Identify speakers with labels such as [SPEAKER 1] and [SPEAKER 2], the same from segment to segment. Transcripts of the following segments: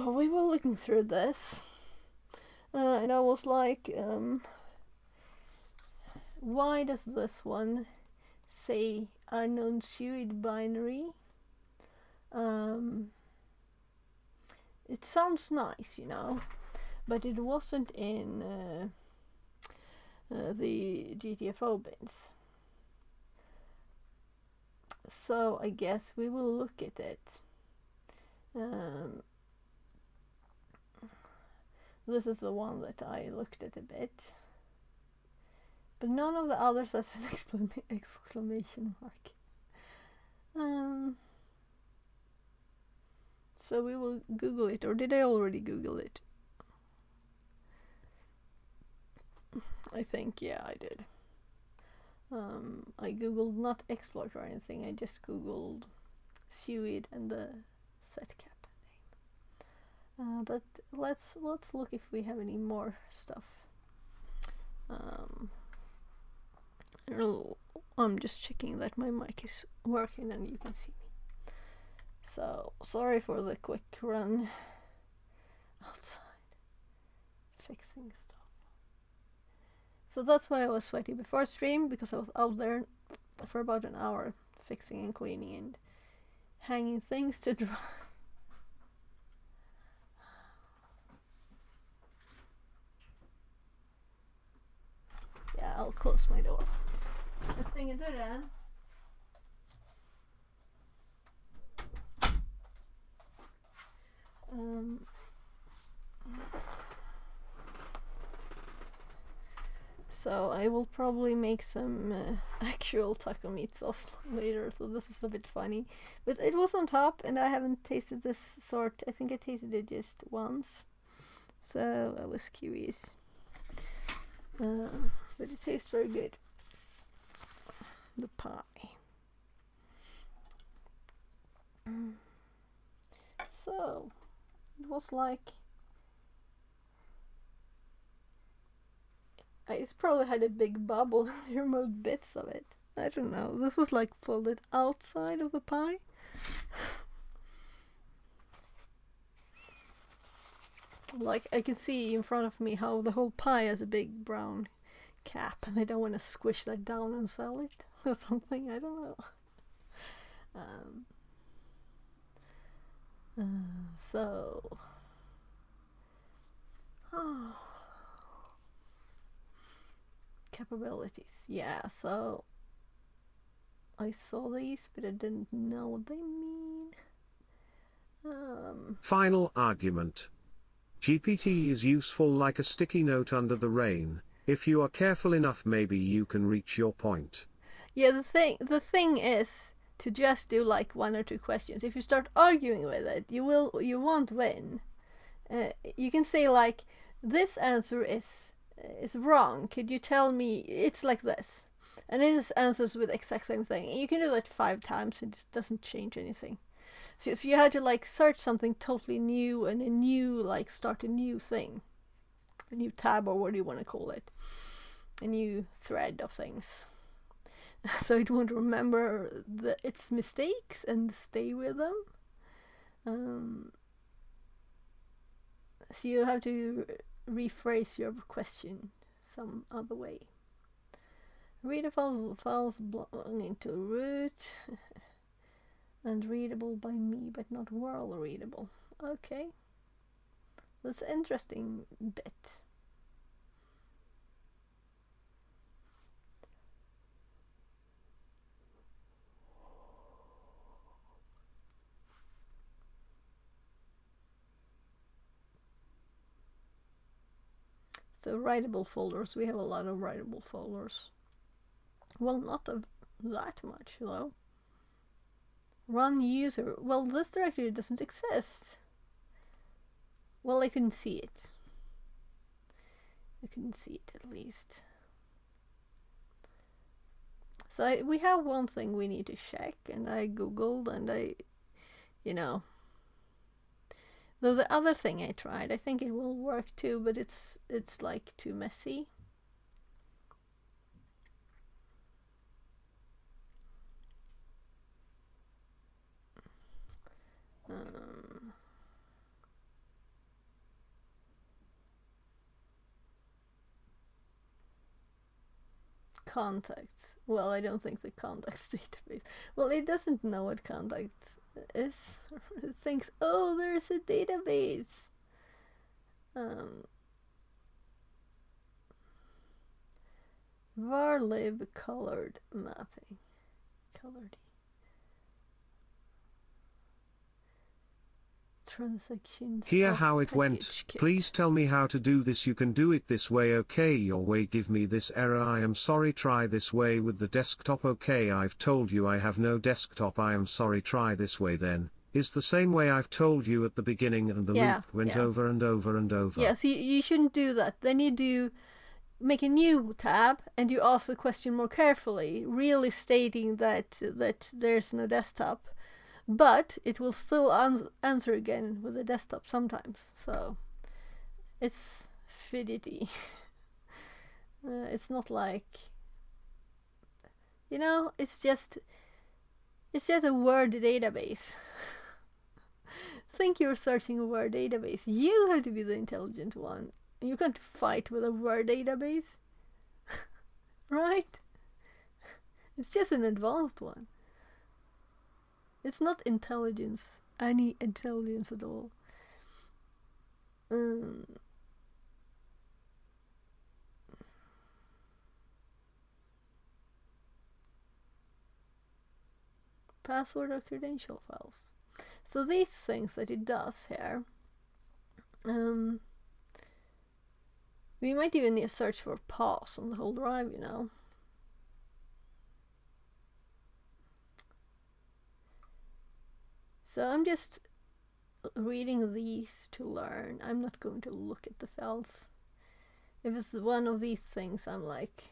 [SPEAKER 1] So we were looking through this, and I was like, why does this one say unknown suid binary? It sounds nice, you know, but it wasn't in the GTFO bins. So I guess we will look at it. This is the one that I looked at a bit, but none of the others has an exclamation mark. So we will Google it, or did I already Google it? I think, yeah, I did. I googled not exploit or anything, I just googled suid and the setcap name. But let's look if we have any more stuff. I'm just checking that my mic is working and you can see me. So sorry for the quick run outside fixing stuff. So that's why I was sweaty before stream, because I was out there for about an hour fixing and cleaning and hanging things to dry. Yeah, I'll close my door. Jag stänger dörren. So I will probably make some actual taco meat sauce later, so this is a bit funny. But it was on top, and I haven't tasted this sort. I think I tasted it just once, so I was curious. But it tastes very good. The pie. So it was like, it's probably had a big bubble in the remote bits of it. I don't know. This was like folded outside of the pie. Like I can see in front of me how the whole pie has a big brown cap, and they don't want to squish that down and sell it or something. I don't know. So capabilities, yeah. So I saw these, but I didn't know what they mean.
[SPEAKER 2] Final argument. GPT is useful like a sticky note under the rain. If you are careful enough, maybe you can reach your point.
[SPEAKER 1] Yeah, the thing is to just do like 1 or 2 questions. If you start arguing with it, you won't win. You can say like, this answer is wrong. Could you tell me it's like this? And it answers with the exact same thing. And you can do that 5 times and it doesn't change anything. So you had to like search something totally new and start a new thing, a new tab, or what do you want to call it, a new thread of things. So it won't remember its mistakes and stay with them. So you have to rephrase your question some other way. Read files belonging to root and readable by me, but not world readable. Okay, that's an interesting bit. So writable folders, we have a lot of writable folders. Well, not of that much though. Run user. Well, this directory doesn't exist. Well, I couldn't see it. I couldn't see it at least. So we have one thing we need to check, and I googled, and though the other thing I tried, I think it will work too, but it's like too messy. contacts. Well, I don't think the contacts database. Well, it doesn't know what contacts is. It thinks, oh, there's a database. Varlib colored mapping. Colored. Transactions.
[SPEAKER 2] Hear how it went.
[SPEAKER 1] Kit.
[SPEAKER 2] Please tell me how to do this. You can do it this way. Okay, your way give me this error. I am sorry. Try this way with the desktop. Okay, I've told you I have no desktop. I am sorry. Try this way then. Is the same way I've told you at the beginning, and the loop went over and over and over.
[SPEAKER 1] Yes, you shouldn't do that. Then you do make a new tab and you ask the question more carefully, really stating that there's no desktop. But it will still answer again with the desktop sometimes. So it's fidgety. It's not like, it's just a word database. Think you're searching a word database. You have to be the intelligent one. You can't fight with a word database. Right? It's just an advanced one. It's not intelligence, any intelligence at all. Password or credential files. So these things that it does here, we might even need to search for pass on the whole drive, So I'm just reading these to learn. I'm not going to look at the files. If it's one of these things, I'm like,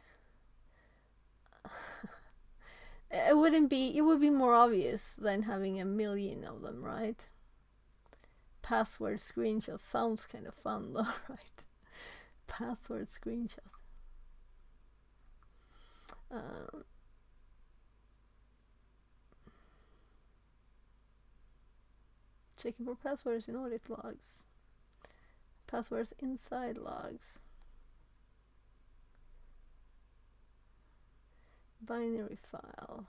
[SPEAKER 1] it would be more obvious than having a million of them, right? Password screenshot sounds kind of fun though, right? Password screenshot. Checking for passwords in audit logs. Passwords inside logs. Binary file.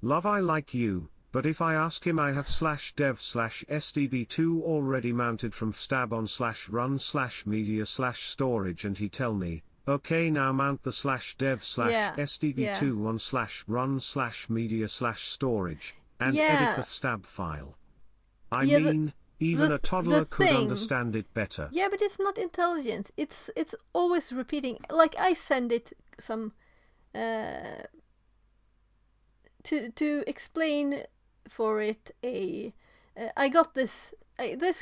[SPEAKER 2] Love, I like you, but if I ask him, I have /dev/sdb2 already mounted from /run/media/storage, and he tell me, okay, now mount the /dev/sdb2 on /run/media/storage and edit the stab file. I mean, even a toddler could understand it better.
[SPEAKER 1] Yeah, but it's not intelligence. It's always repeating. Like I send it some to explain for it I got this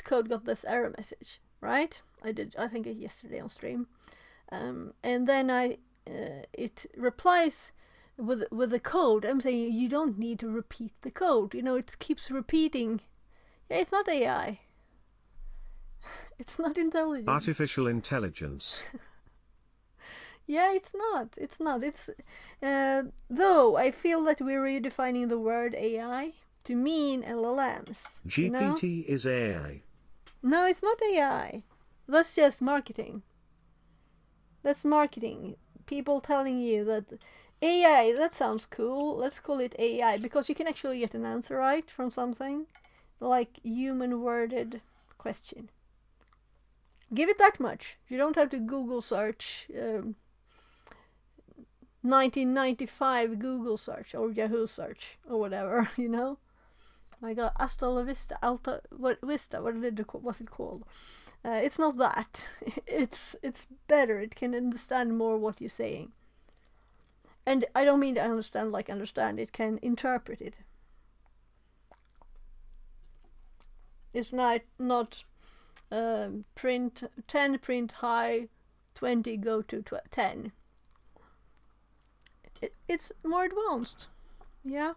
[SPEAKER 1] code got this error message, right? I think yesterday on stream, and then it replies with the code. I'm saying you don't need to repeat the code. It keeps repeating. Yeah, it's not AI. It's not intelligent.
[SPEAKER 2] Artificial intelligence.
[SPEAKER 1] Yeah, it's not. It's though I feel that we're redefining the word AI to mean LLMs.
[SPEAKER 2] GPT is AI.
[SPEAKER 1] No, it's not AI. That's just marketing. That's marketing. People telling you that AI, that sounds cool. Let's call it AI because you can actually get an answer right from something. Like human worded question. Give it that much. You don't have to Google search 1995 Google search or Yahoo search or whatever, I got Hasta la Vista, Vista, what's it called? It's not that. It's better. It can understand more what you're saying. And I don't mean to understand. It can interpret it. It's not print 10, print high, 20, go to 10. It's more advanced. Yeah.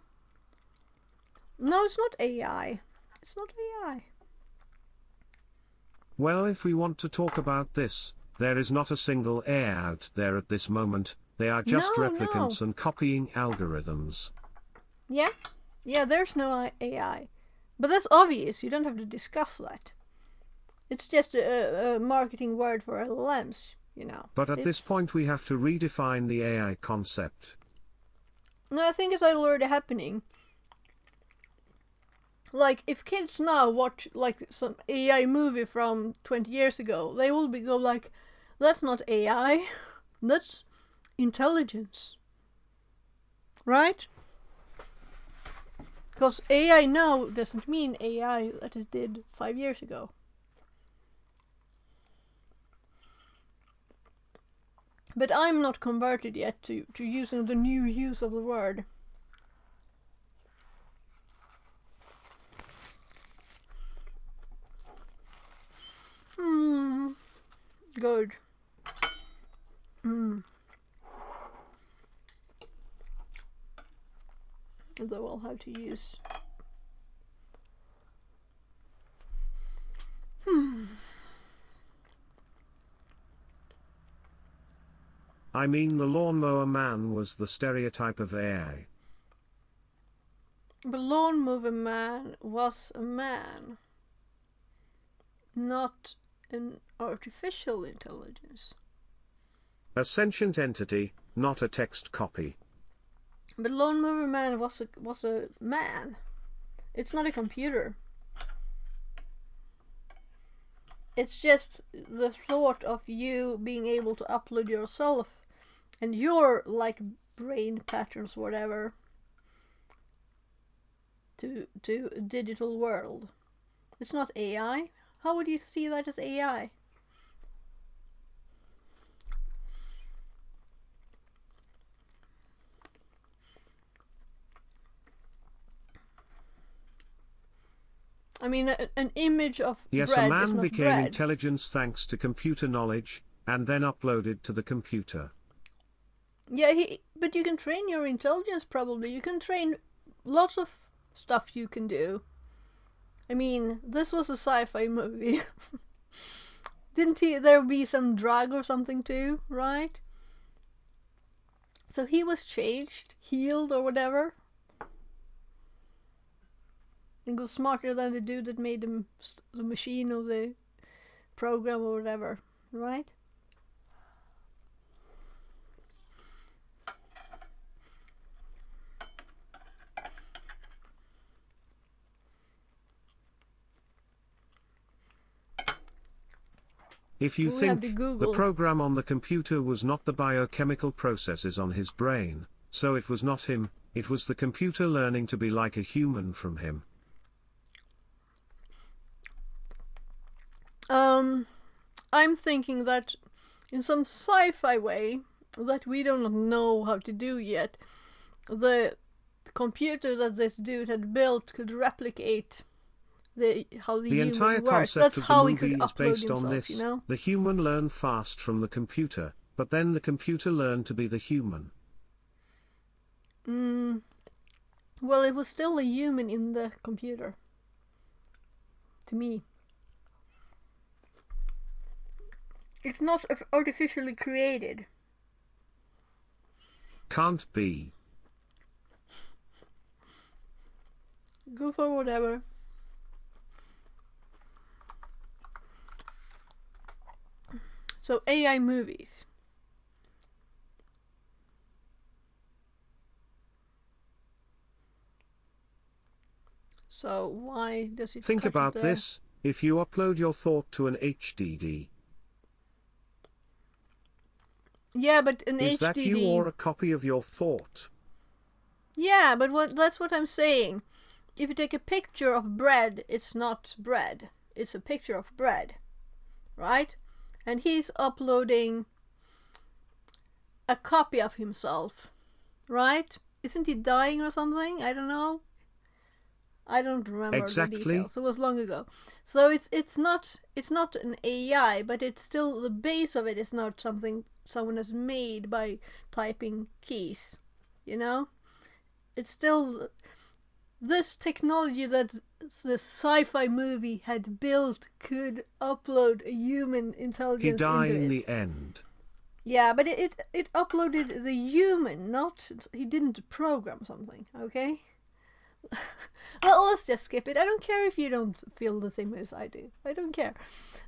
[SPEAKER 1] No, it's not AI. It's not AI.
[SPEAKER 2] Well, if we want to talk about this, there is not a single AI out there at this moment. They are just replicants and copying algorithms.
[SPEAKER 1] Yeah. Yeah, there's no AI. But that's obvious. You don't have to discuss that. It's just a marketing word for LLMs. you know.
[SPEAKER 2] But at this point we have to redefine the AI concept.
[SPEAKER 1] No, I think it's already happening. Like, if kids now watch like some AI movie from 20 years ago, they will go like, that's not AI, that's intelligence. Right? Because AI now doesn't mean AI that it did 5 years ago. But I'm not converted yet to using the new use of the word. Good. Though I'll have to use.
[SPEAKER 2] I mean, the lawnmower man was the stereotype of AI.
[SPEAKER 1] The lawnmower man was a man, not an artificial intelligence.
[SPEAKER 2] A sentient entity, not a text copy.
[SPEAKER 1] But lawnmower man was a man. It's not a computer. It's just the thought of you being able to upload yourself and your like brain patterns, whatever, to a digital world. It's not AI. How would you see that as AI? I mean, an image of
[SPEAKER 2] yes,
[SPEAKER 1] bread
[SPEAKER 2] a man
[SPEAKER 1] is not
[SPEAKER 2] became
[SPEAKER 1] bread.
[SPEAKER 2] intelligence thanks to computer knowledge, and then uploaded to the computer.
[SPEAKER 1] Yeah, but you can train your intelligence probably. You can train lots of stuff you can do. I mean, this was a sci-fi movie. Didn't there be some drug or something too, right? So he was changed, healed or whatever. And was smarter than the dude that made the machine or the program or whatever, right?
[SPEAKER 2] If you think the program on the computer was not the biochemical processes on his brain, so it was not him, it was the computer learning to be like a human from him.
[SPEAKER 1] I'm thinking that in some sci-fi way that we don't know how to do yet, the computer that this dude had built could replicate how the human
[SPEAKER 2] entire
[SPEAKER 1] works.
[SPEAKER 2] concept
[SPEAKER 1] That's
[SPEAKER 2] of
[SPEAKER 1] how
[SPEAKER 2] the
[SPEAKER 1] he could
[SPEAKER 2] movie is
[SPEAKER 1] upload
[SPEAKER 2] based
[SPEAKER 1] himself,
[SPEAKER 2] on this.
[SPEAKER 1] you know?
[SPEAKER 2] The human learned fast from the computer, but then the computer learned to be the human.
[SPEAKER 1] Well, it was still a human in the computer. To me. It's not artificially created.
[SPEAKER 2] Can't be.
[SPEAKER 1] Go for whatever. So AI movies. So why does it
[SPEAKER 2] think about this? If you upload your thought to an HDD.
[SPEAKER 1] Yeah, but an HDD...
[SPEAKER 2] Is that you or a copy of your thought?
[SPEAKER 1] Yeah, but that's what I'm saying. If you take a picture of bread, it's not bread. It's a picture of bread. Right? And he's uploading a copy of himself. Right? Isn't he dying or something? I don't know. I don't remember the details. It was long ago. So it's not an AI, but it's still, the base of it is not something someone has made by typing keys. You know? It's still this technology that the sci-fi movie had built could upload a human intelligence into it.
[SPEAKER 2] He died in the end.
[SPEAKER 1] Yeah, but it uploaded the human, not... He didn't program something, okay? Well, let's just skip it. I don't care if you don't feel the same as I do. I don't care.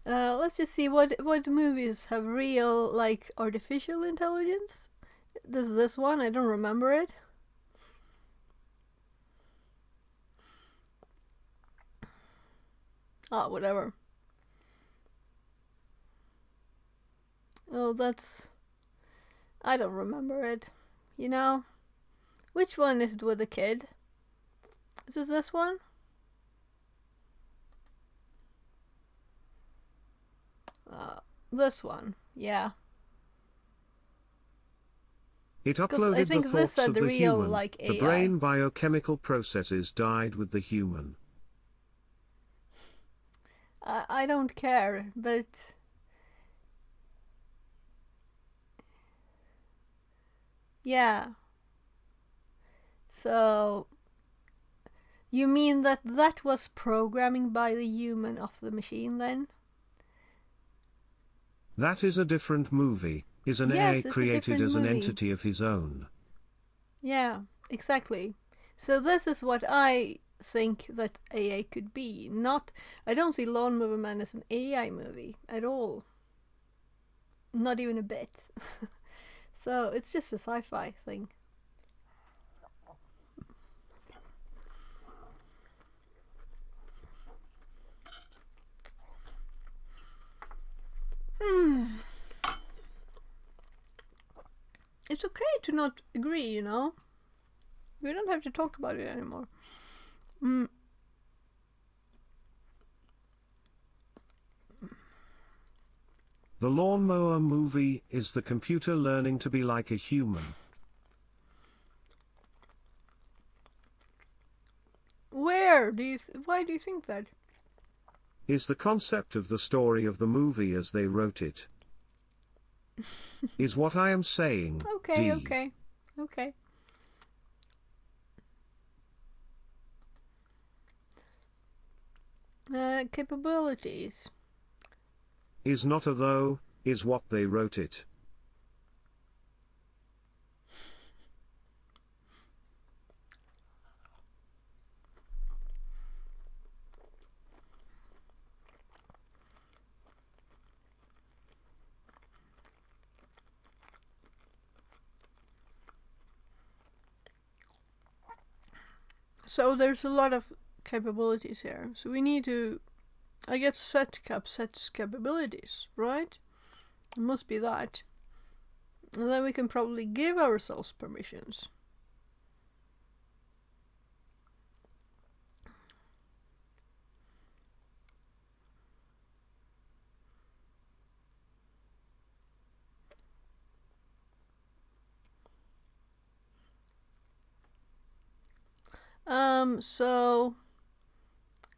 [SPEAKER 1] Let's just see what movies have real, like, artificial intelligence. Does this one? I don't remember it. Ah, whatever. Oh, that's... I don't remember it. You know? Which one is it with the kid? Is it this one? This one. Yeah.
[SPEAKER 2] It
[SPEAKER 1] 'Cause I
[SPEAKER 2] uploaded the
[SPEAKER 1] think this
[SPEAKER 2] thoughts
[SPEAKER 1] had
[SPEAKER 2] of
[SPEAKER 1] the
[SPEAKER 2] the
[SPEAKER 1] real,
[SPEAKER 2] human.
[SPEAKER 1] like,
[SPEAKER 2] The
[SPEAKER 1] AI.
[SPEAKER 2] brain biochemical processes died with the human.
[SPEAKER 1] I don't care, but... Yeah. So... You mean that that was programming by the human of the machine then?
[SPEAKER 2] That is a different movie, is an
[SPEAKER 1] Yes,
[SPEAKER 2] AI
[SPEAKER 1] it's a
[SPEAKER 2] created
[SPEAKER 1] different
[SPEAKER 2] as an
[SPEAKER 1] movie.
[SPEAKER 2] entity of his own.
[SPEAKER 1] Yeah, exactly. So this is what I think that AI could be. Not, I don't see Lawnmower Man as an AI movie at all. Not even a bit. So it's just a sci-fi thing. It's okay to not agree, you know? We don't have to talk about it anymore.
[SPEAKER 2] The Lawnmower movie is the computer learning to be like a human.
[SPEAKER 1] Why do you think that?
[SPEAKER 2] Is the concept of the story of the movie as they wrote it. Is what I am saying.
[SPEAKER 1] Okay, okay. Capabilities.
[SPEAKER 2] Is not a though, is what they wrote it.
[SPEAKER 1] So there's a lot of capabilities here. So we need to, I guess, sets capabilities, right? It must be that. And then we can probably give ourselves permissions. So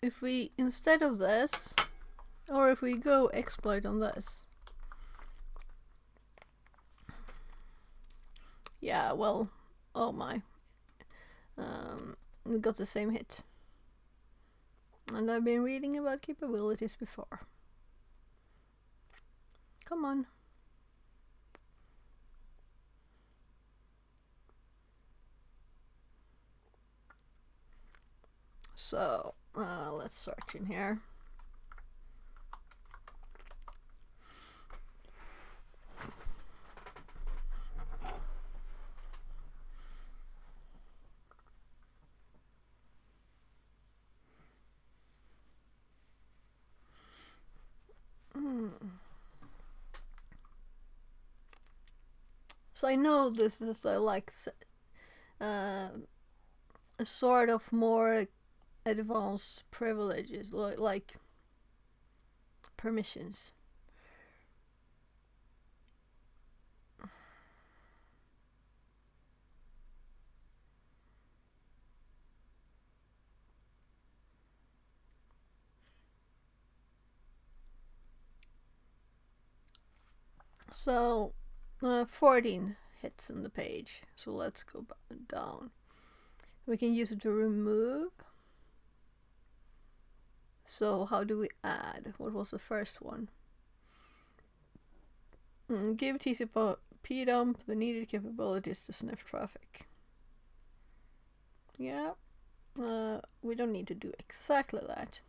[SPEAKER 1] if we, instead of this, or if we go exploit on this. Yeah, well, oh my. We got the same hit. And I've been reading about capabilities before. Come on. So, let's search in here. So I know this is like a sort of more advanced privileges, like permissions. So 14 hits on the page. So let's go down. We can use it to remove. So how do we add? What was the first one? Give TCP dump the needed capabilities to sniff traffic. Yeah. We don't need to do exactly that.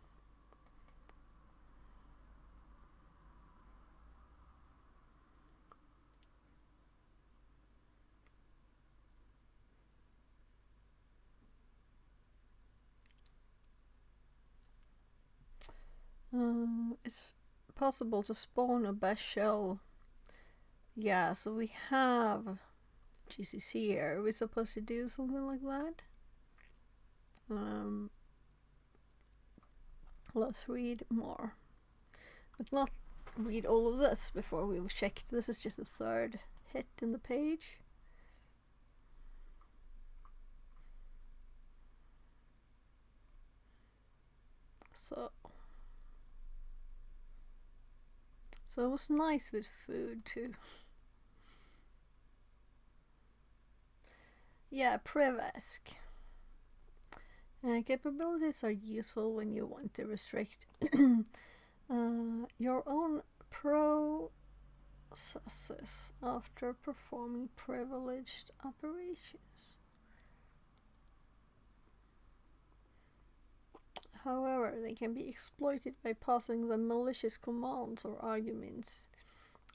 [SPEAKER 1] It's possible to spawn a best shell. Yeah, so we have GCC here. Are we supposed to do something like that? Let's read more. But not read all of this before we've checked. This is just the third hit in the page. So it was nice with food too. Yeah, Prevesk. Capabilities are useful when you want to restrict your own processes after performing privileged operations. However, they can be exploited by passing them malicious commands or arguments,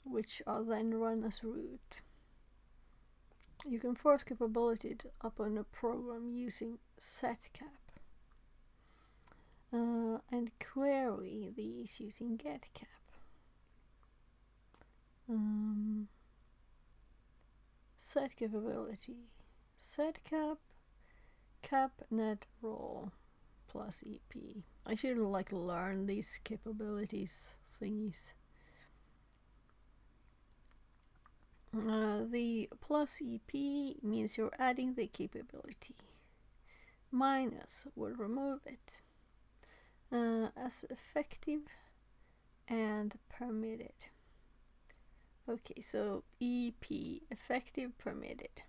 [SPEAKER 1] which are then run as root. You can force capability upon a program using setcap, and query these using getcap. Set capability. Setcap, capnet raw plus EP. I should learn these capabilities thingies. The plus EP means you're adding the capability. Minus will remove it. As effective and permitted. Okay, so EP, effective permitted.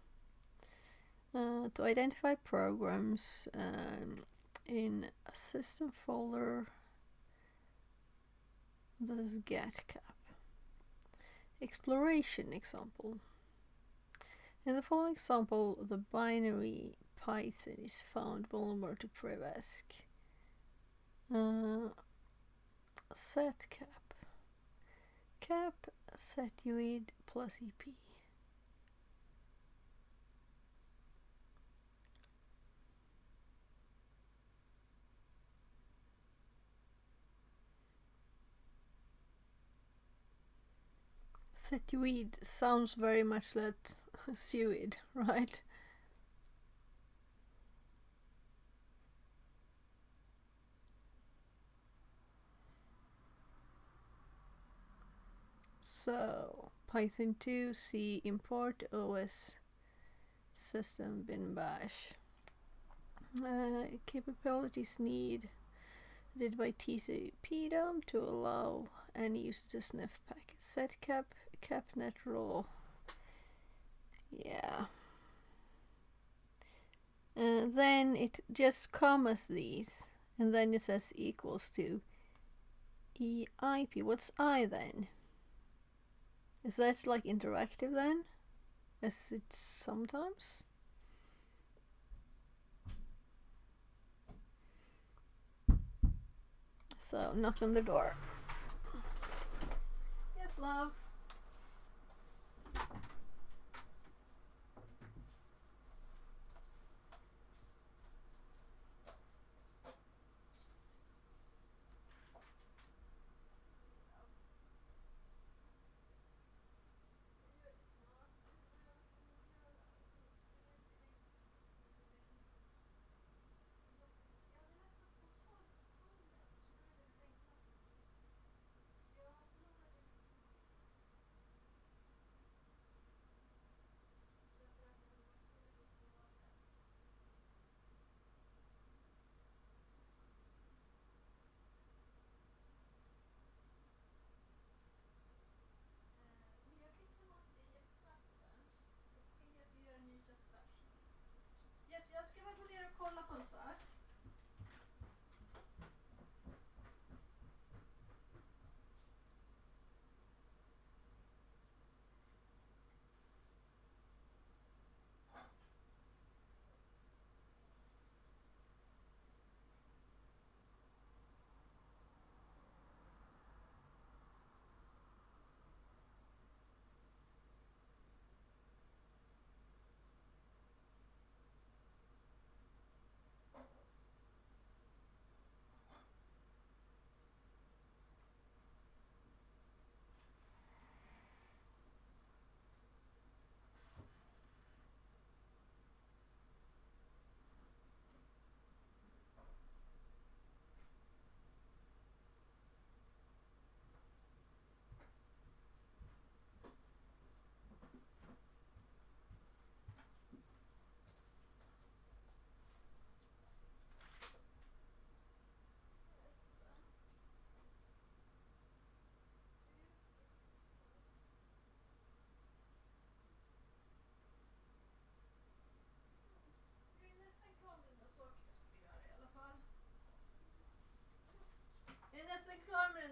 [SPEAKER 1] To identify programs in a system folder, this is getcap. Exploration example. In the following example, the binary Python is found vulnerable to Prevesk. Set cap setuid plus EP. Setuid sounds very much like suid, right? So Python 2 C import OS system bin bash. Capabilities needed by TCP-DOM to allow any user to sniff packets. Setcap, capnet raw. Yeah. And then it just commas these, and then it says equals to EIP. What's I then? Is that interactive then? As it's sometimes? So, knock on the door. Yes, love.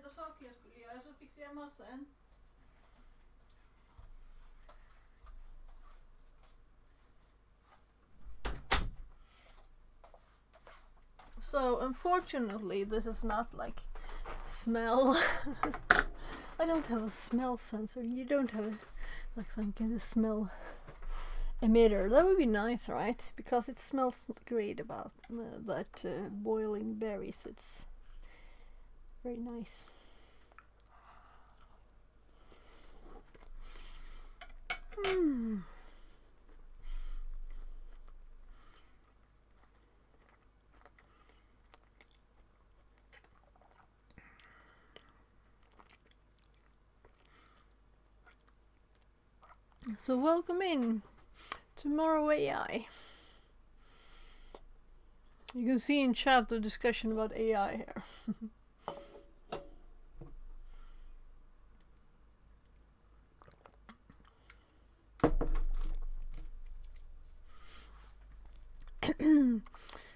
[SPEAKER 1] hämta saker jag skulle göra så fixar jag mat sen. So unfortunately this is not like smell. I don't have a smell sensor. You don't have a, like some kind of smell emitter. That would be nice, right? Because it smells great about that boiling berries. It's very nice. So welcome in Tomorrow AI. You can see in chat the discussion about AI here.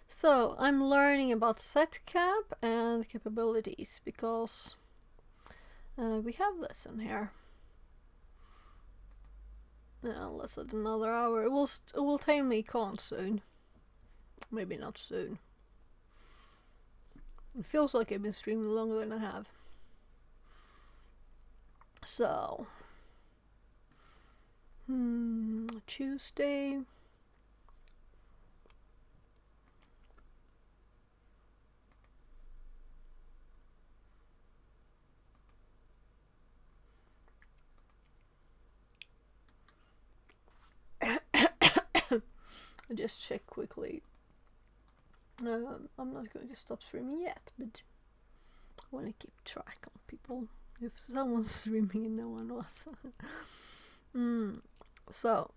[SPEAKER 1] So I'm learning about setcap and capabilities because we have this in here. Less than another hour. It will take me con soon. Maybe not soon. It feels like I've been streaming longer than I have. So Tuesday. I just check quickly. I'm not going to stop streaming yet, but I want to keep track on people. If someone's streaming and no one was. So,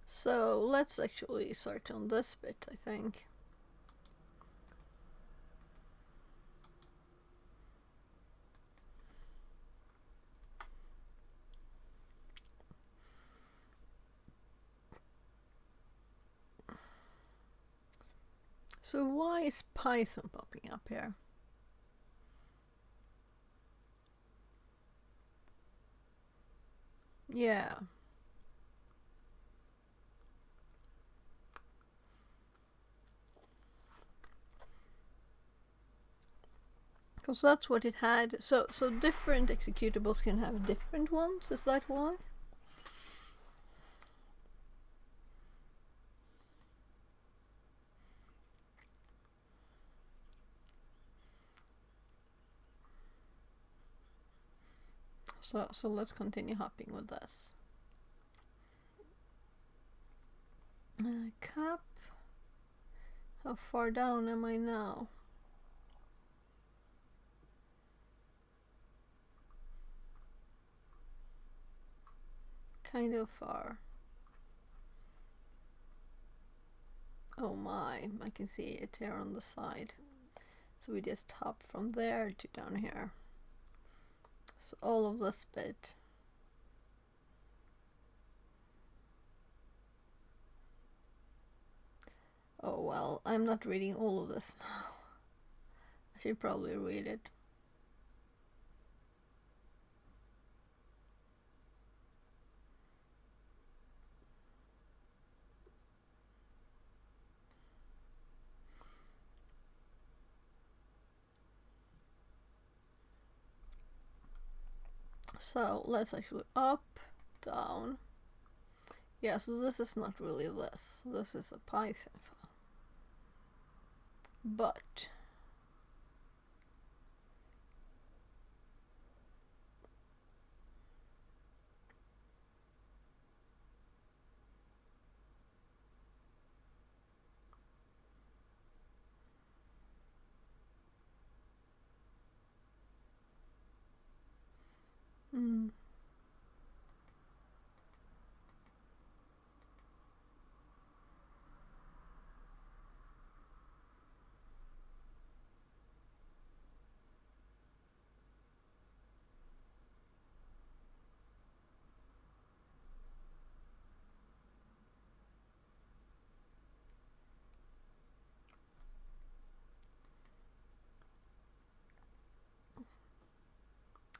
[SPEAKER 1] so let's actually start on this bit, I think. So why is Python popping up here? Yeah. Because that's what it had. So different executables can have different ones, is that why? So let's continue hopping with this. Cap. How far down am I now? Kind of far. Oh my, I can see it here on the side. So we just hop from there to down here. So all of this bit. Oh well, I'm not reading all of this now. I should probably read it. So let's actually up, down. Yeah, so this is not really this. This is a Python file. But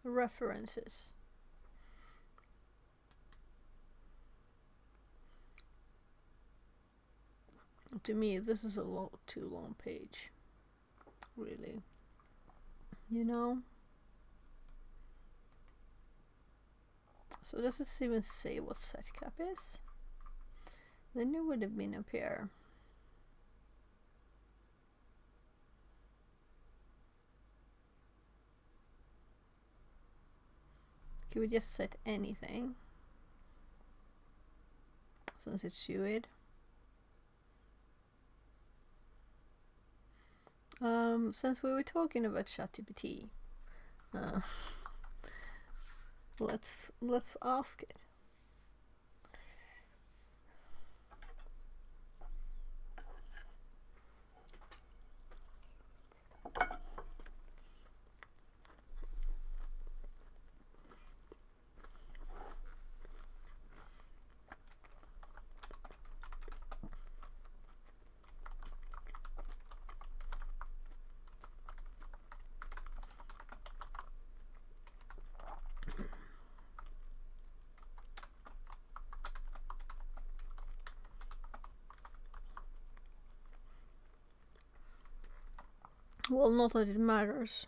[SPEAKER 1] references. To me, this is a too long page. Really. You know? So does it even say what setcap is? Then it would have been up here. Can we just set anything? Since it's SUID. Since we were talking about ChatGPT, let's ask it. Well, not that it matters.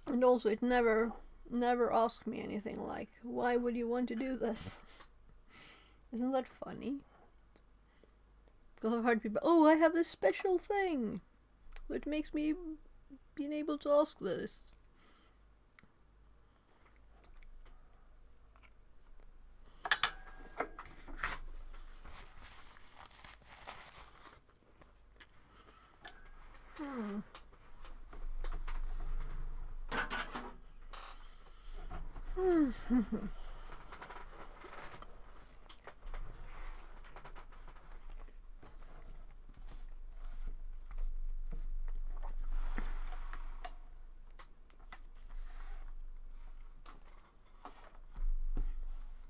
[SPEAKER 1] And also, it never asked me anything like, why would you want to do this? Isn't that funny? Because I've heard people, oh, I have this special thing that makes me being able to ask this.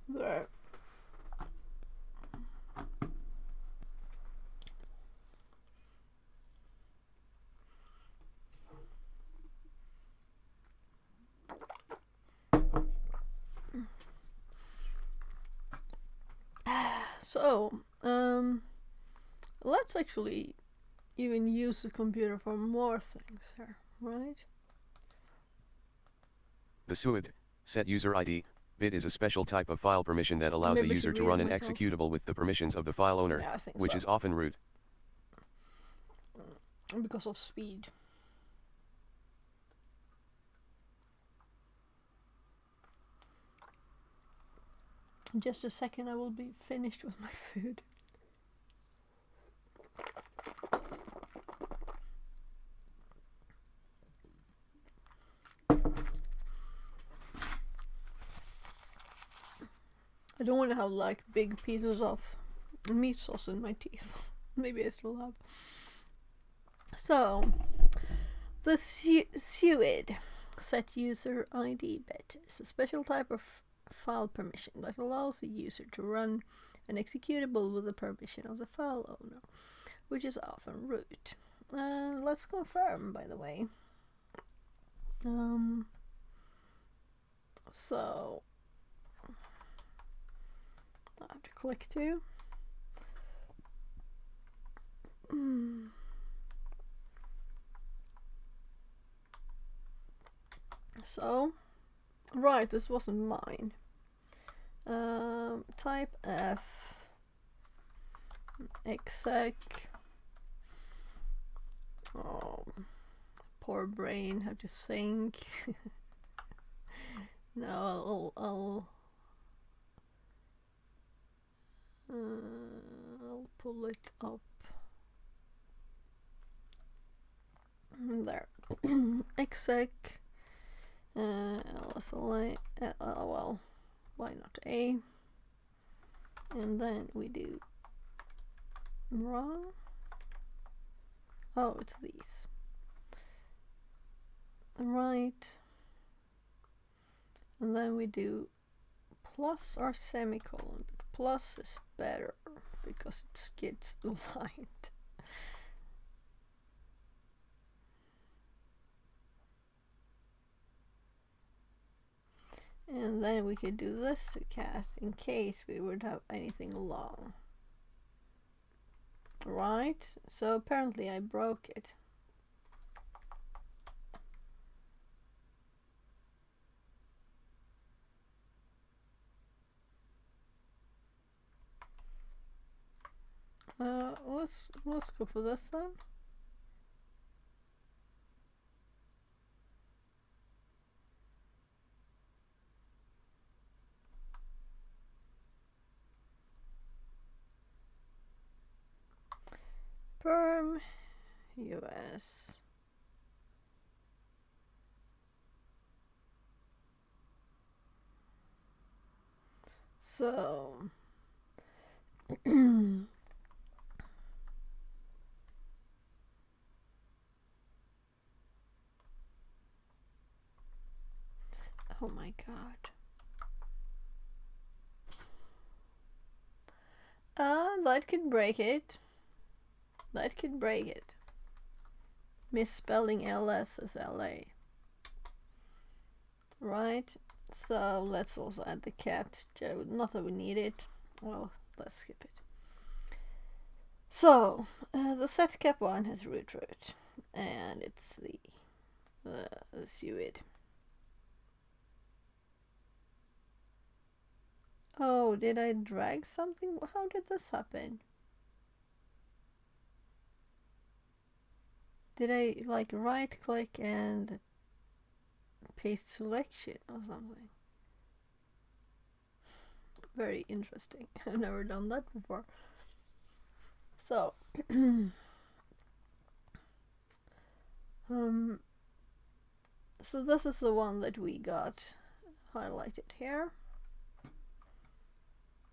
[SPEAKER 1] There. So, let's actually even use the computer for more things here, right?
[SPEAKER 3] The SUID, set user ID, bit is a special type of file permission that allows a user to run an executable with the permissions of the file owner,
[SPEAKER 1] Yeah,
[SPEAKER 3] which is often root.
[SPEAKER 1] Because of speed. In just a second I will be finished with my food. I don't want to have like big pieces of meat sauce in my teeth. Maybe I still have. So, the SUID, set user ID bit, is a special type of file permission that allows the user to run an executable with the permission of the file owner, which is often root. Let's confirm, by the way. So I have to click to. So, right, this wasn't mine. Type F exec. Oh, poor brain, have to think. No, I'll pull it up. There. Exec. LSLA. Well, why not A? And then we do wrong. Oh, it's these. Right. And then we do plus or semicolon, but plus is better because it skips the line. And then we could do this to cat in case we would have anything long. Right, so apparently I broke it. Let's go for this then. Perm US. So oh my god. That could break it. That could break it. Misspelling LS as LA. Right, so let's also add the cat. Not that we need it. Well, let's skip it. So, the set cap one has root, and it's the suid. Oh, did I drag something? How did this happen? Did I like right click and paste selection or something? Very interesting. I've never done that before. So so this is the one that we got highlighted here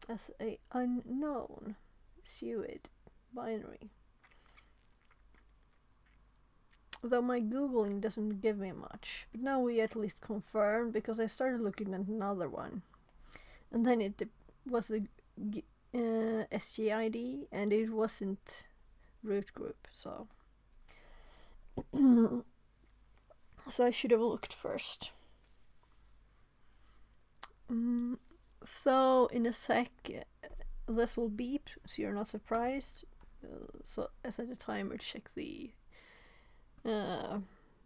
[SPEAKER 1] as a unknown suid binary. Though my googling doesn't give me much, but now we at least confirmed because I started looking at another one, and then it was a SGID and it wasn't root group, so so I should have looked first. So in a sec this will beep, so you're not surprised. So I set a timer to check the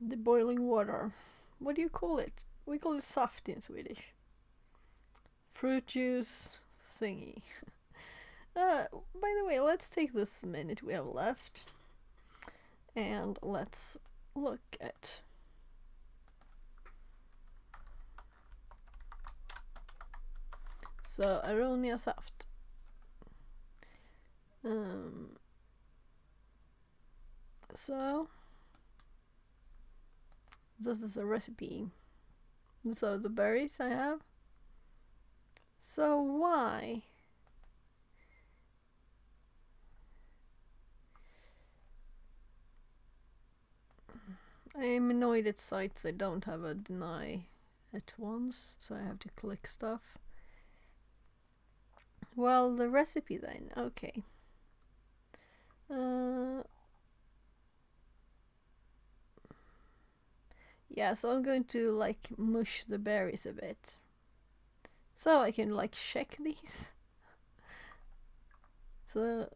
[SPEAKER 1] boiling water. What do you call it? We call it saft in Swedish. Fruit juice thingy. By the way, let's take this minute we have left and let's look at so aronia saft. So this is a recipe. So the berries I have. So why? I'm annoyed at sites that don't have a deny at once, so I have to click stuff. Well, the recipe then, okay. Yeah, so I'm going to like mush the berries a bit. So I can like check these. So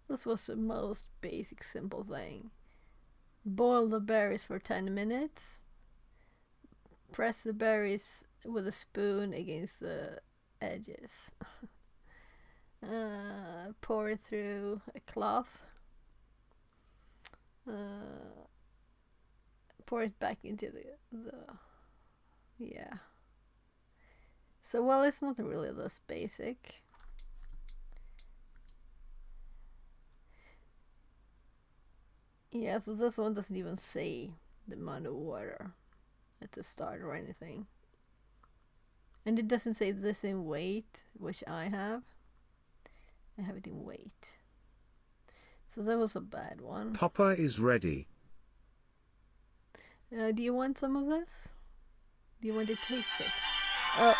[SPEAKER 1] this was the most basic simple thing. Boil the berries for 10 minutes. Press the berries with a spoon against the edges. Pour it through a cloth. Pour it back into the yeah. So well, it's not really this basic. Yeah, so this one doesn't even say the amount of water at the start or anything. And it doesn't say this in weight, which I have. I have it in weight. So that was a bad one.
[SPEAKER 2] Papa is ready.
[SPEAKER 1] Do you want some of this? Do you want to taste it? Oh,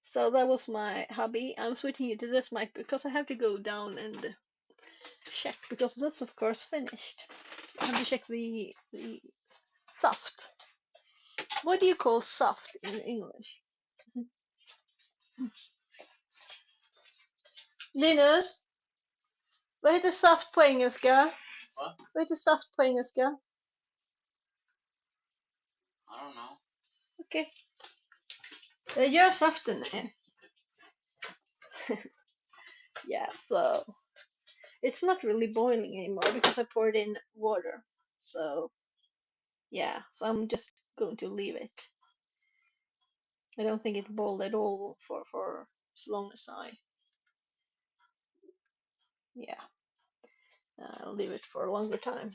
[SPEAKER 1] So that was my hobby. I'm switching it to this mic because I have to go down and check, because that's of course finished. I have to check the soft. What do you call soft in English? Linus, vad heter saft på engelska?
[SPEAKER 4] Va?
[SPEAKER 1] Vad heter saft på engelska?
[SPEAKER 4] I don't know.
[SPEAKER 1] Okej. Jag gör saften. Yeah, so it's not really boiling anymore because I poured in water. So yeah, so I'm just going to leave it. I don't think it boiled at all for as long as yeah, I'll leave it for a longer time.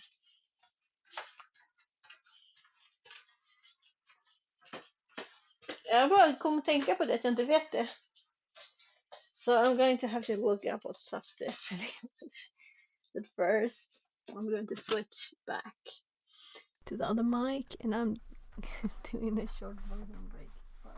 [SPEAKER 1] Jag bara kommer tänka på det att jag inte vet det. So I'm going to have to look up what soft is in English. But first, I'm going to switch back to the other mic, and I'm doing a short version break. Sorry.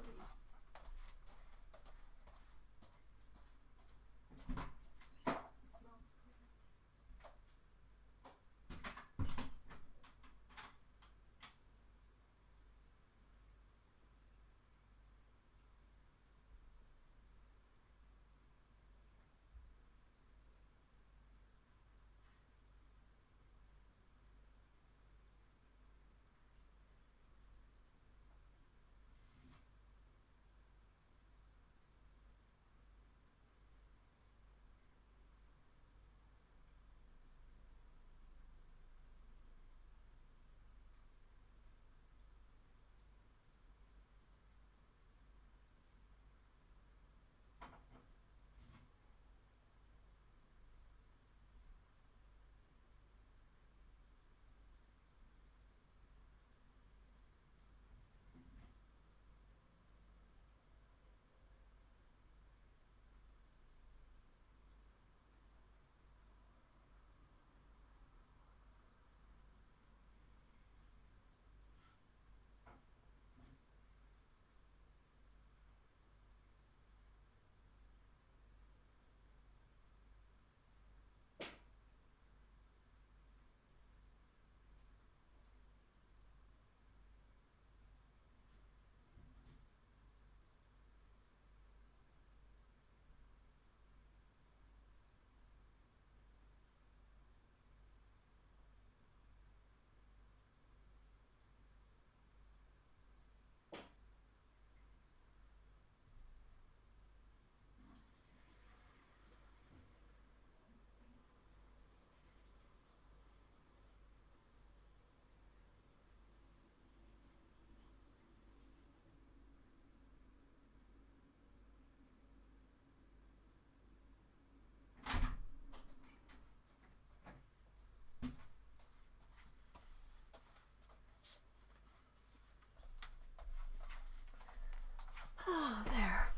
[SPEAKER 1] Oh, there.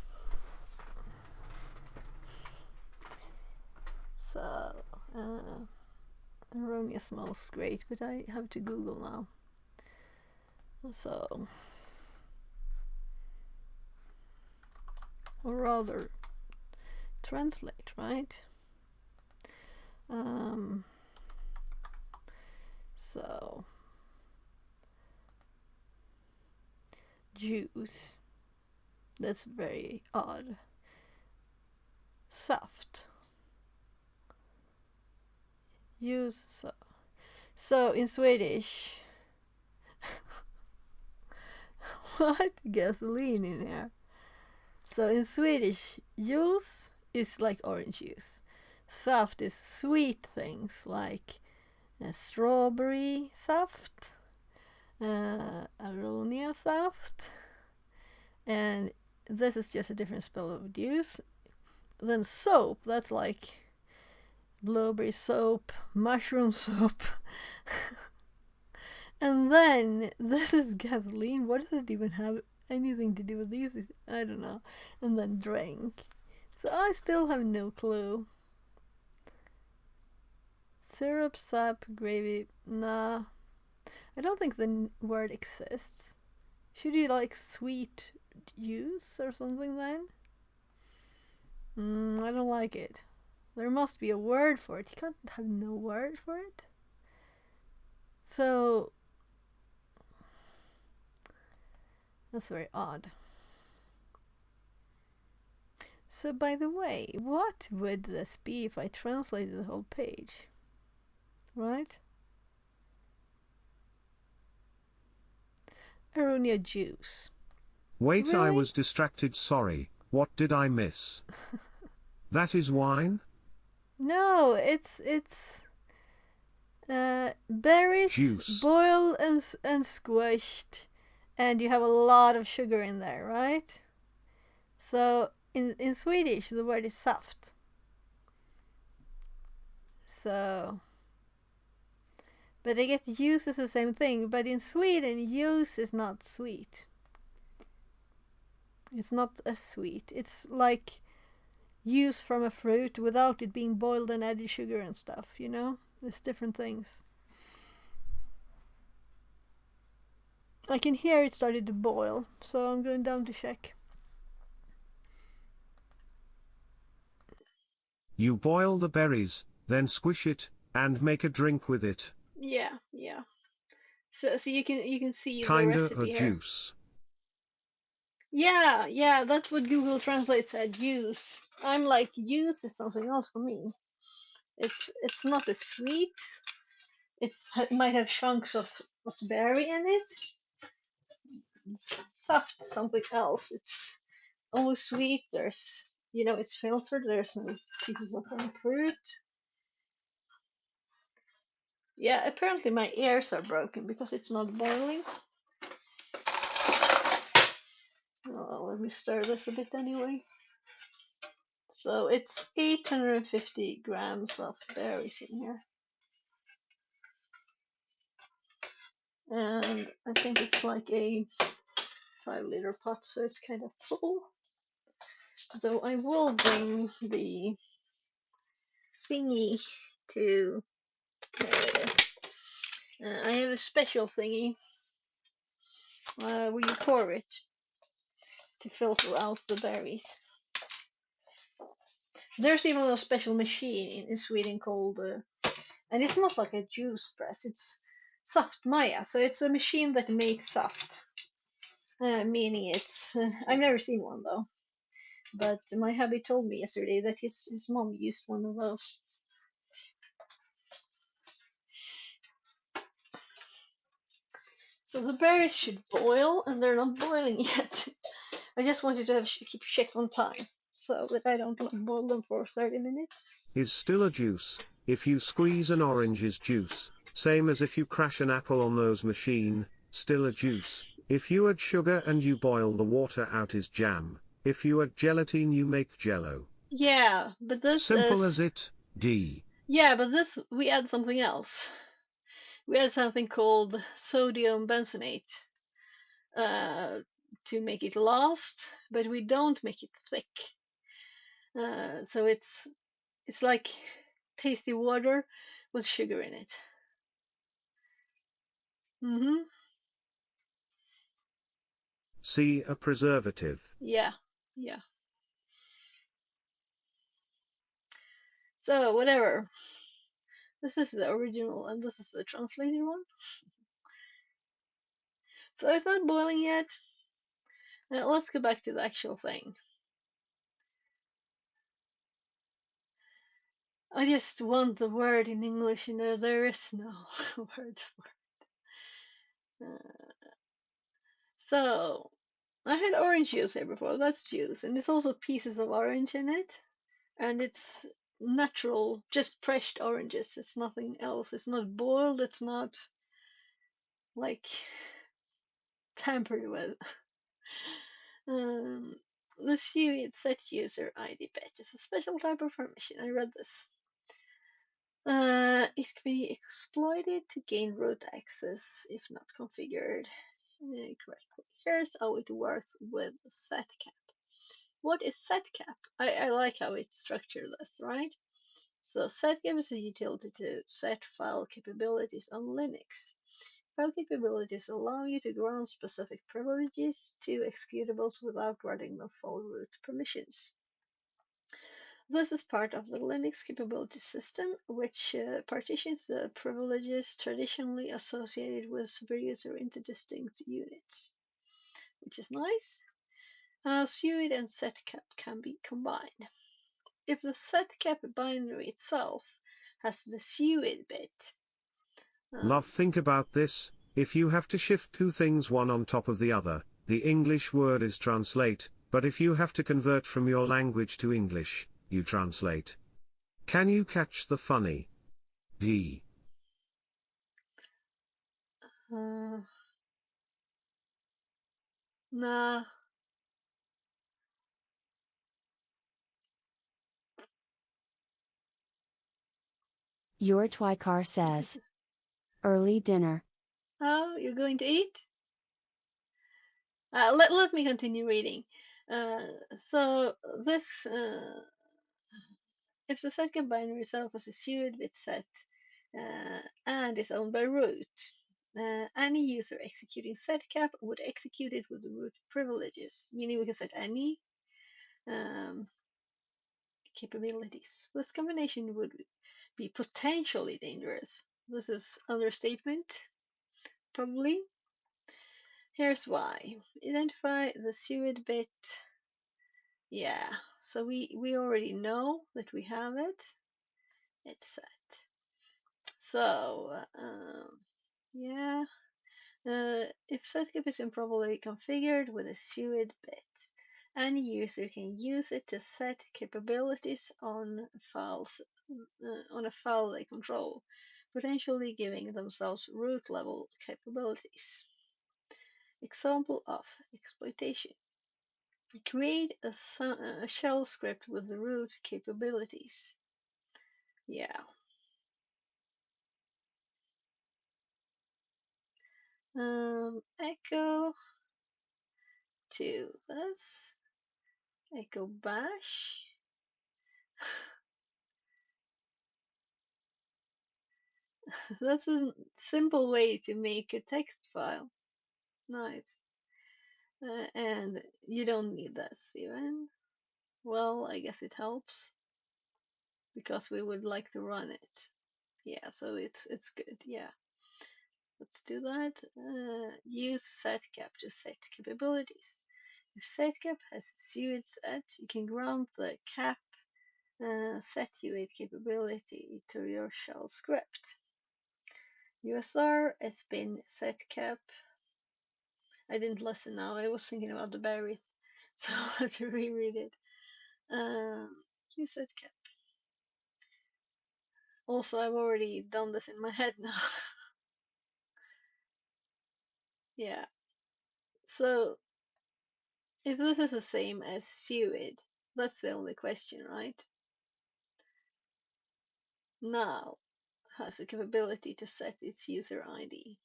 [SPEAKER 1] So, aronia smells great, but I have to Google now. So, or rather, translate, right? So, juice. That's very odd. Saft. Use so in Swedish. What? Gasoline in here. So in Swedish, juice is like orange juice. Saft is sweet things like strawberry saft, aronia saft, and this is just a different spell of juice. Then soap, that's like blueberry soap, mushroom soap. And then this is gasoline. What does it even have anything to do with these? I don't know. And then drink. So I still have no clue. Syrup, sap, gravy. Nah. I don't think the word exists. Should you like sweet juice or something then? I don't like it. There must be a word for it. You can't have no word for it. So that's very odd. So by the way, what would this be if I translated the whole page? Right? Aronia juice.
[SPEAKER 2] Wait, I
[SPEAKER 1] Really?
[SPEAKER 2] was distracted, sorry. What did I miss? That is wine?
[SPEAKER 1] No, it's berries
[SPEAKER 2] Juice.
[SPEAKER 1] boiled and squished, and you have a lot of sugar in there, right? So in Swedish the word is saft. So, but I guess juice is the same thing. But in Sweden, juice is not sweet. It's not as sweet. It's like juice from a fruit without it being boiled and added sugar and stuff. You know, it's different things. I can hear it started to boil, so I'm going down to check.
[SPEAKER 2] You boil the berries, then squish it, and make a drink with it.
[SPEAKER 1] Yeah, yeah. So you can see the
[SPEAKER 2] Kinda a
[SPEAKER 1] recipe here.
[SPEAKER 2] juice.
[SPEAKER 1] Yeah, yeah, that's what Google Translate said. Juice. I'm like, juice is something else for me. It's not as sweet. It might have chunks of berry in it. It's soft, something else. It's almost sweet. There's, it's filtered. There's some pieces of fruit. Yeah, apparently my ears are broken because it's not boiling. Oh, let me stir this a bit anyway. So it's 850 grams of berries in here. And I think it's like a 5-liter pot, so it's kind of full. Though I will bring the thingy to, there it is. I have a special thingy where you pour it to filter out the berries. There's even a special machine in Sweden called, and it's not like a juice press, it's Saftmaja, so it's a machine that makes saft. Meaning it's, I've never seen one though, but my hubby told me yesterday that his mom used one of those. So the berries should boil, and they're not boiling yet. I just wanted to keep check on time, so that I don't boil them for 30 minutes.
[SPEAKER 2] Is still a juice. If you squeeze an orange is juice. Same as if you crash an apple on those machine, still a juice. If you add sugar and you boil the water out is jam. If you add gelatin you make jello.
[SPEAKER 1] Yeah, but this
[SPEAKER 2] Simple
[SPEAKER 1] is...
[SPEAKER 2] as it, D.
[SPEAKER 1] Yeah, but this, we add something else. We add something called sodium benzoate to make it last, but we don't make it thick. So it's like tasty water with sugar in it.
[SPEAKER 2] See a preservative.
[SPEAKER 1] Yeah, yeah. So whatever. This is the original, and this is the translated one. So it's not boiling yet. Let's go back to the actual thing. I just want the word in English, there is no word for it. So, I had orange juice here before, that's juice, and there's also pieces of orange in it, and it's natural, just pressed oranges, it's nothing else, it's not boiled, it's not like tampered with. The Suite set user ID bet is a special type of permission. I read this. It can be exploited to gain root access if not configured correctly. Here's how it works with setcap. What is setcap? I like how it's structured this, right? So setcap is a utility to set file capabilities on Linux. File capabilities allow you to grant specific privileges to executables without granting them full root permissions. This is part of the Linux capability system, which partitions the privileges traditionally associated with superuser into distinct units, which is nice. SUID and setcap can be combined. If the setcap binary itself has the SUID bit.
[SPEAKER 2] Love, think about this. If you have to shift two things one on top of the other, the English word is translate, but if you have to convert from your language to English, you translate. Can you catch the funny? D.
[SPEAKER 1] Nah.
[SPEAKER 4] Your Twycar says. Early dinner.
[SPEAKER 1] Oh, you're going to eat? Let me continue reading. So this, if the second binary itself is a SUID bit set and is owned by root, any user executing setcap would execute it with the root privileges, meaning we can set any capabilities. This combination would be potentially dangerous. This is understatement, probably. Here's why. Identify the SUID bit. Yeah, so we already know that we have it. It's set. So, yeah. If setcap is improperly configured with a SUID bit, any user can use it to set capabilities on files on a file they control, potentially giving themselves root level capabilities. Example of exploitation. Create a shell script with the root capabilities. Yeah. Echo to this. Echo bash. That's a simple way to make a text file. Nice. And you don't need this even. Well, I guess it helps because we would like to run it. Yeah, so it's good. Yeah. Let's do that. Use setcap to set capabilities. If setcap has SUID set, you can grant the cap set UID capability to your shell script. USR has been setcap. I didn't listen now, I was thinking about the berries, so I'll have to reread it. Use setcap. Also, I've already done this in my head now. Yeah. So, if this is the same as SUID, that's the only question, right? Now has the capability to set its user ID.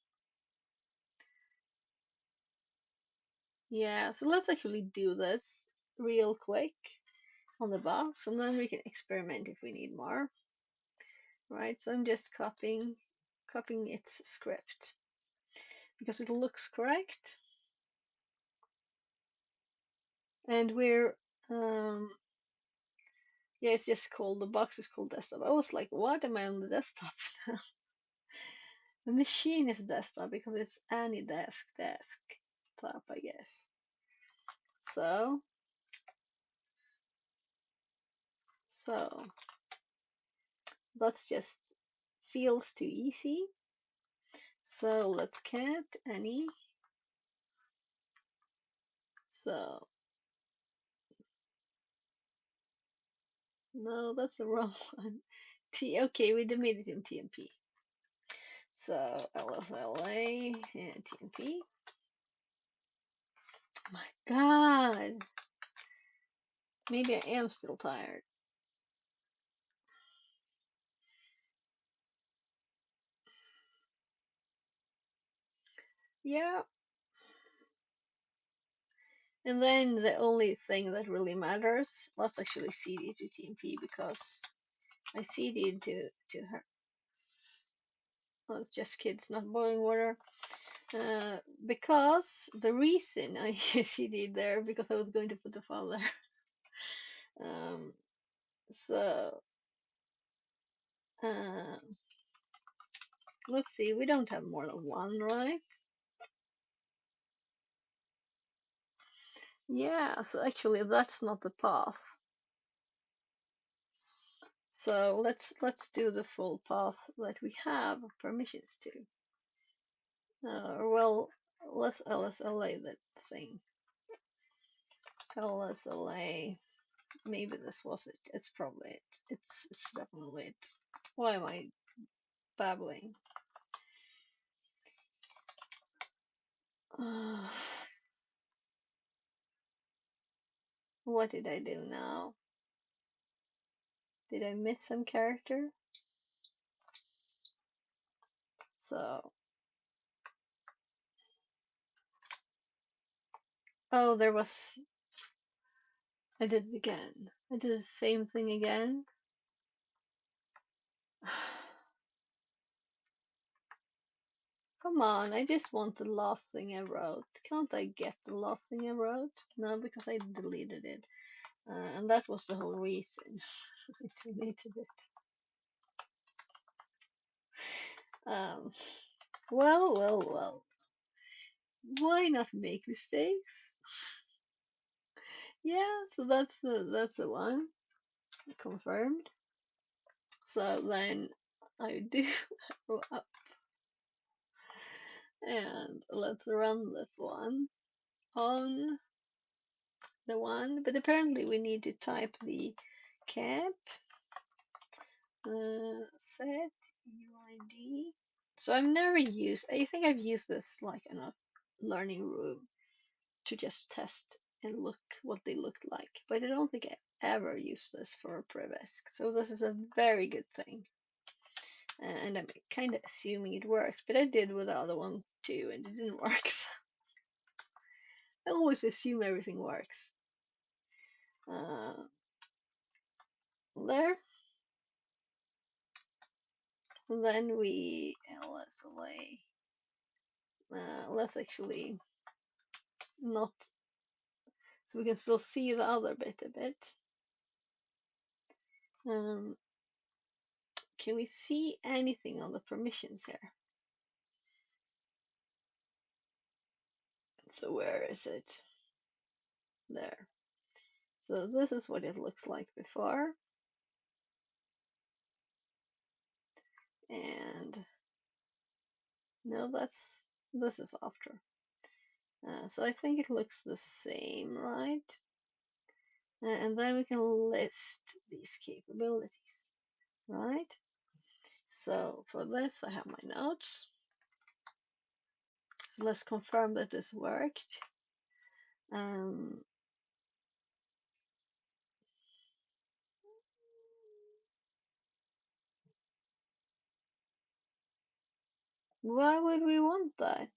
[SPEAKER 1] Yeah, so let's actually do this real quick on the box, and then we can experiment if we need more. Right, so I'm just copying its script because it looks correct, and we're yeah, it's just called, the box is called desktop. I was like, what, am I on the desktop now? The machine is desktop because it's any desktop, I guess. So that's just feels too easy. So let's cat any. So no, that's the wrong one. Okay, we made it in TMP. So LSLA and TMP. Oh my god. Maybe I am still tired. Yeah. And then the only thing that really matters, let's actually CD to TMP because I CD'd to her. Oh, it's just kids, not boiling water. Because the reason I CD'd there because I was going to put the file there. So let's see, we don't have more than one, right? Yeah, so actually that's not the path. So let's do the full path that we have permissions to. Well, let's LSLA that thing. LSLA. Maybe this was it. It's probably it. It's definitely it. Why am I babbling? What did I do now? Did I miss some character? So, oh, there was. I did it again. I did the same thing again. Come on, I just want the last thing I wrote. Can't I get the last thing I wrote? No, because I deleted it. And that was the whole reason I deleted it. Um, well. Why not make mistakes? Yeah, so that's the one confirmed. So then I do go up and let's run this one on the one, but apparently we need to type the cap set UID. So I've never used. I think I've used this like in a learning room to just test and look what they looked like, but I don't think I ever used this for a Prevesk. So this is a very good thing. And I'm kind of assuming it works, but I did with the other one too, and it didn't work. So I always assume everything works. There. And then we LSLA. Let's actually not, so we can still see the other bit a bit. Can we see anything on the permissions here? So where is it? There. So this is what it looks like before. And no, this is after. So I think it looks the same, right? And then we can list these capabilities, right? So for this, I have my notes. So let's confirm that this worked. Why would we want that?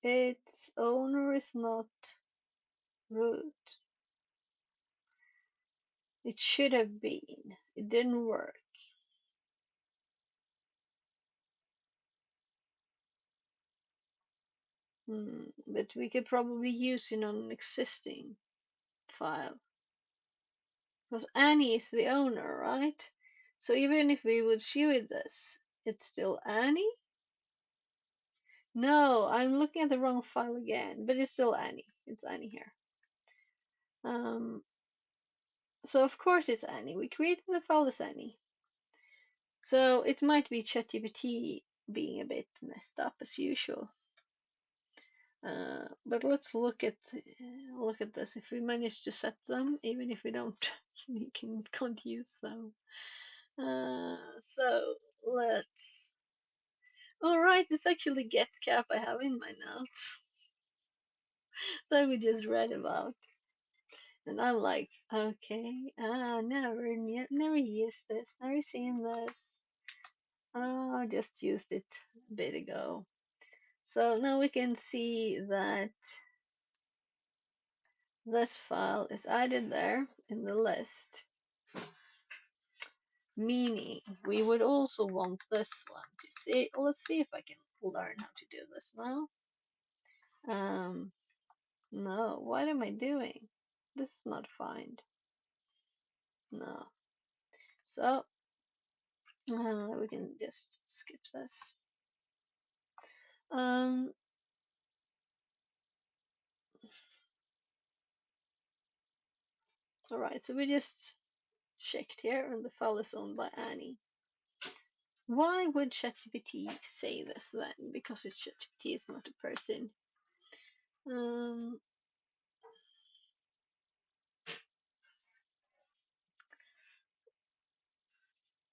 [SPEAKER 1] Its owner is not root. It should have been. It didn't work. But we could probably use it on an existing file. Because Annie is the owner, right? So even if we would show this, it's still Annie? No, I'm looking at the wrong file again, but it's still Annie. It's Annie here. So of course it's Annie. We created the file as Annie. So it might be ChatGPT being a bit messed up as usual. But let's look at this. If we manage to set them, even if we don't, we can't use them. So let's. All right, it's actually get cap I have in my notes that we just read about, and I'm like, okay, never used this, never seen this. I just used it a bit ago. So now we can see that this file is added there in the list, meaning we would also want this one to see. Let's see if I can learn how to do this now. No, what am I doing? This is not find. No. So, we can just skip this. Alright, so we just checked here, and the file is owned by Annie. Why would ChatGPT say this then? Because it's ChatGPT, is not a person.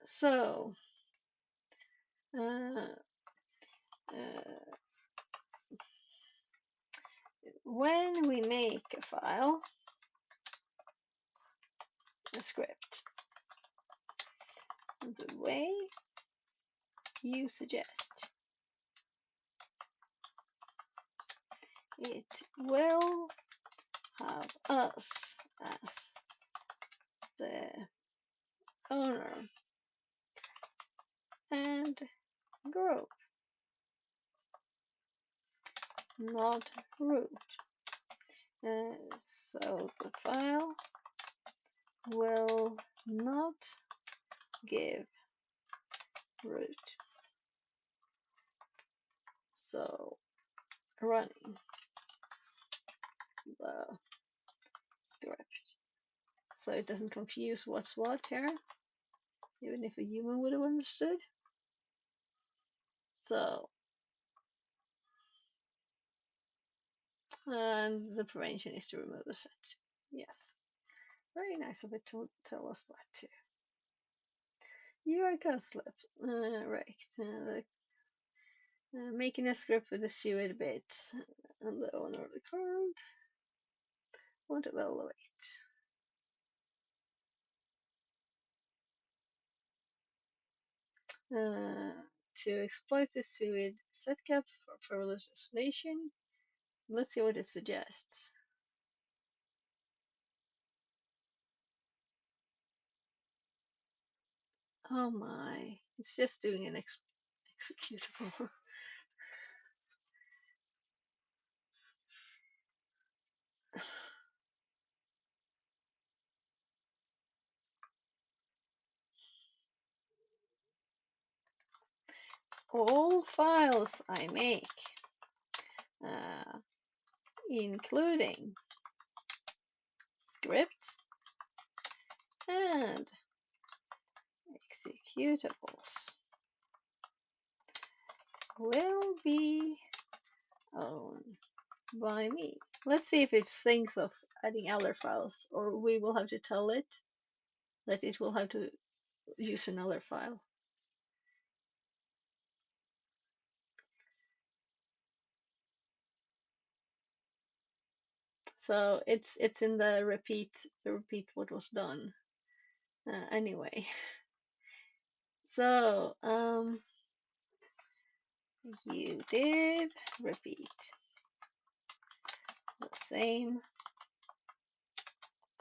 [SPEAKER 1] So, when we make a file, a script, the way you suggest, it will have us as the owner and group, not root. So the file will not give root. So running the script, so it doesn't confuse what's what here, even if a human would have understood. So, and the prevention is to remove a set. Yes, very nice of it to tell us that too. You are Ghostlip. Right. Making a script with the suet bits and the owner of the card. Won't evaluate. To exploit the suet setcap for further isolation. Let's see what it suggests. Oh my, it's just doing an executable. All files I make, including scripts and executables, will be owned by me. Let's see if it thinks of adding other files, or we will have to tell it that it will have to use another file. So it's in the repeat what was done. Anyway, so you did repeat the same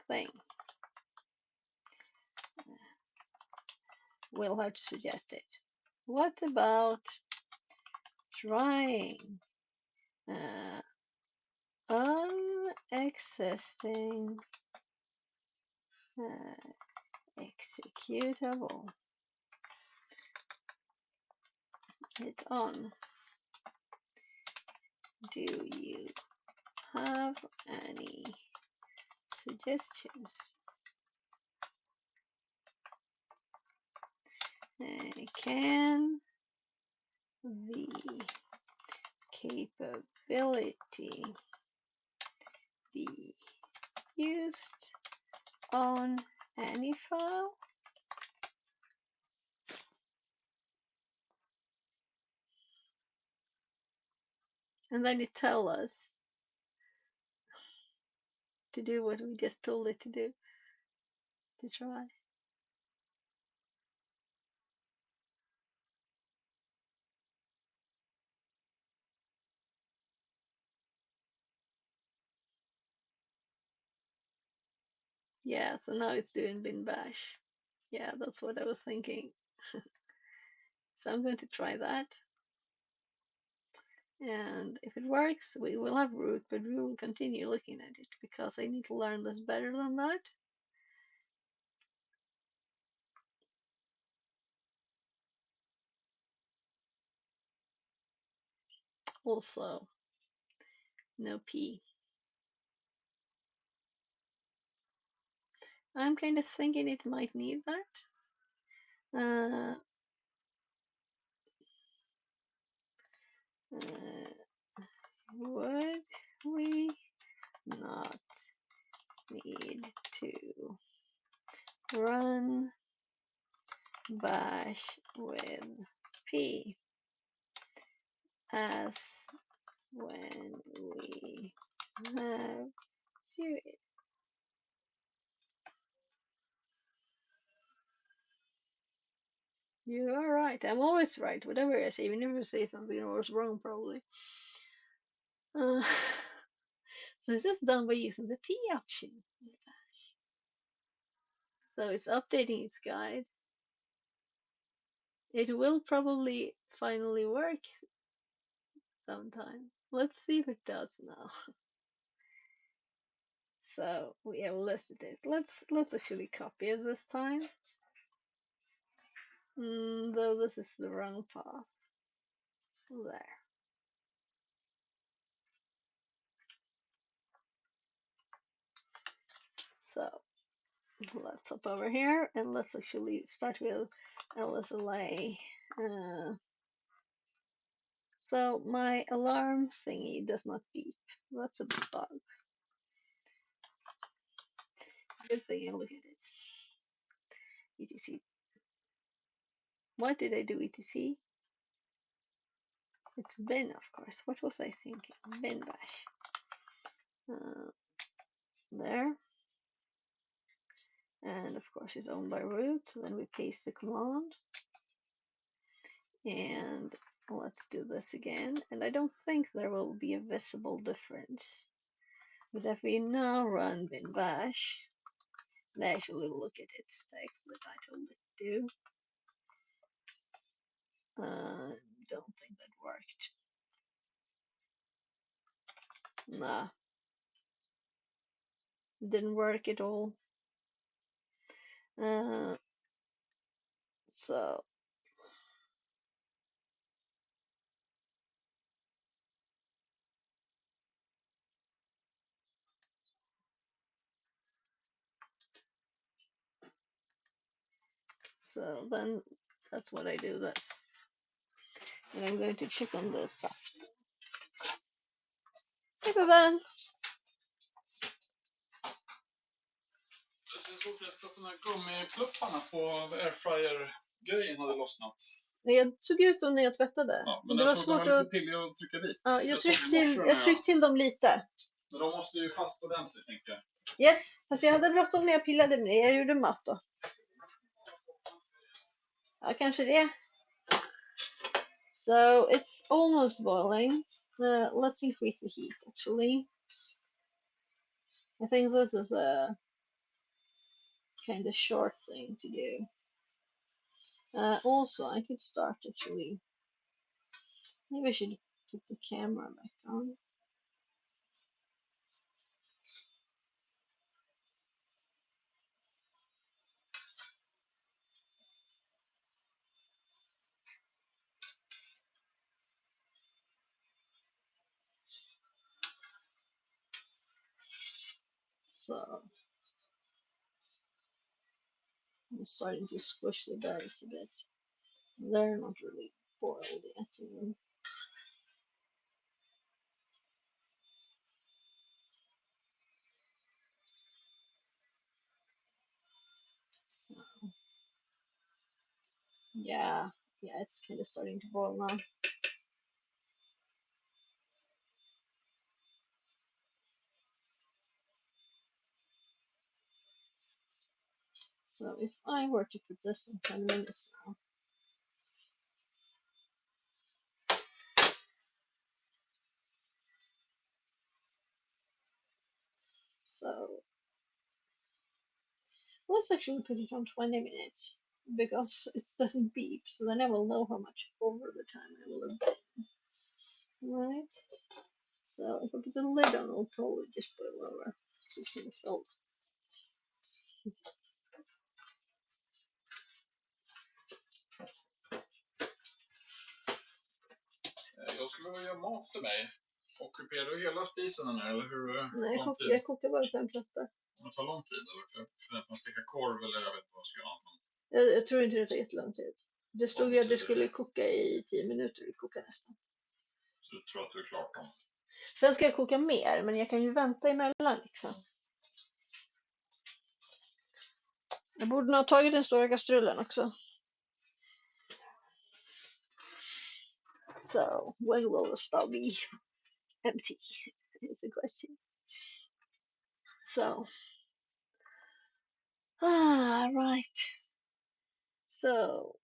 [SPEAKER 1] thing. We'll have to suggest it. What about trying unexisting executable it on? Do you have any suggestions? Can the capability be used on any file? And then it tells us to do what we just told it to do, to try. Yeah, so now it's doing bin bash. Yeah, that's what I was thinking. So I'm going to try that. And if it works, we will have root, but we will continue looking at it because I need to learn this better than that. Also, no P. I'm kind of thinking it might need that. Would we not need to run bash with P as when we have zero? You are right. I'm always right, whatever I say, even if I say something I was wrong, probably. So this is done by using the P option. So it's updating its guide. It will probably finally work sometime. Let's see if it does now. So we have listed it. Let's actually copy it this time. Though this is the wrong path. There. So let's hop over here and let's actually start with LSLA. So my alarm thingy does not beep. That's a bug. Good thing I look at it. ETC. What did I do, ETC? It's bin, of course. What was I thinking? Bin bash. There. And of course it's owned by root. So then we paste the command. And let's do this again. And I don't think there will be a visible difference. But if we now run bin bash, and actually look at its text that I told it to do. Don't think that worked. Nah, didn't work at all. So then that's what I do this. And I'm going to check on the soft. Hey, Bevan!
[SPEAKER 5] Jag såg förresten att de här gummipluffarna på airfryer-grejen hade lossnat.
[SPEAKER 1] Jag tog ut dem när jag tvättade.
[SPEAKER 5] Ja, men
[SPEAKER 1] det var
[SPEAKER 5] svårt
[SPEAKER 1] svårt
[SPEAKER 5] att... lite pillig att trycka dit.
[SPEAKER 1] Ja, jag tryckte till dem lite.
[SPEAKER 5] Men de måste ju fast ordentligt, tänker jag.
[SPEAKER 1] Yes, fast jag hade bråttom när jag pillade med det. Jag gjorde mat då. Ja, kanske det. So it's almost boiling. Let's increase the heat, actually. I think this is a kind of short thing to do. Also, I could start actually. Maybe I should put the camera back on. So I'm starting to squish the berries a bit. They're not really boiled yet. Even. So yeah, it's kind of starting to boil now. So if I were to put this in 10 minutes now, so let's actually put it on 20 minutes because it doesn't beep, so then I will know how much over the time I will have been. Right. So if I put the lid on, it'll probably just boil over. It's going to fill.
[SPEAKER 5] Jag skulle göra mat till mig. Ockuperar du hela spisen nu, eller hur?
[SPEAKER 1] Nej, jag kokar bara på en platta.
[SPEAKER 5] Det tar lång tid, eller? För att man stekar korv, eller jag vet inte vad jag ska
[SPEAKER 1] göra. Jag tror inte det tar jättelång tid. Det stod ju att det skulle koka i 10 minuter. Det kokar nästan.
[SPEAKER 5] Så du tror att du är klart då?
[SPEAKER 1] Sen ska jag koka mer, men jag kan ju vänta emellan liksom. Jag borde nog ha tagit den stora kastrullen också. So, when will the stove be empty? Is the question. So, right. So,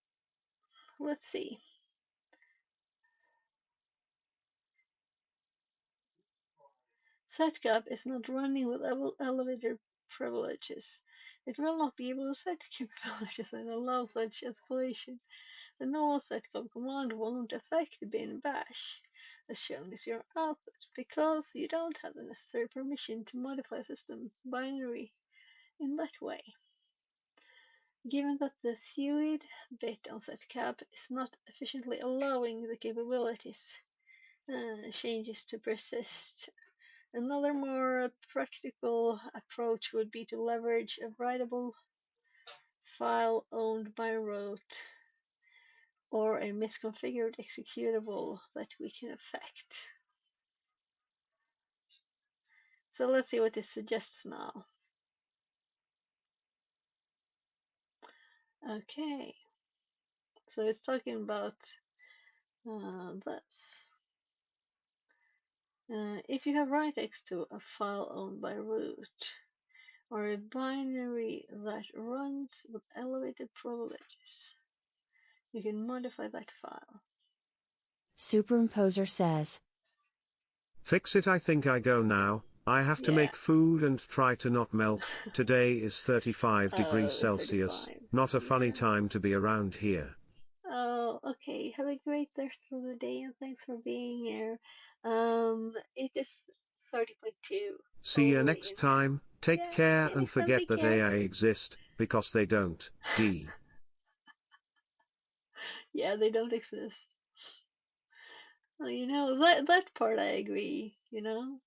[SPEAKER 1] let's see. SetCap is not running with elevator privileges. It will not be able to set capabilities and allow such escalation. The normal setcap command won't affect bin bash, as shown as your output, because you don't have the necessary permission to modify system binary in that way. Given that the SUID bit on setcap is not efficiently allowing the capabilities changes to persist, another more practical approach would be to leverage a writable file owned by root or a misconfigured executable that we can affect. So let's see what this suggests now. Okay, so it's talking about this. If you have write X to a file owned by root, or a binary that runs with elevated privileges, you can modify that file.
[SPEAKER 4] Superimposer says.
[SPEAKER 2] Fix it. I think I go now. I have to make food and try to not melt. Today is 35 degrees Celsius.
[SPEAKER 1] 35.
[SPEAKER 2] Not a funny time to be around here.
[SPEAKER 1] Oh, okay. Have a great rest of the day and thanks for being here. It is 30.2.
[SPEAKER 2] See you next time. Take care and forget that AI exist, because they don't. D.
[SPEAKER 1] Yeah, they don't exist. Well, you know, that part I agree, you know?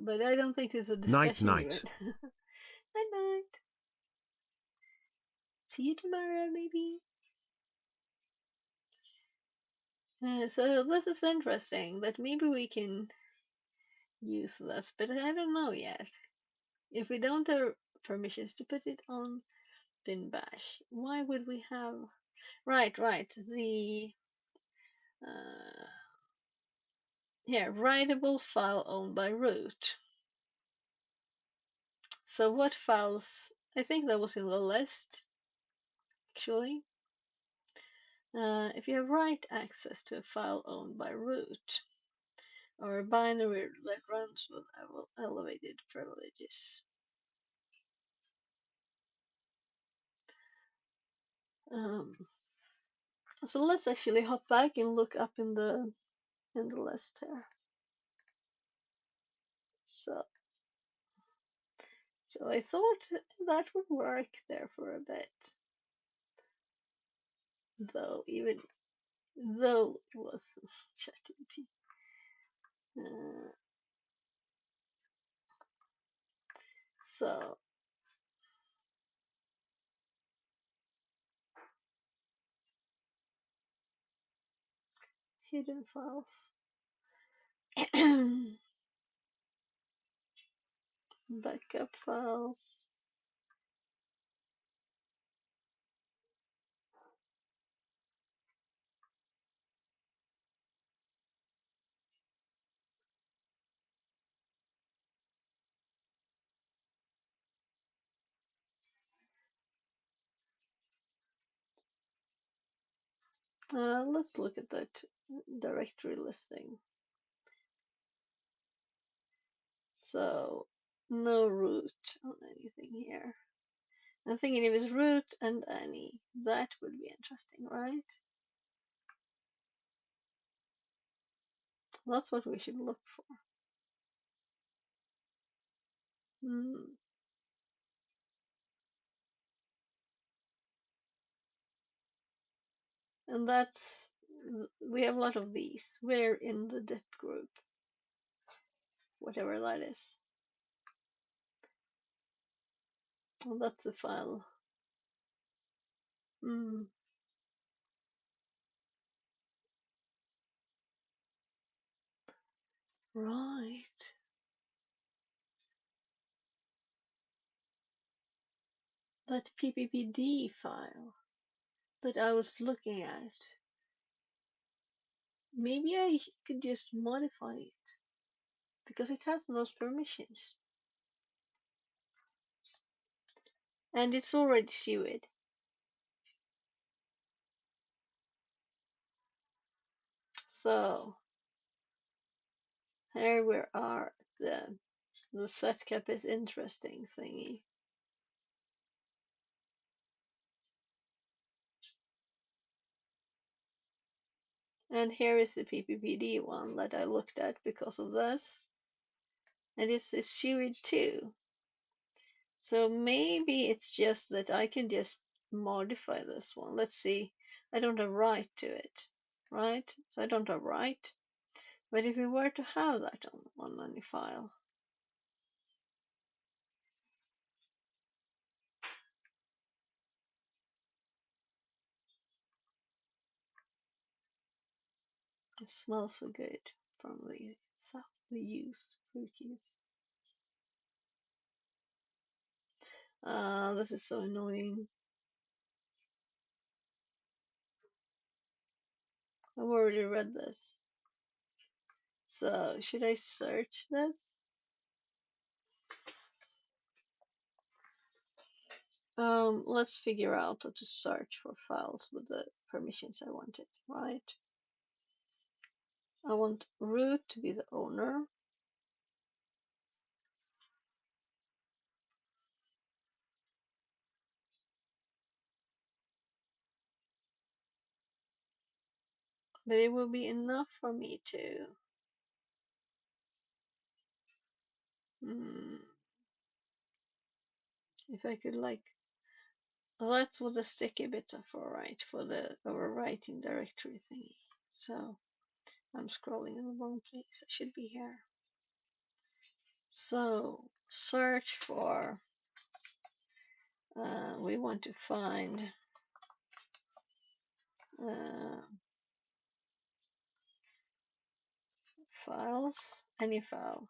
[SPEAKER 1] But I don't think it's a discussion
[SPEAKER 2] Night.
[SPEAKER 1] even. Night night. See you tomorrow, maybe. So this is interesting, that maybe we can use this, but I don't know yet. If we don't have permissions to put it on bin bash, why would we have... Right, the... writable file owned by root. So what files... I think that was in the list, actually. If you have write access to a file owned by root, or a binary that runs with elevated privileges. So let's actually hop back and look up in the list here. So I thought that would work there for a bit, though it was ChatGPT. So hidden files, backup files. Let's look at that directory listing. So no root on anything here. I'm thinking if it's root and any, that would be interesting, right? That's what we should look for. And that's, we have a lot of these. We're in the dip group, whatever that is. And that's the file. Right. That PPPD file that I was looking at. Maybe I could just modify it because it has those permissions. And it's already sewered. So here we are. The setcap is interesting thingy. And here is the PPPD one that I looked at because of this. And it's sewered too. So maybe it's just that I can just modify this one. Let's see. I don't have right to it, right? So I don't have right. But if we were to have that on any file, it smells so good from the use, fruit use. This is so annoying. I've already read this. So should I search this? Let's figure out how to search for files with the permissions I wanted, right? I want root to be the owner. But it will be enough for me to if I could like, that's what the sticky bits are for, right? For the overwriting directory thingy. So I'm scrolling in the wrong place. I should be here. So search for, we want to find files, any file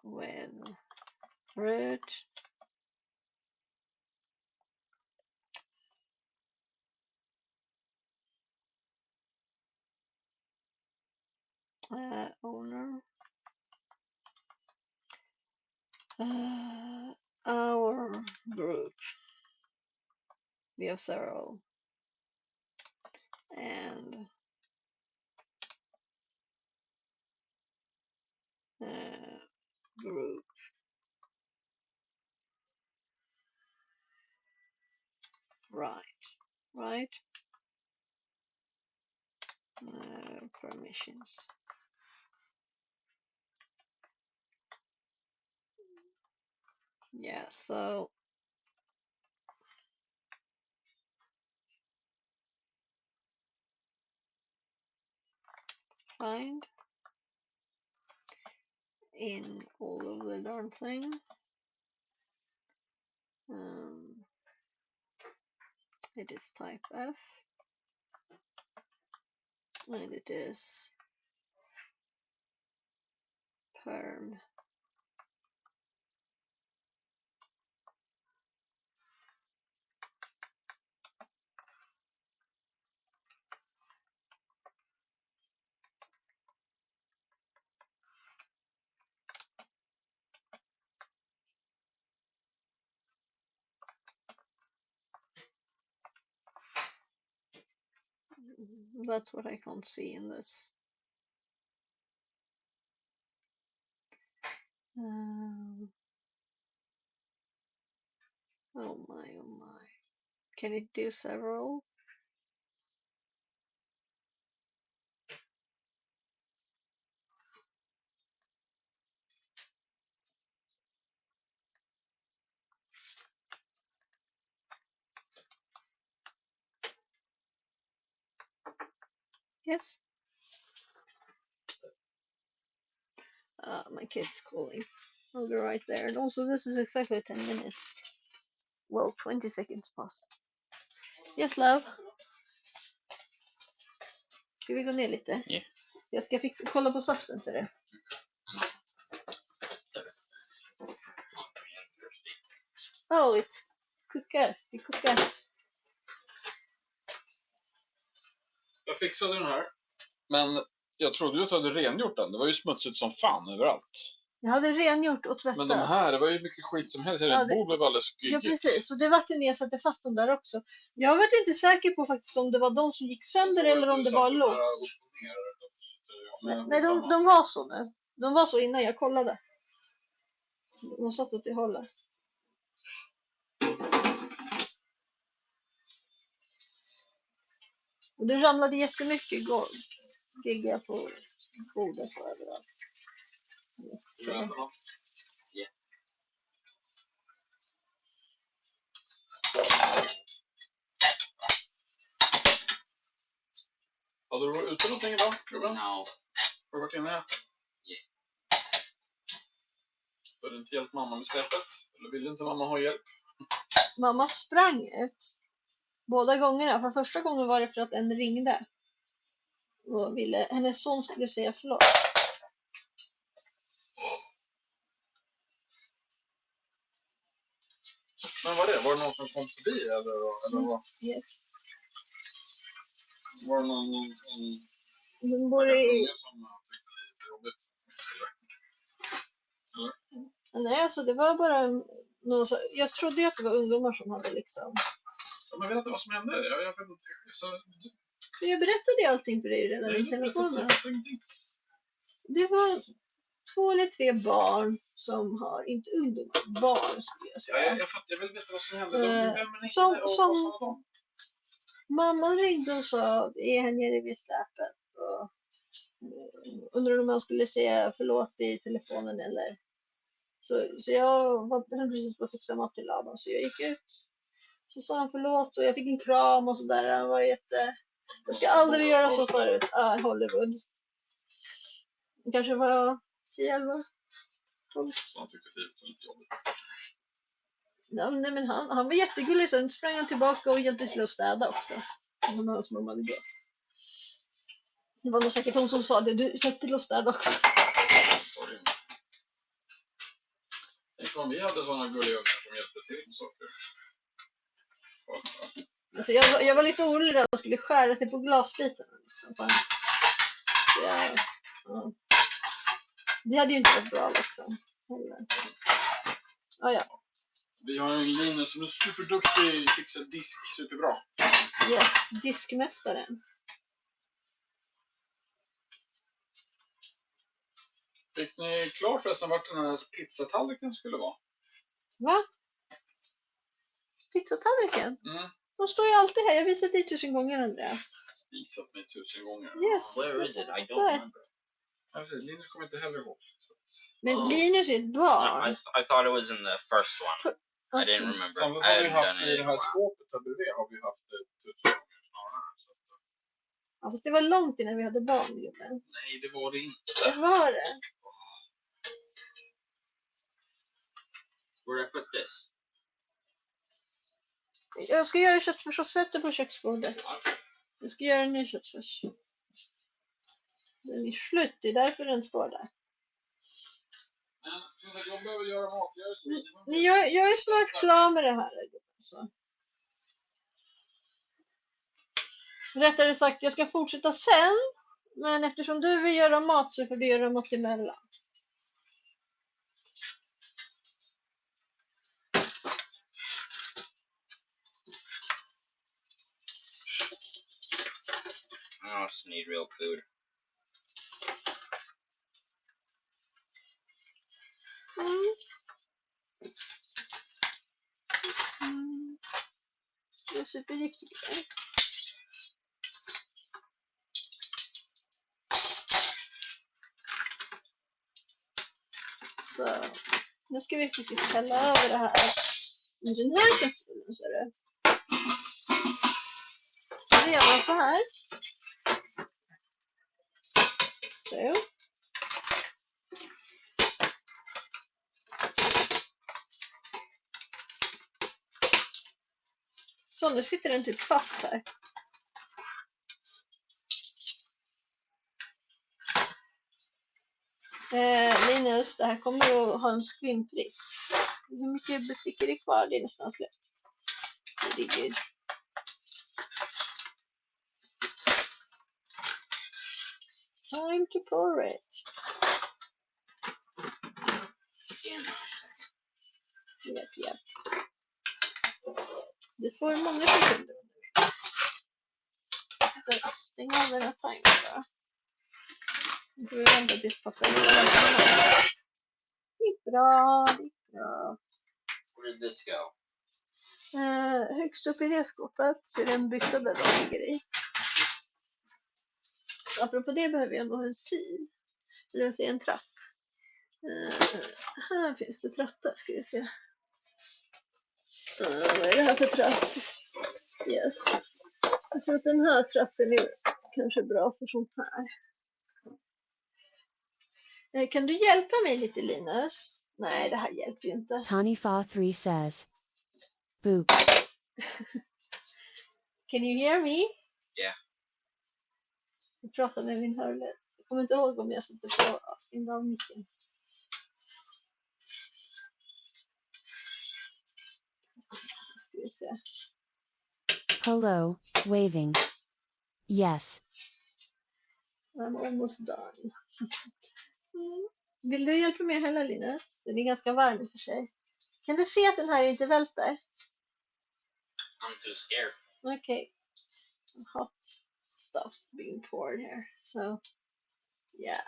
[SPEAKER 1] with root owner, our group. We have several, and group, right, permissions. Yeah, so find in all of the darn thing. It is type F, and it is perm. That's what I can't see in this. Oh my, oh my. Can it do several? Yes. My kid's calling. I'll be right there. And also, this is exactly 10 minutes. Well, 20 seconds past. Yes, love. Ska vi gå ner lite?
[SPEAKER 5] Yeah.
[SPEAKER 1] Jag ska kolla på saften, ser du. Oh, it's cooker. Det kokar.
[SPEAKER 5] Jag fixade den här. Men jag trodde ju att du hade rengjort den. Det var ju smutsigt som fan överallt.
[SPEAKER 1] Jag hade rengjort och tvättat.
[SPEAKER 5] Men de här, det var ju mycket skit som helst. Ja, bord blev alldeles skyggigt.
[SPEAKER 1] Ja, precis. Och det var när jag satte fast dem där också. Jag var inte säker på faktiskt om det var de som gick sönder eller om det var låg. Nej, de var så nu. De var så innan jag kollade. De satt åt det hållet. Och det ramlade jättemycket gegga på bordet och överallt.
[SPEAKER 5] Hade du varit ute någonting idag? No. Har du varit inne här? Yeah. Har du inte hjälpt mamma med släpet? Eller vill inte mamma ha hjälp?
[SPEAKER 1] Mamma sprang ut. Båda gångerna. För första gången var det för att en ringde. Och hennes son skulle säga förlåt.
[SPEAKER 5] Men vad är det? Var det någon som kom förbi? Eller vad?
[SPEAKER 1] Yes.
[SPEAKER 5] Var det någon
[SPEAKER 1] Den bor i...
[SPEAKER 5] som tyckte det är jobbigt?
[SPEAKER 1] Nej, alltså det var bara jag trodde ju att det var ungdomar som hade liksom...
[SPEAKER 5] Ja, men vet inte vad som hände? Jag vet inte.
[SPEAKER 1] Jag berättade allting för dig redan i telefonen. Det var 2 eller 3 barn som har, inte ungdomar, barn skulle jag säga.
[SPEAKER 5] Jag vill veta vad som hände.
[SPEAKER 1] Mamman ringde och sa, är han nere vid släpet? Och undrade om han skulle säga förlåt i telefonen eller... Så jag var precis på att fixa mat till laban, så jag gick ut. Så sa han förlåt och jag fick en kram och sådär. Han var jag ska aldrig göra så förut. Hollywood. Kanske var 10, 11, 12.
[SPEAKER 5] Så han tyckte det var lite jobbigt.
[SPEAKER 1] Nej, men han var jättegullig. Sen sprang han tillbaka och hjälpte till att städa också. Han hade som hade gått. Det var nog säkert hon som sa det. Du hjälpte till att städa också.
[SPEAKER 5] Tänk om vi hade sådana gulliga ungar som hjälpte till med saker.
[SPEAKER 1] Alltså jag var lite orolig att de skulle skära sig på glasbitarna. Liksom. Ja. Det hade ju inte varit bra liksom. Ja.
[SPEAKER 5] Vi har en Linus som är superduktig, fixar disk superbra.
[SPEAKER 1] Yes, diskmästaren.
[SPEAKER 5] Fick ni klart förresten vart den här pizzatallriken skulle vara?
[SPEAKER 1] Va? Pizzatallriken?
[SPEAKER 5] Mm.
[SPEAKER 1] De står ju alltid här. Jag har visat dig 1000 gånger, Andreas.
[SPEAKER 5] Visat mig 1000 gånger.
[SPEAKER 1] Yes.
[SPEAKER 6] Where is it? I don't remember.
[SPEAKER 5] Linus kommer inte heller ihåg.
[SPEAKER 1] Men Linus är ett barn.
[SPEAKER 6] I thought it was in the first one. I didn't remember.
[SPEAKER 5] Samtidigt har vi haft i det här skåpet här bredvid har vi haft det 1000 gånger snarare. Så att...
[SPEAKER 1] Ja, fast det var långt innan vi hade barn.
[SPEAKER 5] Nej, det var det inte.
[SPEAKER 1] Det var det.
[SPEAKER 6] Where did I put this?
[SPEAKER 1] Jag ska göra köttfärs och sätta på köksbordet. Jag ska göra en ny köttfärs. Den är slut, det är därför den står där.
[SPEAKER 5] Men jag behöver göra mat.
[SPEAKER 1] Jag är snart klar med det här. Så. Rättare sagt, jag ska fortsätta sen. Men eftersom du vill göra mat så får du göra mat emellan.
[SPEAKER 6] I just need real food.
[SPEAKER 1] Det är superduktigt. Så, nu ska vi faktiskt hälla över det här i den här kastrullen, ser du. Så gör man så här. du. Så nu sitter den typ fast här. Linus, det här kommer att ha en skvimpris. Hur mycket bestick är det kvar? Det är nästan slut. Herregud. Time to pour it. Japp. Du får många sekunder. Jag ska stänga av den här timern då. Nu får vi vänta tills pappa är Det är bra.
[SPEAKER 6] Where does this go?
[SPEAKER 1] Högst upp i det skåpet så är det en bytta där de ligger i. Så apropå det behöver jag nog en sil. Eller jag säger en trapp. Här finns det trappor, ska vi se. Vad är det här för trapp? Yes. Jag tror att den här trappen är kanske bra för sånt här. Kan du hjälpa mig lite, Linus? Nej, det här hjälper ju inte.
[SPEAKER 4] Tani43 says. Boop.
[SPEAKER 1] Can you hear me?
[SPEAKER 6] Yeah.
[SPEAKER 1] Jag pratar med min hörlur. Jag kommer inte ihåg om jag sitter på stängd av micken. Ska vi se.
[SPEAKER 4] Hello, waving. Yes.
[SPEAKER 1] I'm almost done. Vill du hjälpa mig att hälla, Linus? Den är ganska varm i och för sig. Kan du se att den här inte välter?
[SPEAKER 6] I'm too scared.
[SPEAKER 1] Okay. Hot stuff being poured here. So, yeah.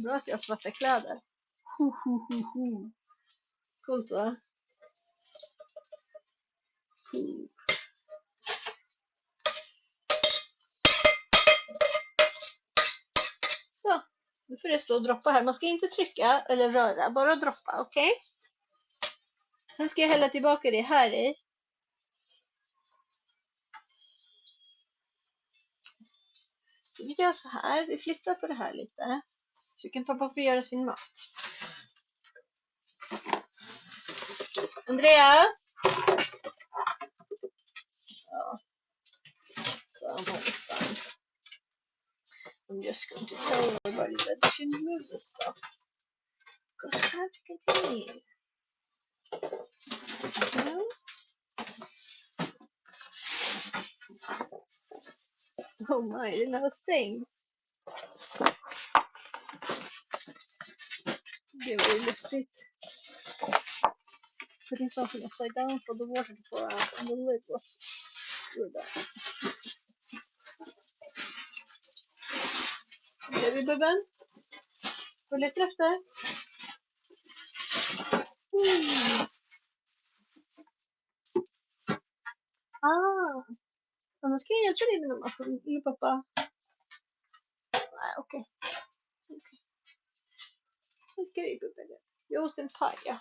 [SPEAKER 1] Bra att jag har svarta kläder. Coolt, va? Cool. Så, nu får det stå och droppa här. Man ska inte trycka eller röra, bara droppa, okej? Okay? Sen ska jag hälla tillbaka det här i. Så vi gör så här, vi flyttar på det här lite. Så kan pappa få göra sin mat. Andreas? Ja. So I'm almost done. I'm just going to tell everybody that they should move this stuff. Because I have to continue. No? Oh my, det är något stäng. Det var ju lustigt. Putting something upside down for the water to pour out and the lid was screwed up. Gör vi bubben? Får lite efter. Annars kan jag hjälpa dig med maskin, eller pappa? Nej, okej. Nu ska vi bubben. Jag åt en paj, ja.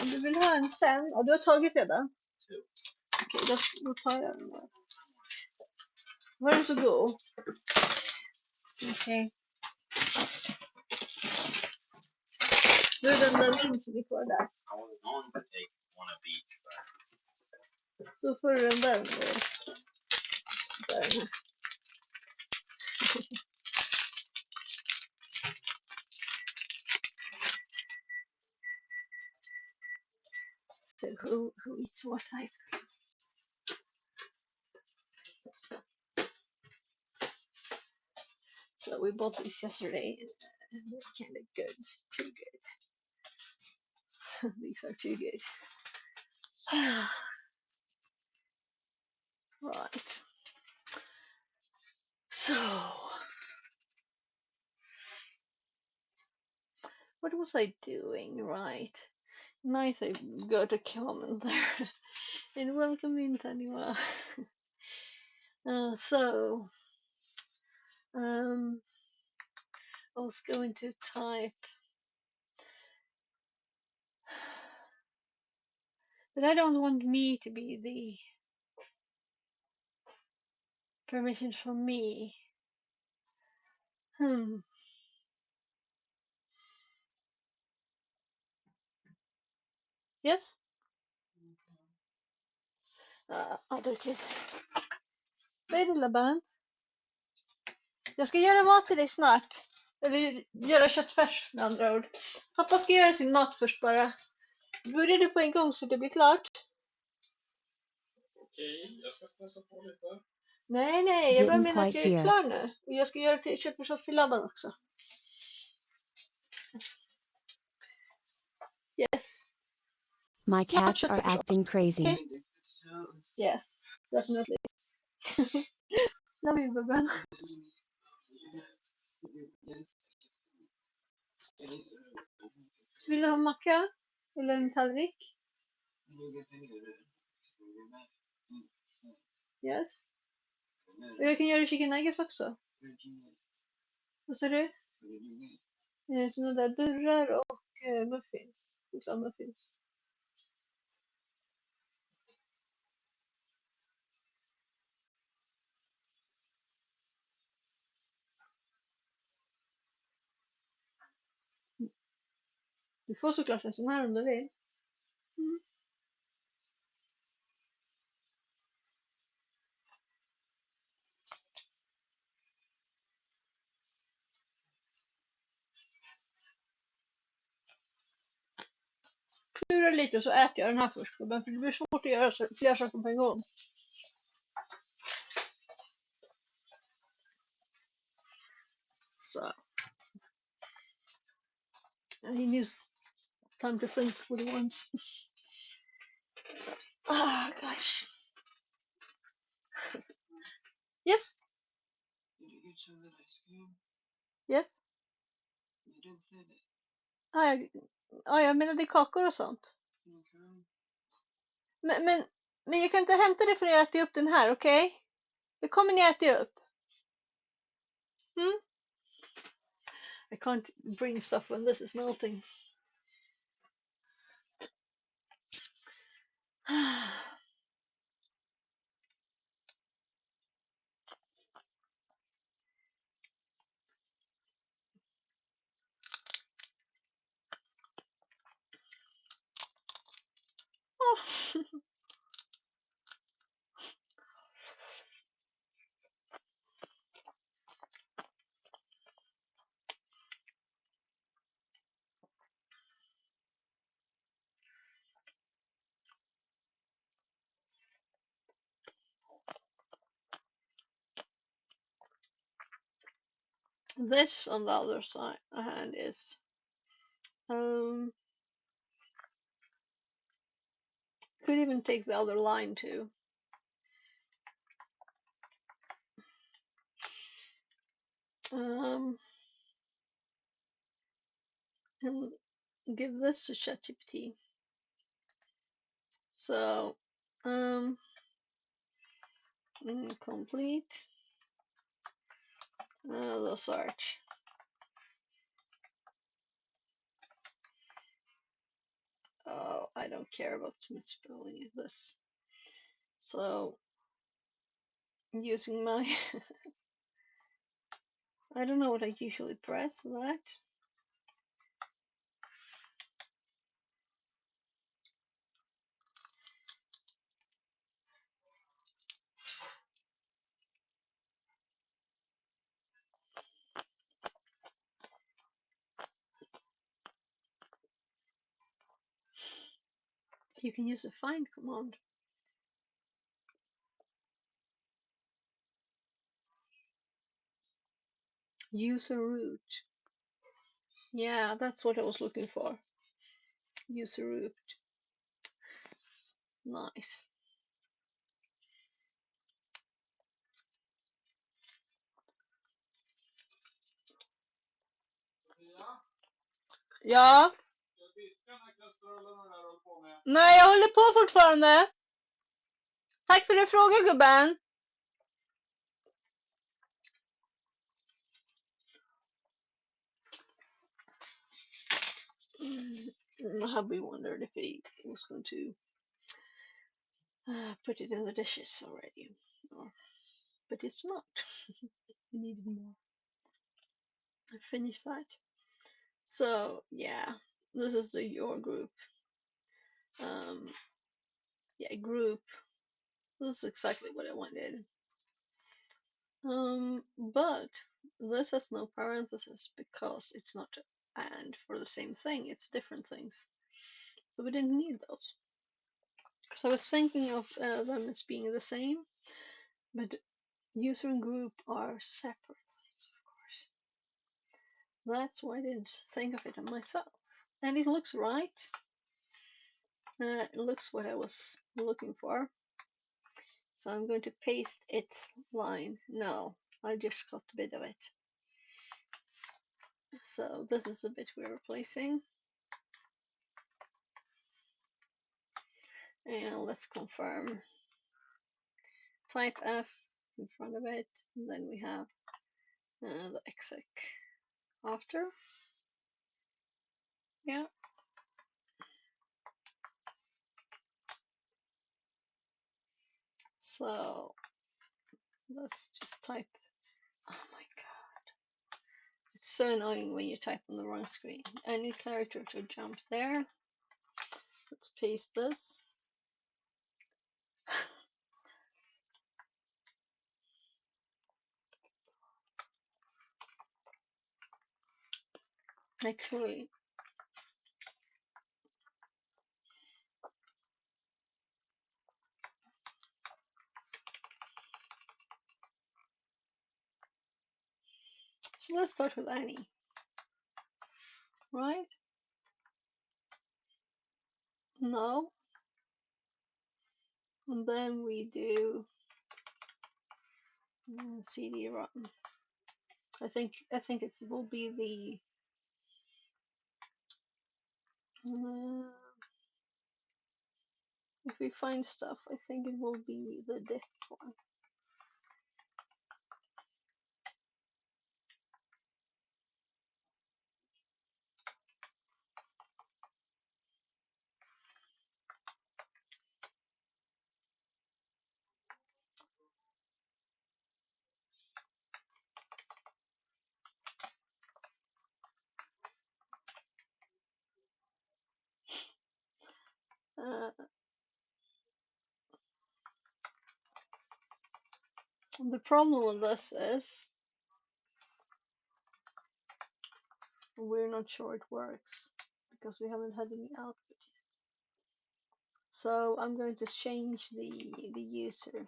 [SPEAKER 1] Om du vill ha en sen, du har tagit redan? Okej, då tar jag den där. Var den så god? Okej. Då är den där min som är kvar där.
[SPEAKER 6] I was going to take one of each, but
[SPEAKER 1] Då får du den där. Där. So who eats what ice cream? So we bought these yesterday and they're kind of good. Too good. These are too good. Right. So, what was I doing? Right. Nice, I got a comment there. And welcome in, Taniwa. So, I was going to type But I don't want me to be the permissions from me. Yes? Other kid. Vad är det, lilla barn? Jag ska göra mat till dig snart. Eller göra köttfärs med andra ord. Pappa ska göra sin mat först bara. Börjar du på en gång så det blir klart?
[SPEAKER 5] Okej, jag ska stressa på lite.
[SPEAKER 1] Nej, jag bara
[SPEAKER 4] Didn't
[SPEAKER 1] menar att
[SPEAKER 4] quite
[SPEAKER 1] jag är
[SPEAKER 4] hear.
[SPEAKER 1] klar nu. Och jag ska göra köttfärssås till labban också. Yes.
[SPEAKER 4] My
[SPEAKER 1] Snart
[SPEAKER 4] cats are
[SPEAKER 1] köttfärssås.
[SPEAKER 4] acting crazy.
[SPEAKER 1] Okay? Yes, definitely. Love you, Bubben. Vill du ha macka? Eller en tallrik? Yes. Och jag kan göra chicken nuggets också. Vad sa du? Såna där dörrar och muffins. Chokladmuffins. Du får såklart en sån här om du vill. Klura lite så äter jag den här först, för det blir svårt att göra flera saker på en gång. Så. He needs time to think what he wants. Gosh. Yes. Yes. Jag menade kakor och sånt. Men jag kan inte hämta det för att jag äter upp den här, okej? Okay? Det kommer ni äta upp. I can't bring stuff when this is melting. This on the other side hand is could even take the other line too. And give this to ChatGPT. So complete the search. Oh, I don't care about misspelling this. So using my I don't know what I usually press that. You can use the find command. User root. Yeah, that's what I was looking for. User root. Nice. Ja. Nej, jag håller på fortfarande. Tack för din fråga, gubben. My hubby wondered if he was going to put it in the dishes already. But it's not. I needed more. I finished that. So yeah, this is the your group. Yeah, group. This is exactly what I wanted. But this has no parentheses because it's not and for the same thing. It's different things. So we didn't need those. Because I was thinking of them as being the same, but user and group are separate things, of course. That's why I didn't think of it myself. And it looks right. It looks what I was looking for. So I'm going to paste its line. No, I just got a bit of it. So this is the bit we're replacing. And let's confirm. Type F in front of it. And then we have the exec after. Yeah. So let's just type. Oh my god. It's so annoying when you type on the wrong screen. I need character to jump there. Let's paste this. Actually, so let's start with Annie, right? No. And then we do CD run. I think it will be the if we find stuff, I think it will be the diff one. The problem with this is we're not sure it works because we haven't had any output yet. So I'm going to change the user.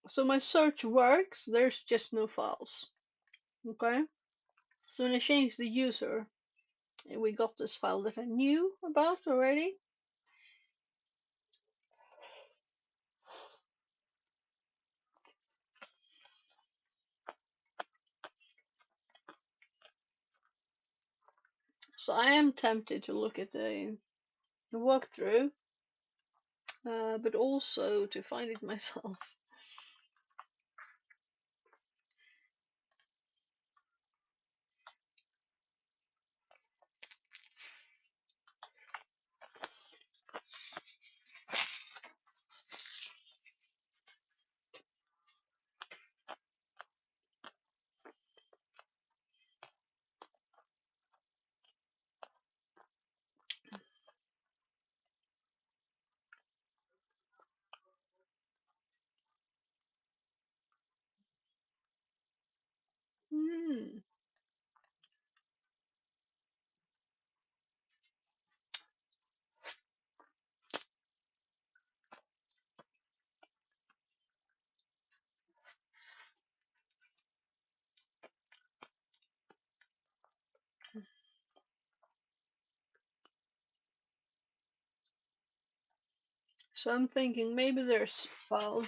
[SPEAKER 1] So my search works, there's just no files. Okay? So when I change the user, we got this file that I knew about already. So I am tempted to look at the walkthrough, but also to find it myself. So I'm thinking maybe there's file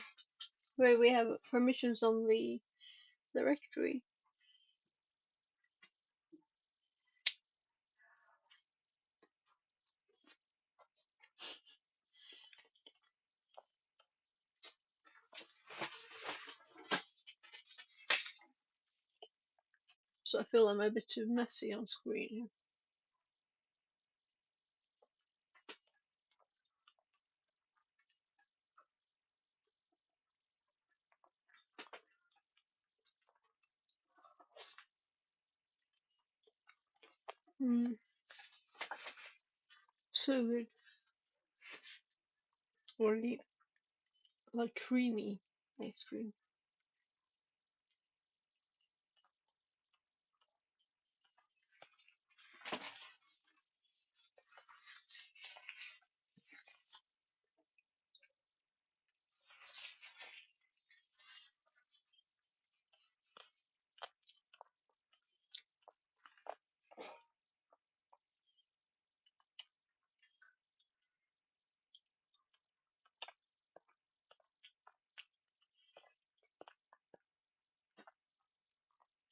[SPEAKER 1] where we have permissions on the directory. So I feel I'm a bit too messy on screen. So good. Or like creamy ice cream.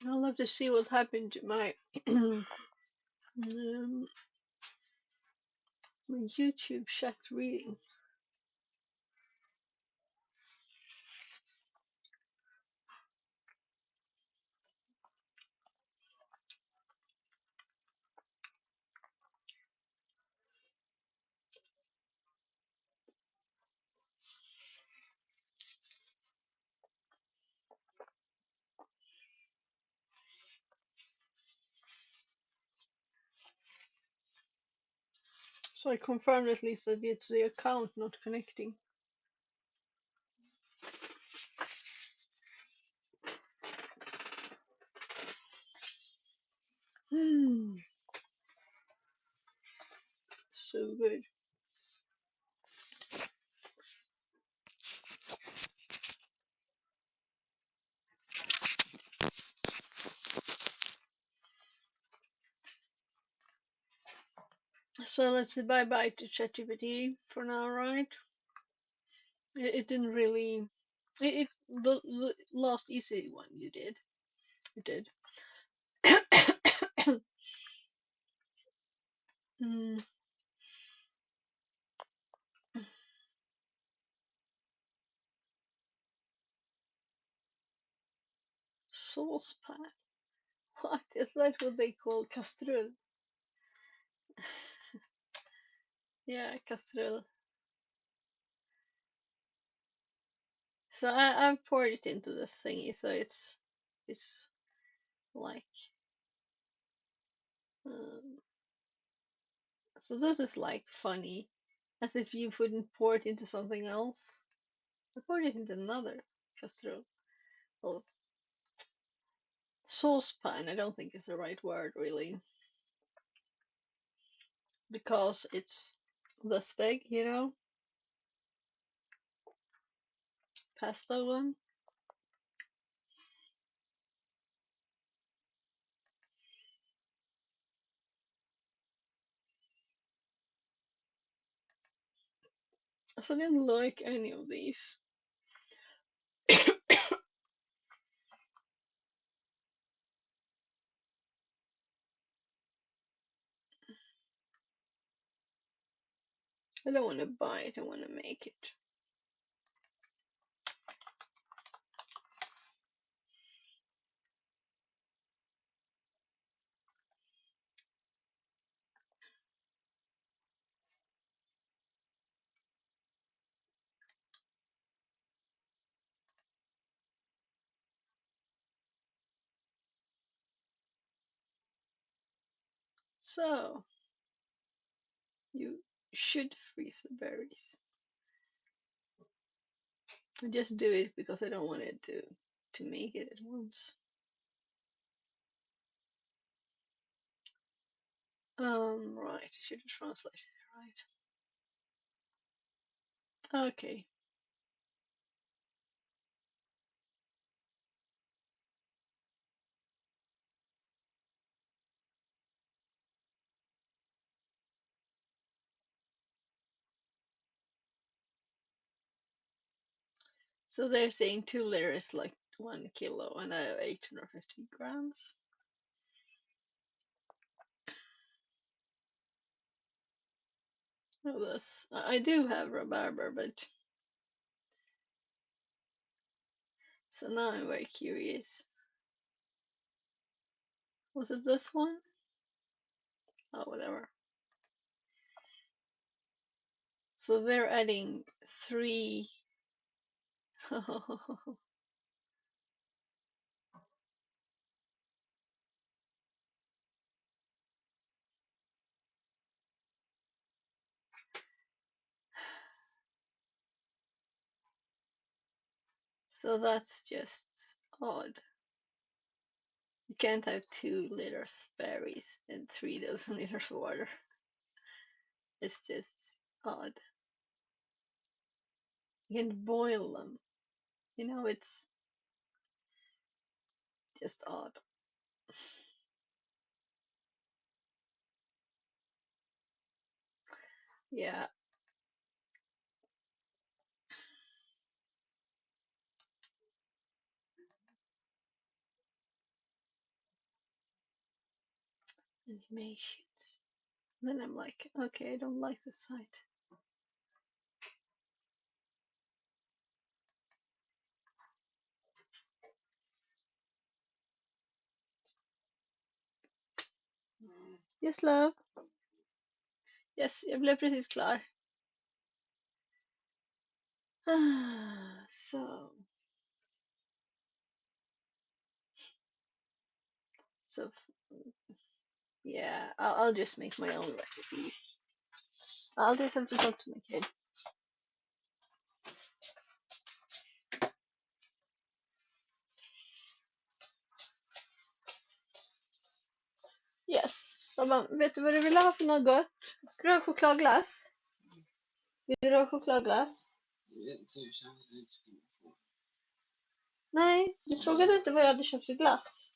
[SPEAKER 1] I'll love to see what happened to my my YouTube chat reading. So I confirmed at least that it's the account not connecting. So good. So let's say bye bye to ChatGPT for now, right? It didn't really. The last easy one you did. It did. Saucepan. What is that? What they call kastrull? Yeah, kastrull. So I've poured it into this thingy, so it's like um, so this is like funny, as if you wouldn't pour it into something else. I poured it into another kastrull. Well, saucepan I don't think is the right word really, because it's this big, you know, pasta one. So I didn't like any of these. I don't want to buy it, I want to make it. So you should freeze the berries. I just do it because I don't want it to make it at once. Right, I should have translated it right. Okay. So they're saying 2 liters is like 1 kilo, and I have 850 grams. Oh, this I do have rhubarber, but so now I'm very curious. Was it this one? Oh, whatever. So they're adding 3. So that's just odd. You can't have 2 liters berries and 3 dozen liters water. It's just odd. You can boil them. You know, it's just odd. Yeah. Animations. Then I'm like, okay, I don't like this site. Yes, love. Yes, jag blev precis klar. So yeah, I'll just make my own recipe. I'll just have to talk to my kid. Yes. De bara, vet du vad du vill ha för något gott? Ska du ha chokladglass? Vill du ha chokladglass? Nej, du frågade inte vad jag hade köpt för glass.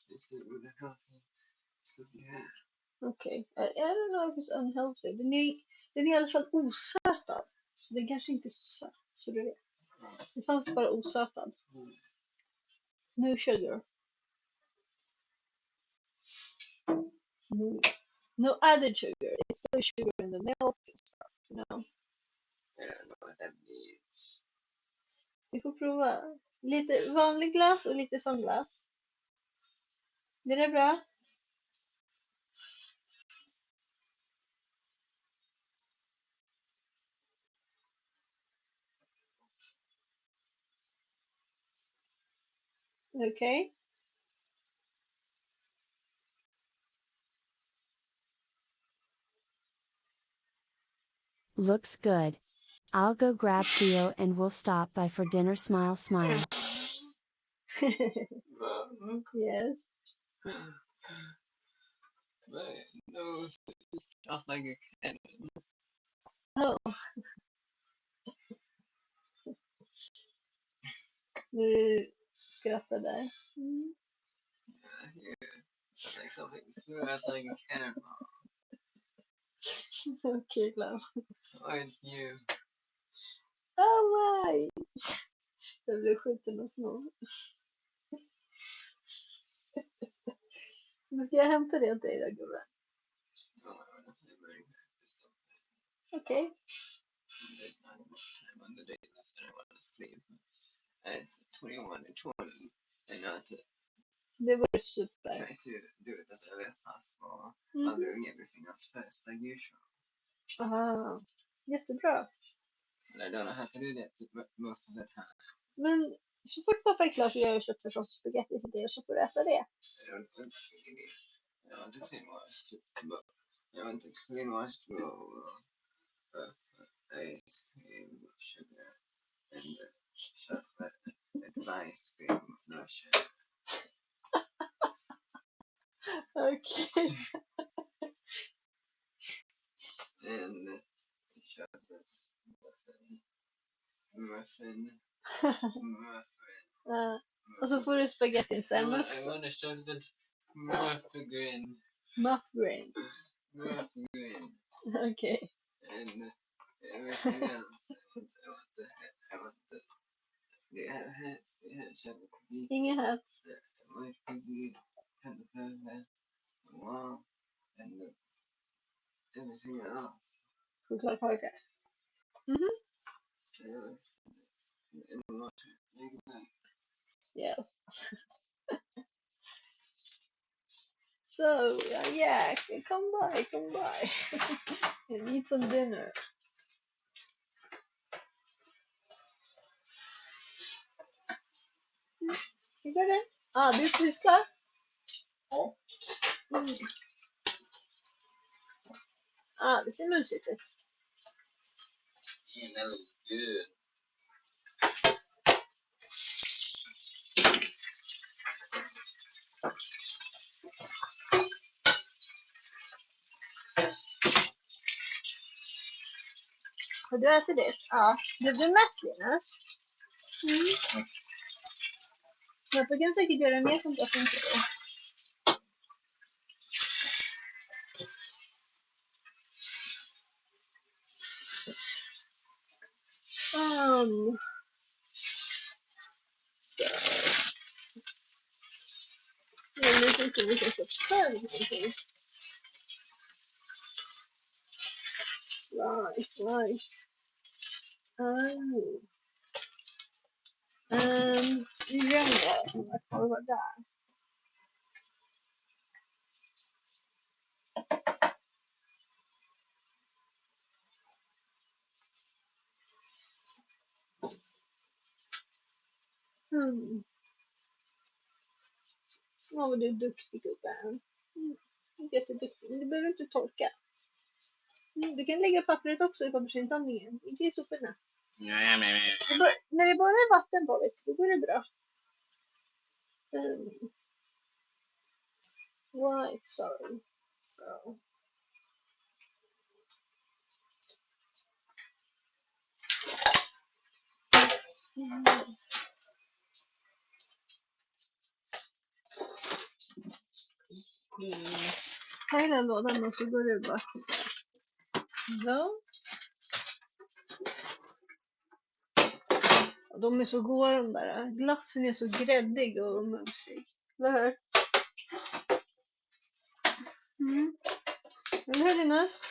[SPEAKER 1] Okej, I don't know if it's unhealthy. Den är i alla fall osötad. Så den kanske inte är så söt. Så du vet. Det fanns bara osötad. No sugar. No added sugar. It's still sugar in the milk and stuff, you know. Vi får prova. Lite vanlig glass och lite sån glass. Blir det bra? Okay.
[SPEAKER 4] Looks good. I'll go grab Theo and we'll stop by for dinner. Smile, smile.
[SPEAKER 1] Yes.
[SPEAKER 5] No, it's not like a cannon.
[SPEAKER 1] Oh. Nu skrattar där. Mm.
[SPEAKER 5] Like something smells like a cannonball.
[SPEAKER 1] Okay, love.
[SPEAKER 5] Oh, it's you.
[SPEAKER 1] Oh my! Jag blev skjuten och snor. Nu ska jag hämta det åt dig då, gubben. Okej.
[SPEAKER 5] There's not much time on the day left and I want to sleep at 21 and 20 and not to
[SPEAKER 1] Det vore super.
[SPEAKER 5] try to do it as early as possible while doing everything else first like usual.
[SPEAKER 1] Aha. Jättebra.
[SPEAKER 5] And I don't know how to do that most of the time.
[SPEAKER 1] Men så fort pappa är klar så gör jag köttfärssås och spagetti till dig så får du äta det.
[SPEAKER 5] I want to clean washed, but I want to clean washed roll of ice cream with sugar and chocolate and ice cream with no sugar.
[SPEAKER 1] Okej.
[SPEAKER 5] And chocolate muffin.
[SPEAKER 1] Och så får du spagettin sen
[SPEAKER 5] I
[SPEAKER 1] också.
[SPEAKER 5] want a chocolate muffin.
[SPEAKER 1] Muffin.
[SPEAKER 5] Muffin.
[SPEAKER 1] Okej.
[SPEAKER 5] And everything else. I want the They have hats. They have Shadow Piggy.
[SPEAKER 1] Inga hats.
[SPEAKER 5] White Piggy. And the Panda. The Wall. And the everything else.
[SPEAKER 1] Chokladkaka. Mhm.
[SPEAKER 5] Yes. And water. Like that.
[SPEAKER 1] Yes. So yeah, come by. And eat some dinner. You got it? Du pysslar?
[SPEAKER 6] Ja.
[SPEAKER 1] Mm. Det ser mysigt ut.
[SPEAKER 6] That looks good.
[SPEAKER 1] Har du ätit det? Ja. Blev du mätt, Linus? Mm. Jag kan säkert göra mer sånt där som inte det. Så. Jag vet inte vilken sorts själv det finns. Right. Nu glömde jag vad det var där. Vad du är duktig, gubben. Jätteduktig, men du behöver inte torka. Du kan lägga pappret också i pappersinsamlingen. Inte i soporna.
[SPEAKER 6] Ja, men...
[SPEAKER 1] När det bara är vatten på, då går det bra. Right, sorry. So. Här är den lådan och så går det bara. Så. De är så goda de där. Glassen är så gräddig och mumsig. Eller hur? Eller hur, Linus?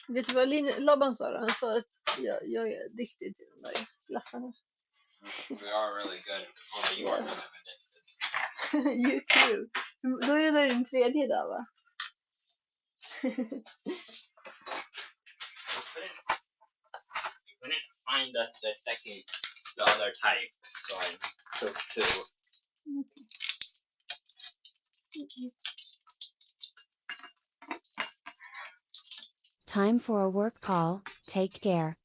[SPEAKER 1] Vet du vad Labban sa? Han sa att jag är addicted till de där glassarna.
[SPEAKER 6] We are really good. Well, you are kind of addicted.
[SPEAKER 1] You too. Då är det där din tredje dag, va?
[SPEAKER 6] We couldn't find the other type, so I took two.
[SPEAKER 4] Time for a work call. Take care.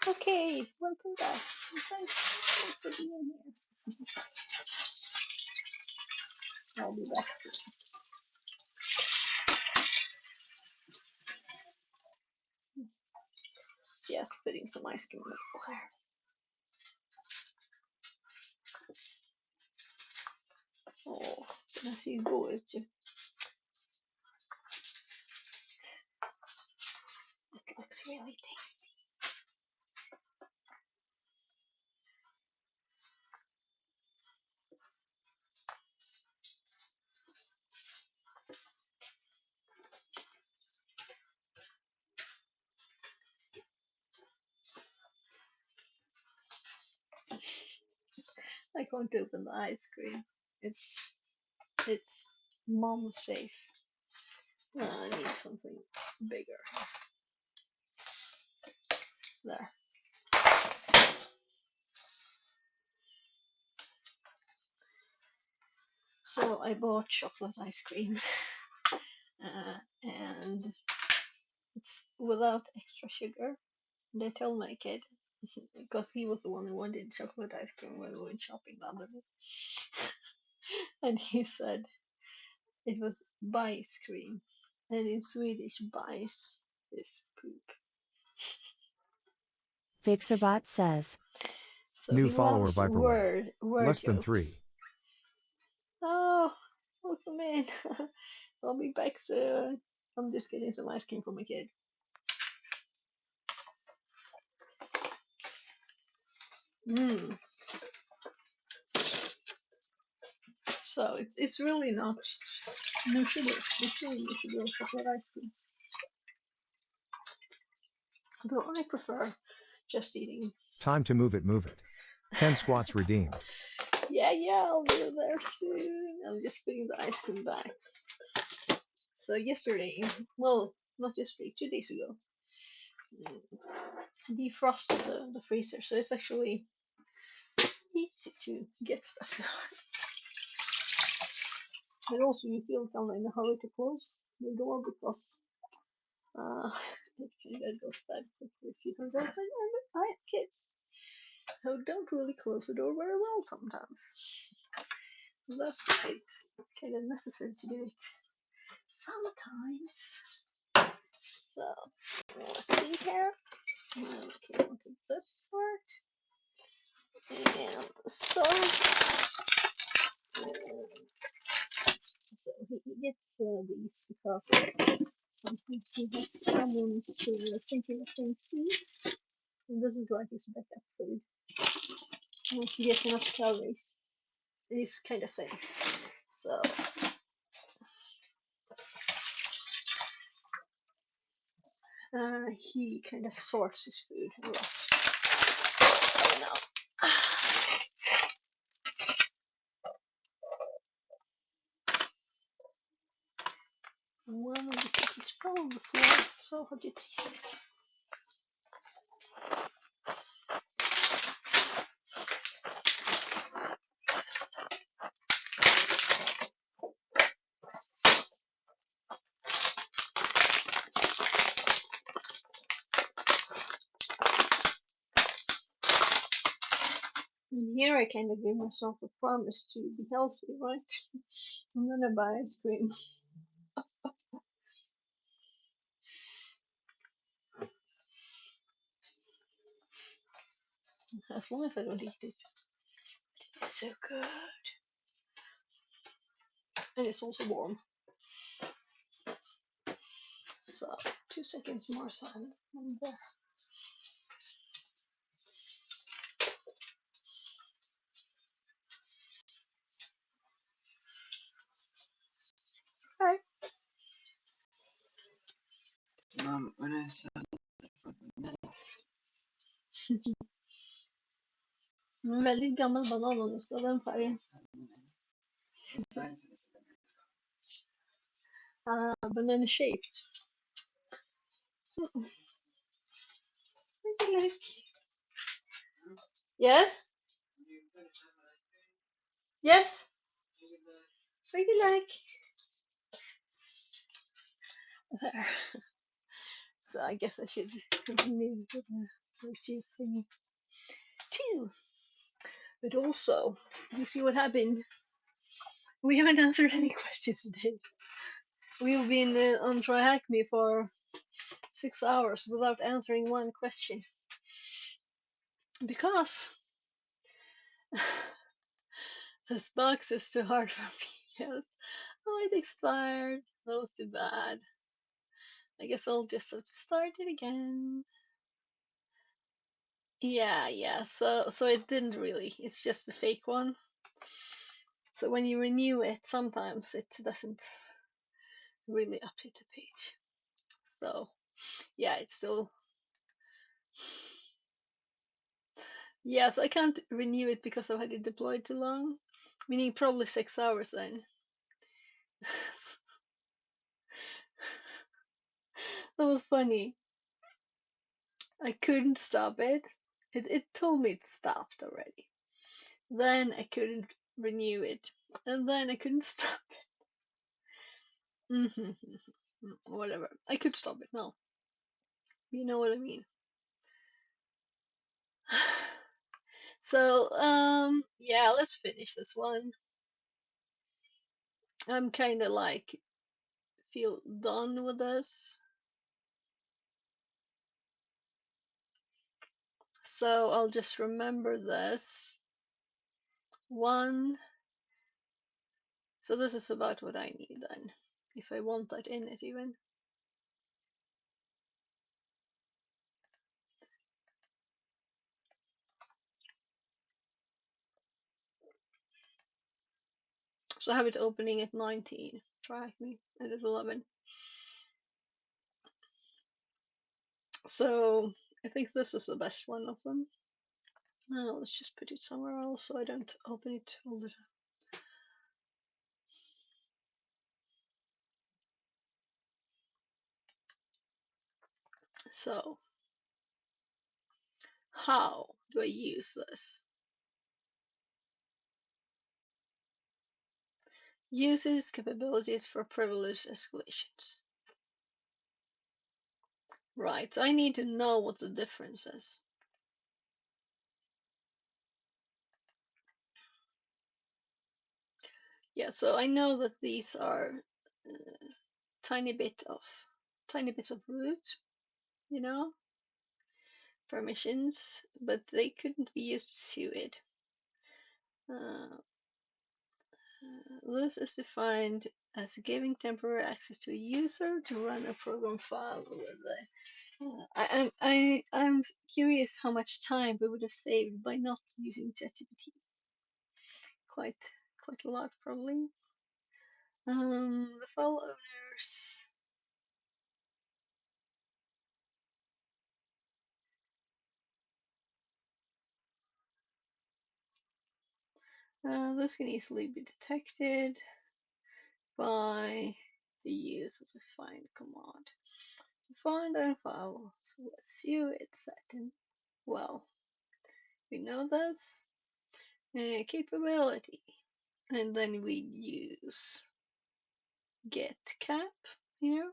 [SPEAKER 1] Okay, welcome back. Thanks for being here. I'll be back soon. Yes, putting some ice cream in the bowl. Oh, den ser ju god ut ju. It looks really tasty. I can't open the ice cream. It's mom safe. I need something bigger. There. So I bought chocolate ice cream and it's without extra sugar. And I told my kid, because he was the one who wanted chocolate ice cream when we went shopping the other day. And he said it was bajs cream. And in Swedish, bajs is poop.
[SPEAKER 4] Fixerbot says.
[SPEAKER 1] So
[SPEAKER 7] New
[SPEAKER 1] he
[SPEAKER 7] follower
[SPEAKER 1] loves
[SPEAKER 7] Viperware.
[SPEAKER 1] word
[SPEAKER 7] Less than
[SPEAKER 1] jokes.
[SPEAKER 7] 3.
[SPEAKER 1] Oh, welcome in. I'll be back soon. I'm just getting some ice cream for my kid. Mm. So it's really not no sugar. It's really no sugar chocolate ice cream. Though I prefer just eating.
[SPEAKER 7] Time to move it, move it. 10 squats redeemed.
[SPEAKER 1] Yeah, I'll be there soon. I'm just putting the ice cream back. So yesterday, well, not yesterday, 2 days ago, defrosted the freezer, so it's actually easy to get stuff now. But also you feel kind of in a hurry to close the door because it kind of goes bad quickly if you don't go. I have kids who don't really close the door very well sometimes. So that's why it's kind of necessary to do it sometimes. So let's see here. Okay, onto this sort. And so he gets these because sometimes he has problems thinking of things to eat. And this is like his backup food. And he gets enough calories. He's kind of safe. So he kind of sorts his food a lot. I know. One of the cookies fell on the floor, so how do you taste it? And here I kind of gave myself a promise to be healthy, right? I'm gonna buy ice cream. As long as I don't eat it. It's so good. And it's also warm. So 2 seconds more, so I'm there. Alright.
[SPEAKER 5] When I said
[SPEAKER 1] Väldigt gammal banan om du ska ha den färgen. Banana shaped. Like. Yes? Yes? What do you like? There. So I guess I should continue with the juice thingy too. But also, you see what happened? We haven't answered any questions today. We've been on TryHackMe for 6 hours without answering one question. Because this box is too hard for me. Yes. Oh, it expired. That was too bad. I guess I'll just have to start it again. Yeah. So it didn't really. It's just a fake one. So when you renew it, sometimes it doesn't really update the page. So yeah, it's still. Yeah, so I can't renew it because I've had it deployed too long. Meaning probably 6 hours then. That was funny. I couldn't stop it. It told me it stopped already. Then I couldn't renew it. And then I couldn't stop it. Whatever. I could stop it now. You know what I mean. So, yeah, let's finish this one. I'm kinda like feel done with this. So I'll just remember this. One. So this is about what I need then. If I want that in it even. So I have it opening at 19. TryHackMe and at 11. So I think this is the best one of them. Now let's just put it somewhere else so I don't open it all the time. So how do I use this? Uses capabilities for privilege escalations. Right, so I need to know what the difference is. Yeah, so I know that these are tiny bits of root, you know, permissions, but they couldn't be used to sue it. This is defined as giving temporary access to a user to run a program file with it. I'm curious how much time we would have saved by not using ChatGPT. Quite a lot, probably. The file owners. This can easily be detected by the use of the find command. To find a file, so let's view it setting. Well, we know this capability, and then we use get cap here.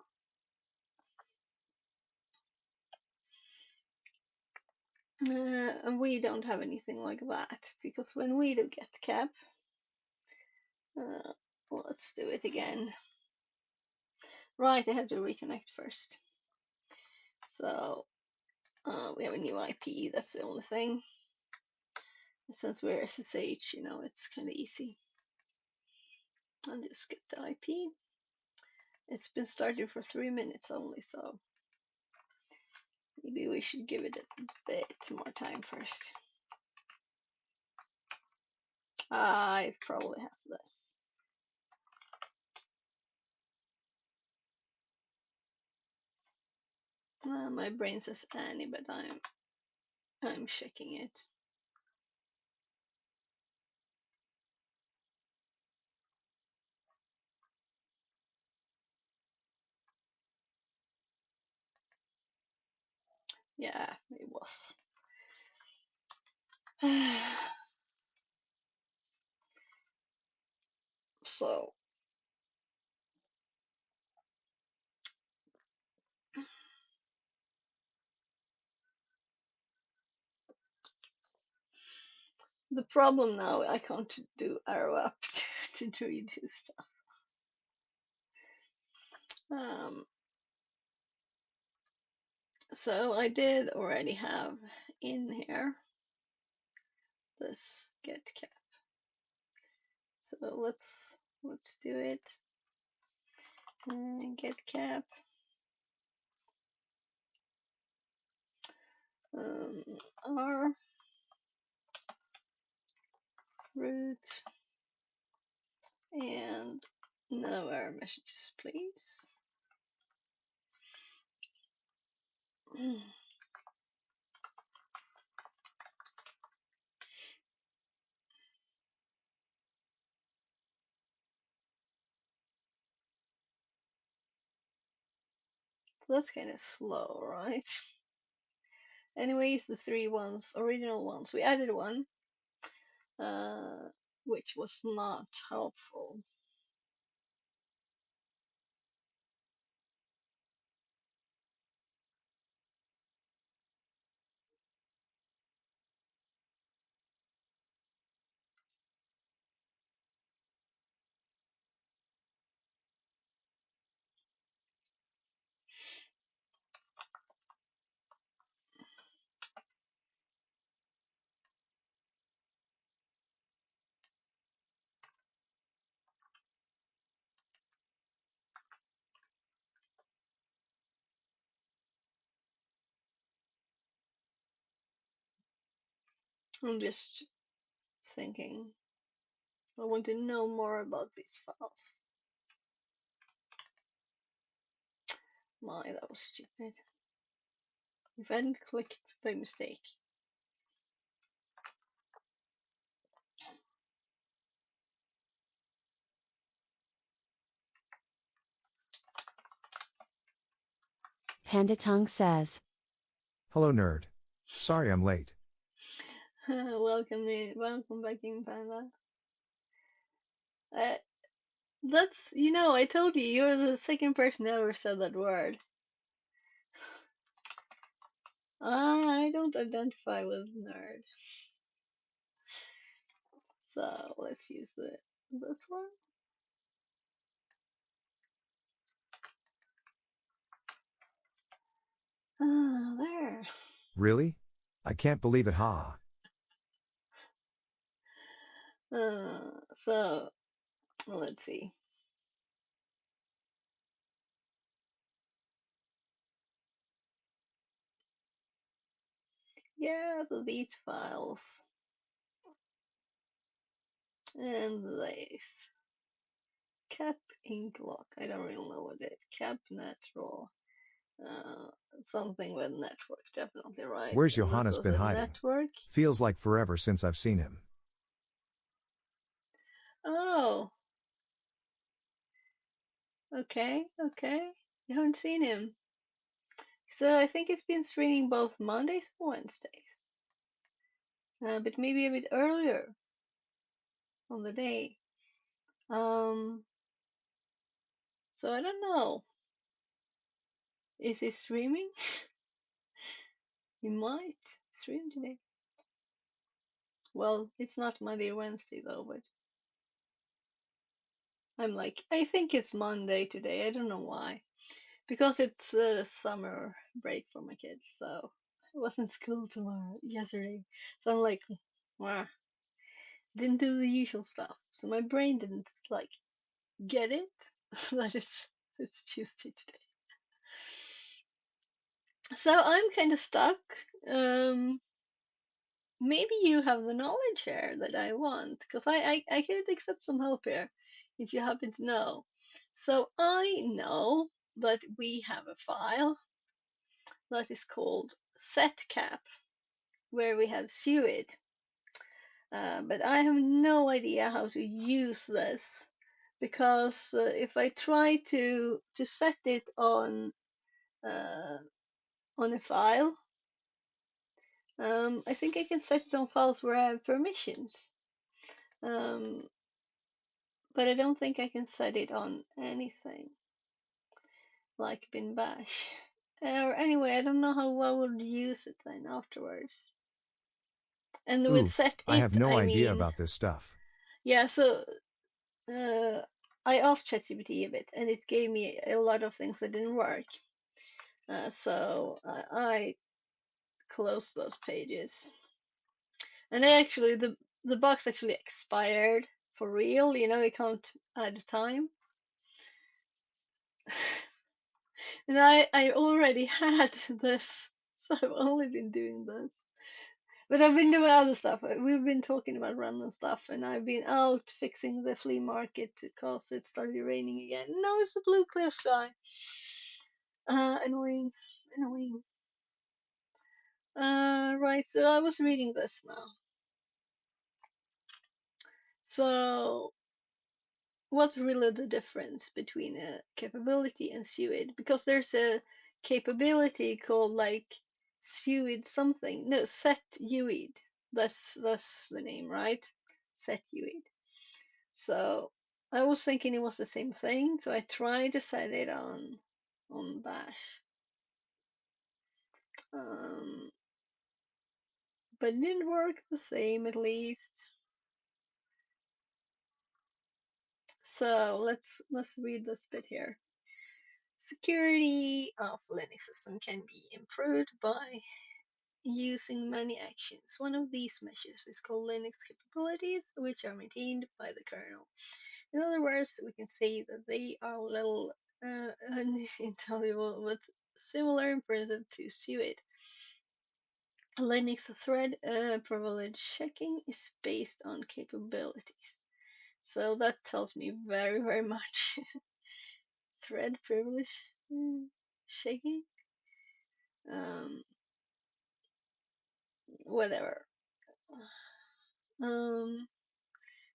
[SPEAKER 1] And we don't have anything like that, because when we do get cap, let's do it again. Right, I have to reconnect first. So we have a new IP, that's the only thing. Since we're SSH, you know, it's kind of easy. I'll just get the IP. It's been started for 3 minutes only, so maybe we should give it a bit more time first. It probably has this. My brain says Annie, but I'm checking it. Yeah, it was. So the problem now, I can't do arrow up to read his stuff. So I did already have in here this get cap. So let's do it. Get cap. R root and no error messages, please. So that's kind of slow, right? Anyways, the three original ones, we added one, which was not helpful. I'm just thinking. I want to know more about these files. My, that was stupid. If I hadn't clicked by mistake.
[SPEAKER 4] Panda Tongue says,
[SPEAKER 7] Hello, nerd. Sorry I'm late.
[SPEAKER 1] Welcome back in, Panda. That's, I told you, you're the second person who ever said that word. I don't identify with nerd. So let's use this one. There.
[SPEAKER 7] Really? I can't believe it, ha.
[SPEAKER 1] So let's see. Yeah, so these files and this cap ink lock. I don't really know what it is. Cap net raw. Something with network, definitely right.
[SPEAKER 7] Where's
[SPEAKER 1] And this
[SPEAKER 7] Johannes
[SPEAKER 1] was
[SPEAKER 7] been
[SPEAKER 1] a
[SPEAKER 7] hiding?
[SPEAKER 1] network.
[SPEAKER 7] Feels like forever since I've seen him.
[SPEAKER 1] Oh. Okay. You haven't seen him. So I think it's been streaming both Mondays and Wednesdays. But maybe a bit earlier on the day. So I don't know. Is he streaming? He might stream today. Well, it's not Monday or Wednesday though, but I'm like, I think it's Monday today. I don't know why. Because it's summer break for my kids, so I was in school yesterday. So I'm like, wow, didn't do the usual stuff. So my brain didn't like get it. That it's Tuesday today. So I'm kind of stuck. Maybe you have the knowledge here that I want, because I could accept some help here if you happen to know. So I know that we have a file that is called setcap, where we have suid. But I have no idea how to use this, because if I try to set it on a file, I think I can set it on files where I have permissions. But I don't think I can set it on anything like bin bash. Or anyway, I don't know how I would use it then afterwards. And with
[SPEAKER 7] Oof,
[SPEAKER 1] set
[SPEAKER 7] I have
[SPEAKER 1] it,
[SPEAKER 7] no
[SPEAKER 1] I
[SPEAKER 7] idea
[SPEAKER 1] mean,
[SPEAKER 7] about this stuff.
[SPEAKER 1] yeah, so I asked ChatGPT a bit, and it gave me a lot of things that didn't work. So I closed those pages. And the box actually expired for real, you can't add time. And I already had this, so I've only been doing this. But I've been doing other stuff. We've been talking about random stuff, and I've been out fixing the flea market because it started raining again. Now it's a blue, clear sky. Annoying. Right, so I was reading this now. So, what's really the difference between a capability and SUID? Because there's a capability called like SUID something. No, set UID. That's the name, right? Set UID. So I was thinking it was the same thing, so I tried to set it on Bash. But it didn't work the same, at least. So let's read this bit here. Security of Linux system can be improved by using many actions. One of these measures is called Linux capabilities, which are maintained by the kernel. In other words, we can say that they are a little unintelligible, but similar in principle to SUID. Linux thread privilege checking is based on capabilities. So that tells me very, very much. Thread privilege, shaking, whatever. Um,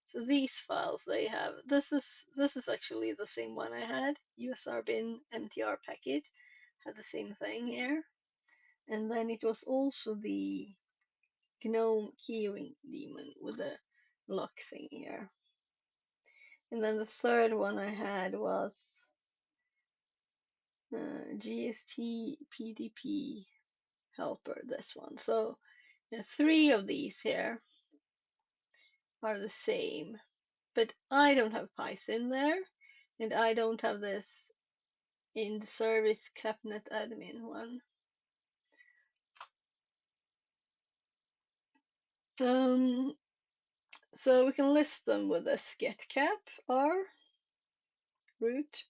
[SPEAKER 1] so these files they have. This is actually the same one I had. USR bin mtr packet had the same thing here, and then it was also the GNOME keyring daemon with a lock thing here. And then the third one I had was GST PDP helper, this one. So three of these here are the same, but I don't have Python there, and I don't have this in the service capnet admin one. So we can list them with a getcap r root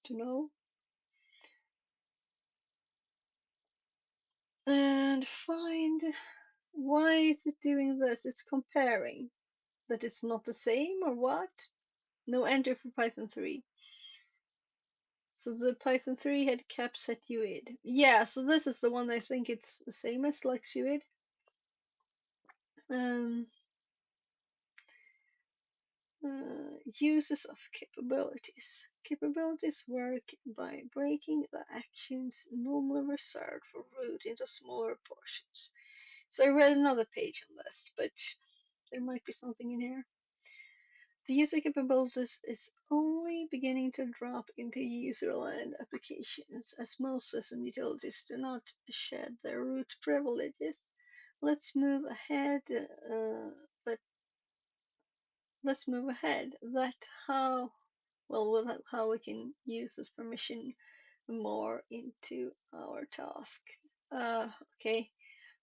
[SPEAKER 1] to null, and find why is it doing this. It's comparing that it's not the same, or what? No enter for Python 3. So the Python 3 had cap set UID. Yeah, so this is the one I think it's the same as like UID. Uses of capabilities. Capabilities work by breaking the actions normally reserved for root into smaller portions. So I read another page on this, but there might be something in here. The user capabilities is only beginning to drop into user-land applications, as most system utilities do not shed their root privileges. Let's move ahead. That how with how we can use this permission more into our task. Okay.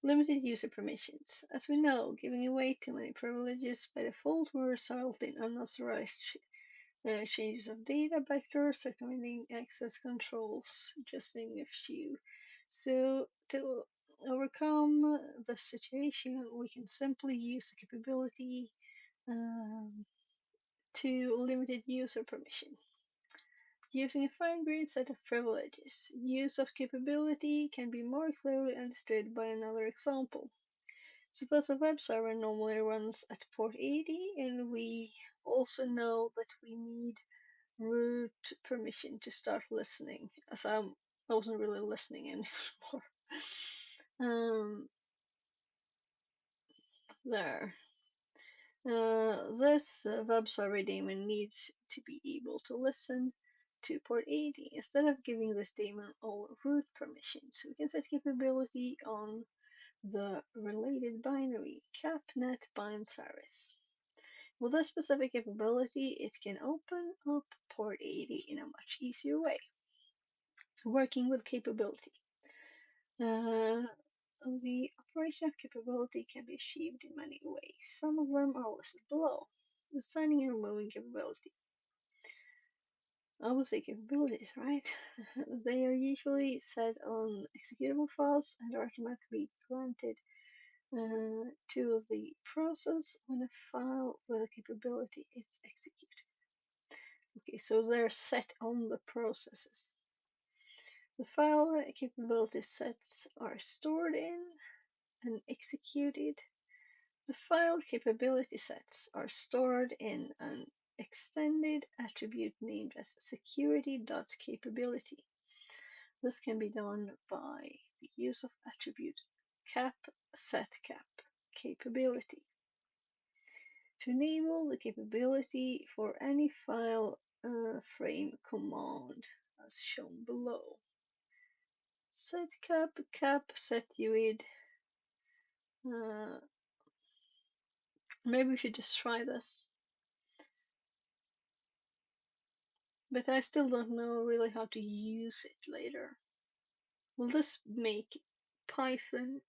[SPEAKER 1] Limited user permissions. As we know, giving away too many privileges by default will result in unauthorized changes of data vectors, circumventing access controls, just naming a few. So to overcome the situation, we can simply use the capability to limited user permission. Using a fine-grained set of privileges, use of capability can be more clearly understood by another example. Suppose a web server normally runs at port 80, and we also know that we need root permission to start listening, as I wasn't really listening anymore. There. This web server daemon needs to be able to listen to port 80. Instead of giving this daemon all root permissions, we can set capability on the related binary capnet bind service. With this specific capability, it can open up port 80 in a much easier way. Working with capability. The operation of capability can be achieved in many ways. Some of them are listed below. Assigning and removing capability. I would say capabilities, right? They are usually set on executable files and are automatically granted to the process when a file with a capability is executed. Okay, so they're set on the processes. The file capability sets are stored in and executed. The file capability sets are stored in an extended attribute named as security.capability. This can be done by the use of attribute cap setCap capability. To enable the capability for any file frame command as shown below. Setcap cap setuid. Maybe we should just try this. But I still don't know really how to use it later. Will this make Python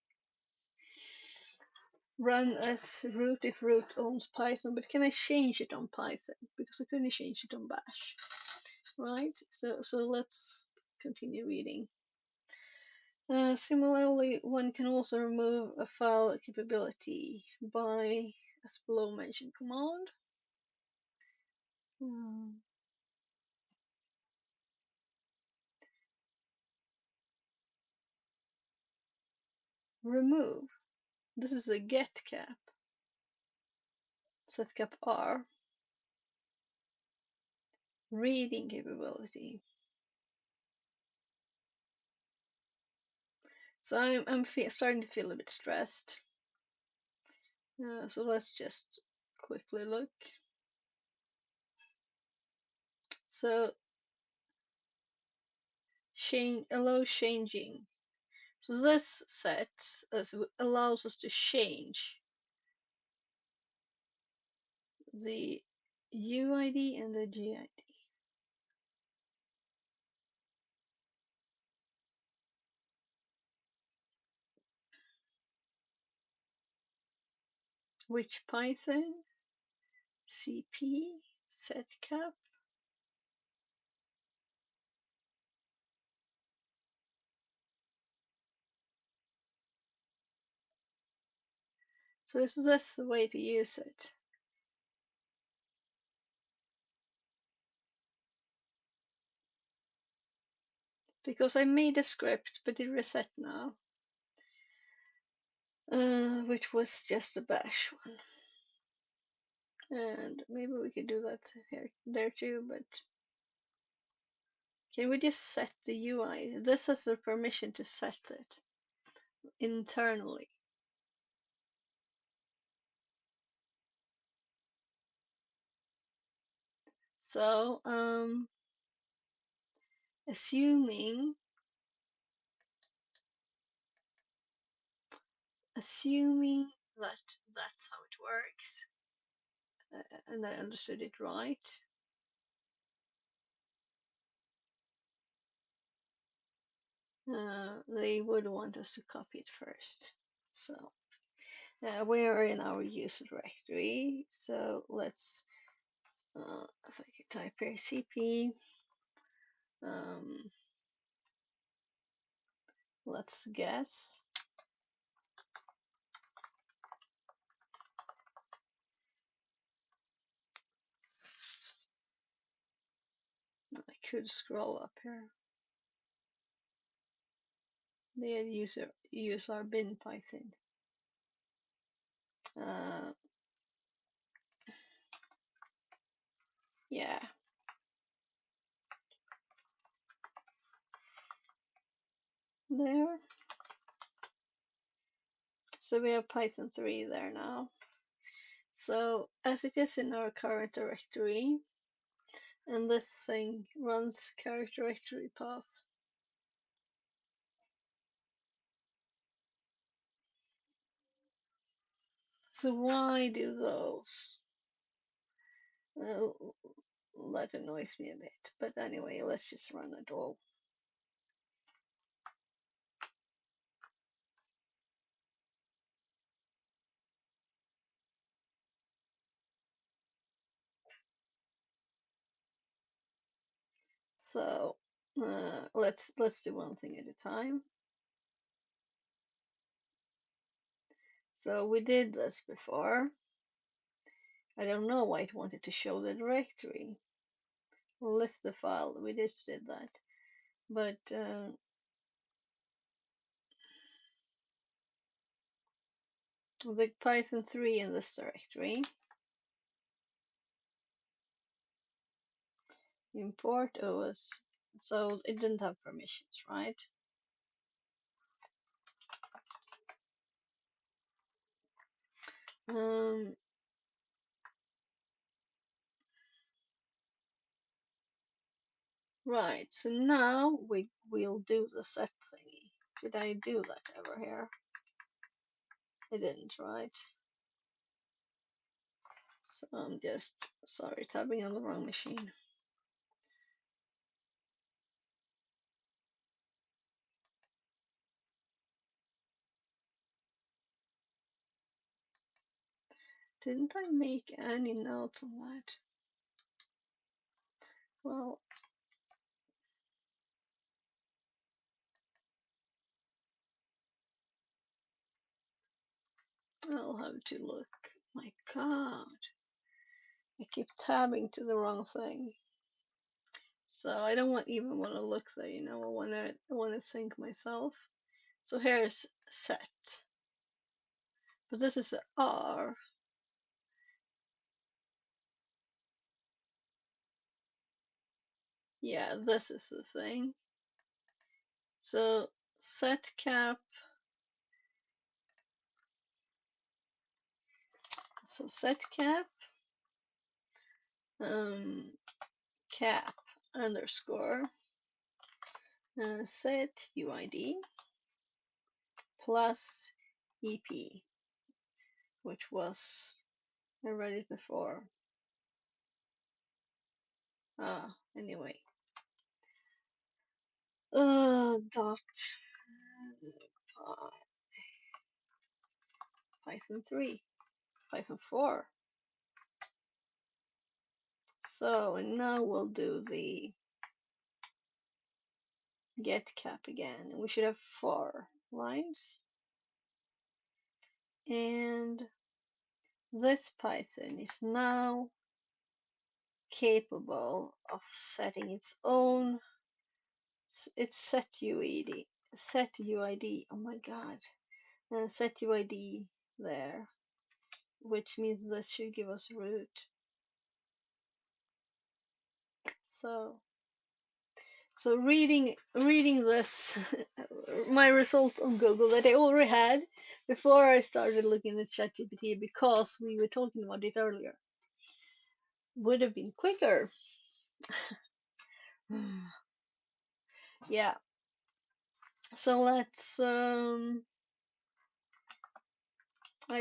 [SPEAKER 1] run as root if root owns Python? But can I change it on Python? Because I couldn't change it on Bash. Right? So let's continue reading. Similarly, one can also remove a file capability by, as below mentioned, command. Remove. This is a get cap. Set cap R. Reading capability. So I'm starting to feel a bit stressed. So let's just quickly look. So allow changing. So this set allows us to change the UID and the GID. Which Python, CP, setcap. So this is the way to use it. Because I made a script, but it reset now. Which was just a bash one. And maybe we could do that there too, but can we just set the UI? This has the permission to set it internally. So, assuming that that's how it works, and I understood it right. They would want us to copy it first. So we are in our user directory. So let's, if I could type here, CP. Let's guess. I could scroll up here. They use our bin Python. Yeah. There. So we have Python 3 there now. So as it is in our current directory, and this thing runs current directory path. So why do those? That annoys me a bit. But anyway, let's just run it all. So let's do one thing at a time. So we did this before. I don't know why it wanted to show the directory. List the file. We just did that. But the Python 3 in this directory. Import OS. So it didn't have permissions, right? Right, so now we'll do the set thingy. Did I do that ever here? I didn't, right? So I'm just, sorry, tabbing on the wrong machine. Didn't I make any notes on that? Well, I'll have to look. My God, I keep tabbing to the wrong thing. So I don't even want to look there, you know, I want to think myself. So here's set. But this is a R. Yeah, this is the thing. So set cap. So set cap. Cap underscore set UID plus EP, which was I read it before. Anyway. Dot Python 3, Python 4. So, and now we'll do the get cap again. We should have 4 lines. And this Python is now capable of setting its own, it's set UID, oh my god, set UID there, which means this should give us root. So reading this, my results on Google that I already had before I started looking at ChatGPT, because we were talking about it earlier, would have been quicker. Yeah. So let's I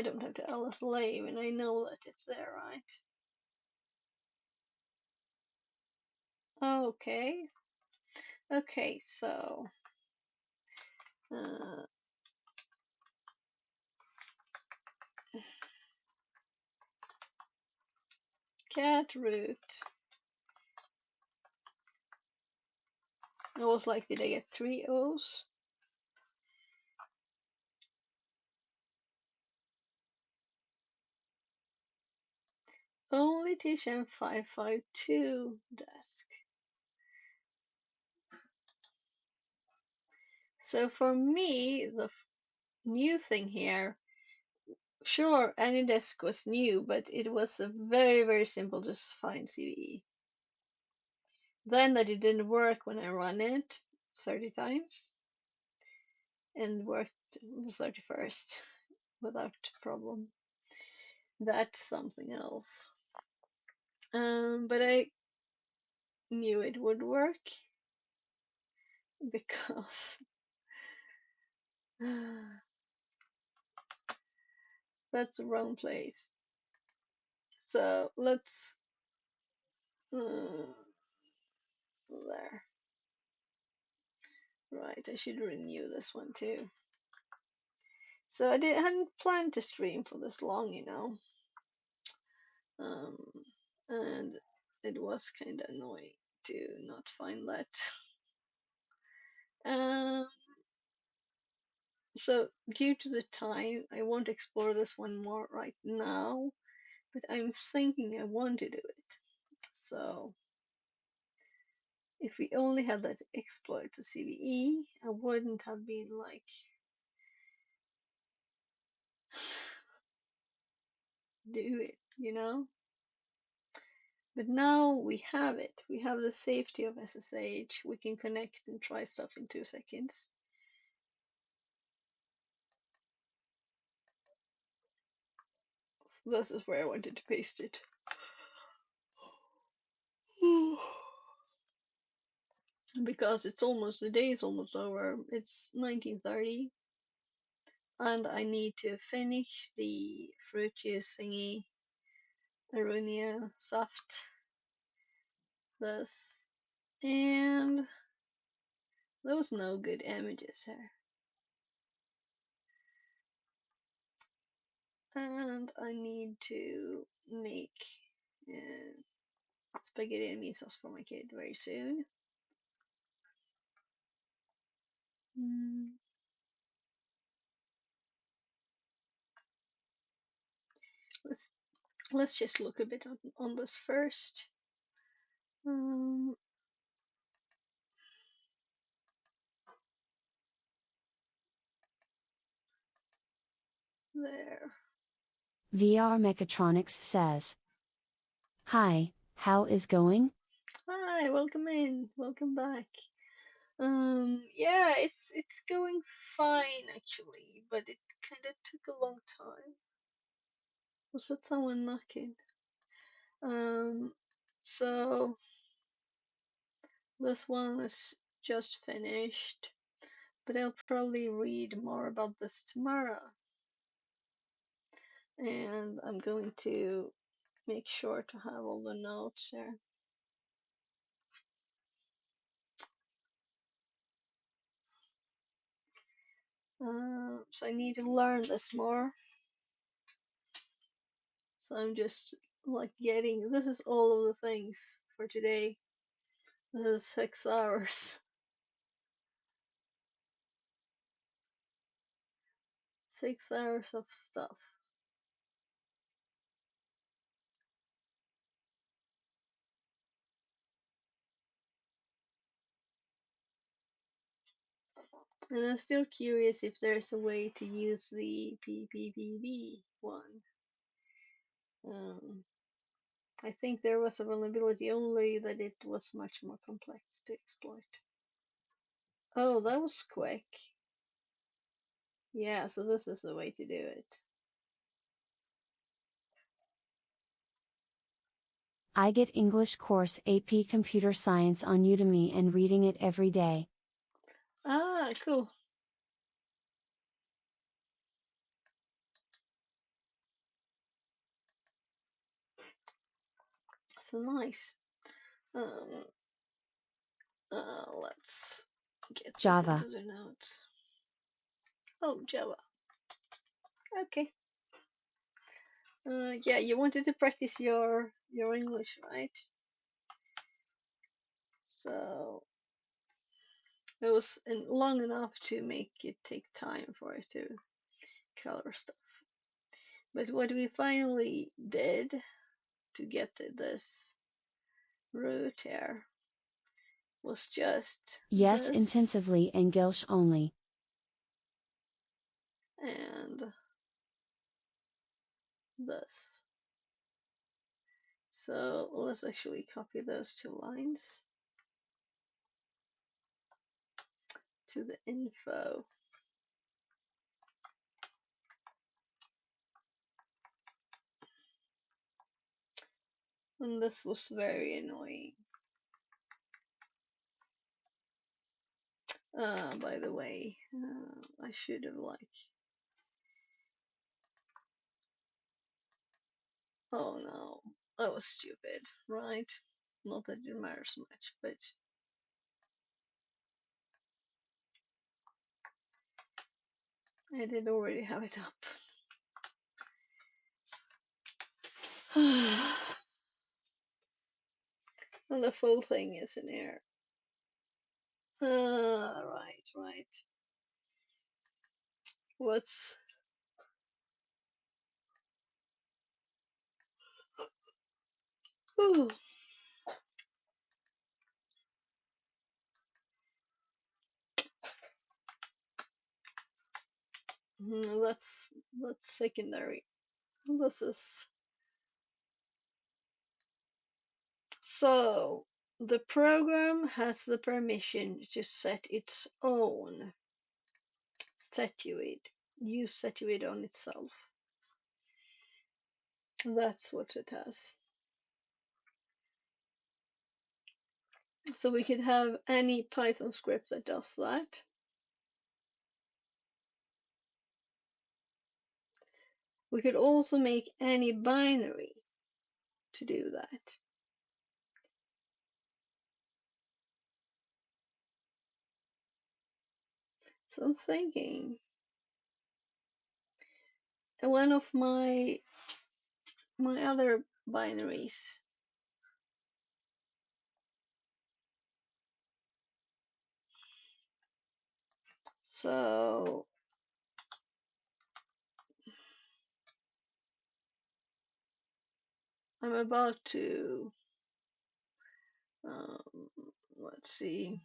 [SPEAKER 1] don't have to ls lave, and I know that it's there, right? Okay. Okay, so cat root. I was like, did I get 3 O's? Only TSM 552 desk. So for me, the new thing here, sure, AnyDesk was new, but it was a very, very simple to find CVE. Then that it didn't work when I ran it 30 times, and worked the 31st without problem. That's something else. But I knew it would work because that's the wrong place. So let's there. Right, I should renew this one too. So I hadn't planned to stream for this long, you know. And it was kind of annoying to not find that. So due to the time, I won't explore this one more right now, but I'm thinking I want to do it. So if we only had that exploit to CVE, I wouldn't have been like do it, you know. But now we have it. We have the safety of SSH. We can connect and try stuff in 2 seconds. So this is where I wanted to paste it. Because it's almost, the day is almost over. It's 19:30. And I need to finish the fruit juice thingy. Arunia soft. This. And there was no good images here. And I need to make spaghetti and meat sauce for my kid very soon. let's just look a bit on this first. There.
[SPEAKER 4] VR Mechatronics says, "Hi, how is going?"
[SPEAKER 1] Hi, welcome in, welcome back. Yeah, it's going fine actually, but it kind of took a long time. Was that someone knocking? So this one is just finished, but I'll probably read more about this tomorrow. And I'm going to make sure to have all the notes there. So I need to learn this more. So I'm just like getting, this is all of the things for today. This is 6 hours. 6 hours of stuff. And I'm still curious if there's a way to use the PPPD one. I think there was a vulnerability, only that it was much more complex to exploit. Oh, that was quick. Yeah, so this is the way to do it.
[SPEAKER 4] I get English course AP Computer Science on Udemy and reading it every day.
[SPEAKER 1] Ah, cool. So nice. Let's get this
[SPEAKER 4] Java.
[SPEAKER 1] into the notes. Oh, Java. Okay. Yeah, you wanted to practice your English, right? So it was long enough to make it take time for it to color stuff. But what we finally did to get to this root here was just
[SPEAKER 4] Yes,
[SPEAKER 1] this
[SPEAKER 4] intensively English only.
[SPEAKER 1] and this. So let's actually copy those two lines to the info. And this was very annoying. By the way, I should have oh no, that was stupid, right? Not that it matters much, but I did already have it up. And the full thing is in here. Right. What's ooh. That's secondary. This is so the program has the permission to set its own use Setuid on itself. That's what it has. So we could have any Python script that does that. We could also make any binary to do that. So I'm thinking, one of my other binaries. So I'm about to, let's see,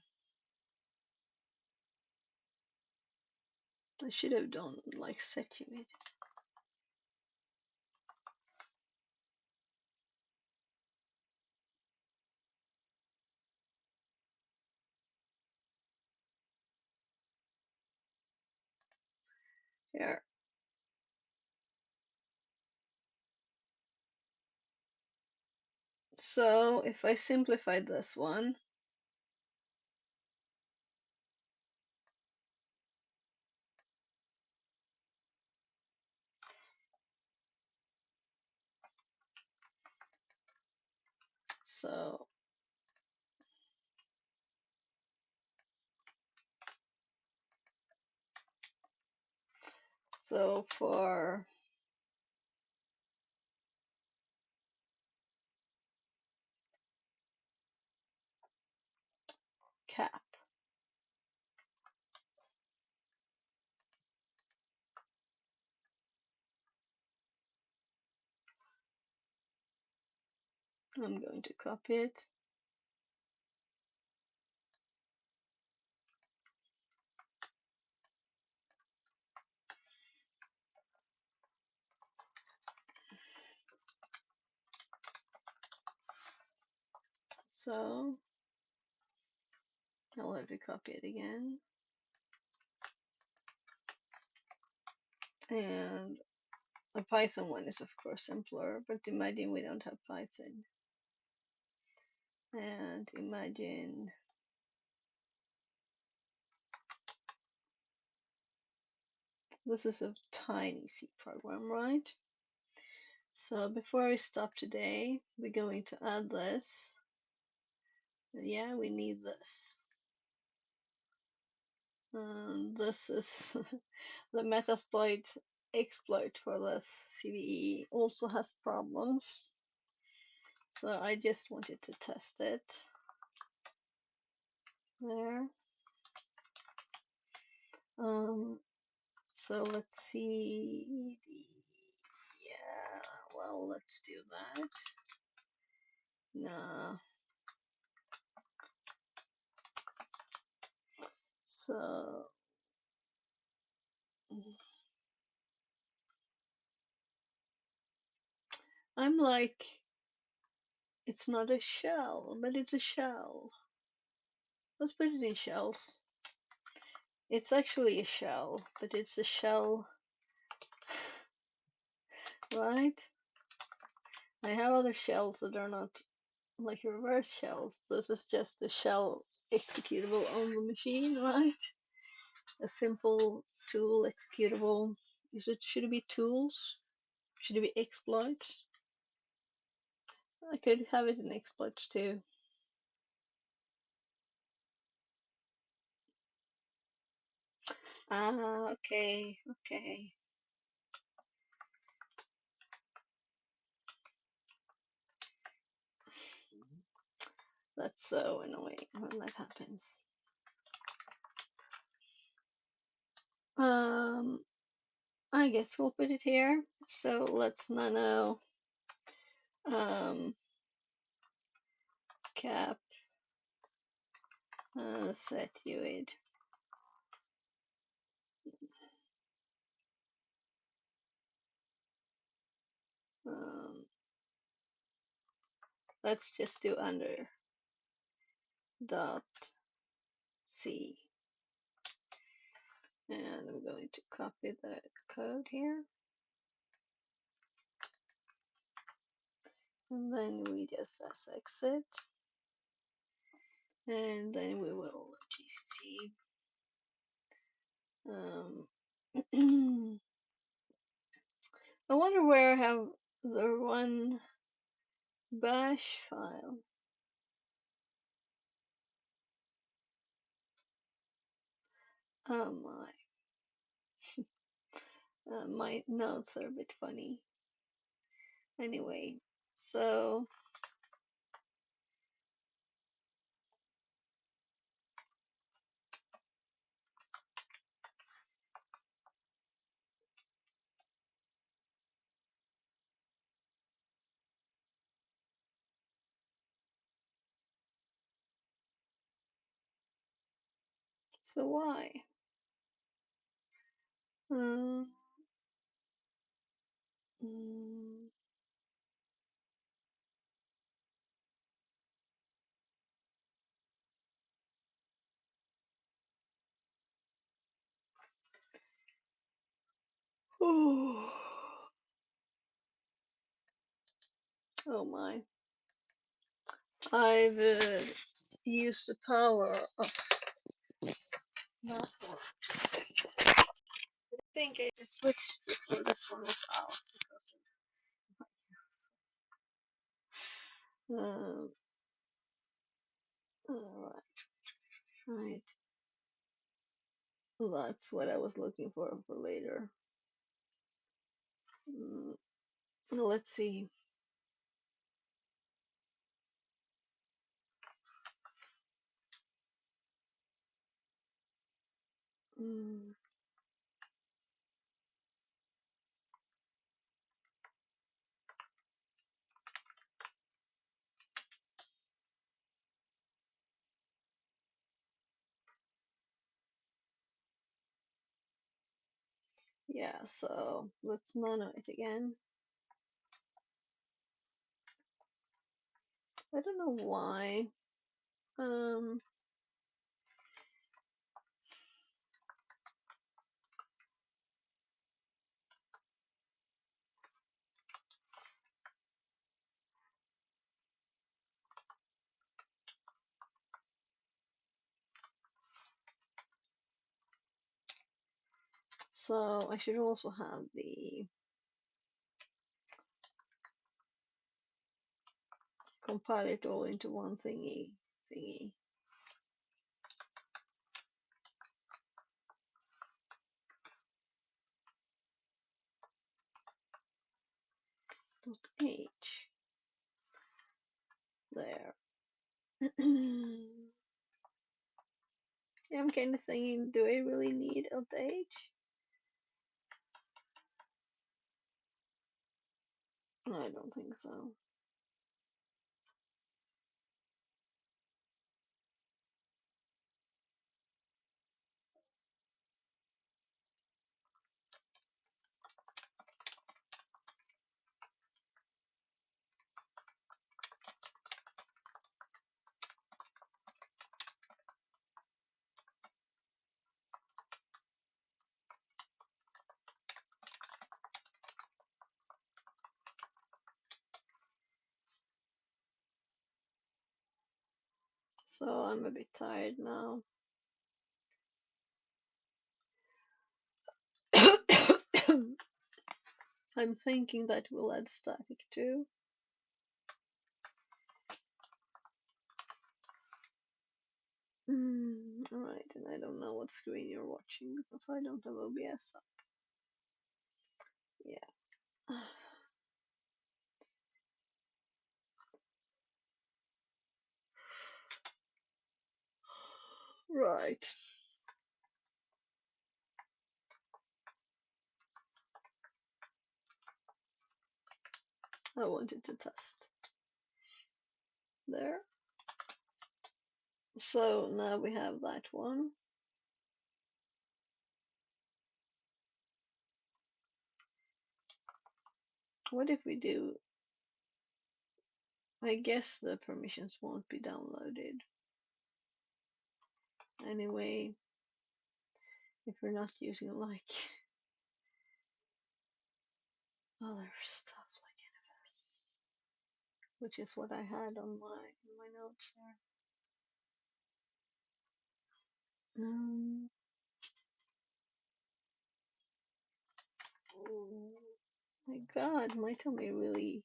[SPEAKER 1] I should have done like set unit. Here. So if I simplify this one, so for cap, I'm going to copy it. So I'll have to copy it again. And a Python one is of course simpler, but imagine we don't have Python. And imagine this is a tiny C program, right? So before we stop today, we're going to add this. Yeah, we need this. This is the Metasploit exploit for this CVE also has problems. So I just wanted to test it. There. So let's see. Yeah, well, let's do that. No. So I'm like, it's not a shell, but it's a shell. Let's put it in shells. It's actually a shell, but it's a shell, right? I have other shells that are not like reverse shells. This is just a shell executable on the machine, right? A simple tool executable. Should it be tools? Should it be exploits? I could have it in exploits too. Ah, okay, okay. That's so annoying when that happens. I guess we'll put it here. So let's nano cap set UID. Let's just do under dot C. And I'm going to copy the code here. And then we just exit. And then we will GCC. I wonder where I have the one bash file. Oh my notes are a bit funny. Anyway, so So why? Mm, mm, oh, oh my. I've used the power of that one. I think I switched before this one was out. Alright. Right. That's what I was looking for later. Let's see. Mm, yeah, so let's mono it again. I don't know why. So I should also have the compile it all into one thingy. .h. There. Yeah, I'm kind of thinking, do I really need .h? No, I don't think so. So I'm a bit tired now. I'm thinking that we'll add static too. Alright, and I don't know what screen you're watching because I don't have OBS up. Yeah. Right. I wanted to test. There. So now we have that one. What if we do? I guess the permissions won't be downloaded. Anyway, if we're not using like other stuff like NFS, which is what I had on my notes there. Oh my god, my tummy really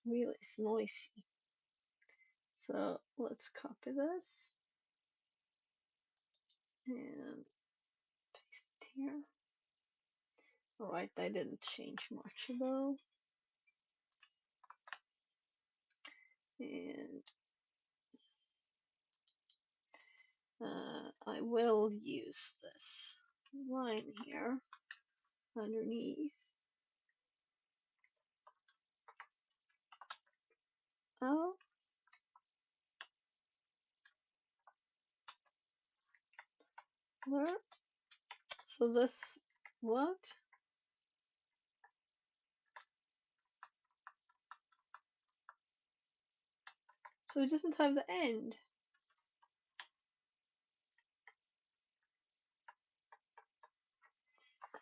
[SPEAKER 1] is noisy. So let's copy this and paste it here. Alright, I didn't change much though. And I will use this line here underneath. Oh, There. So this, what? So it doesn't have the end.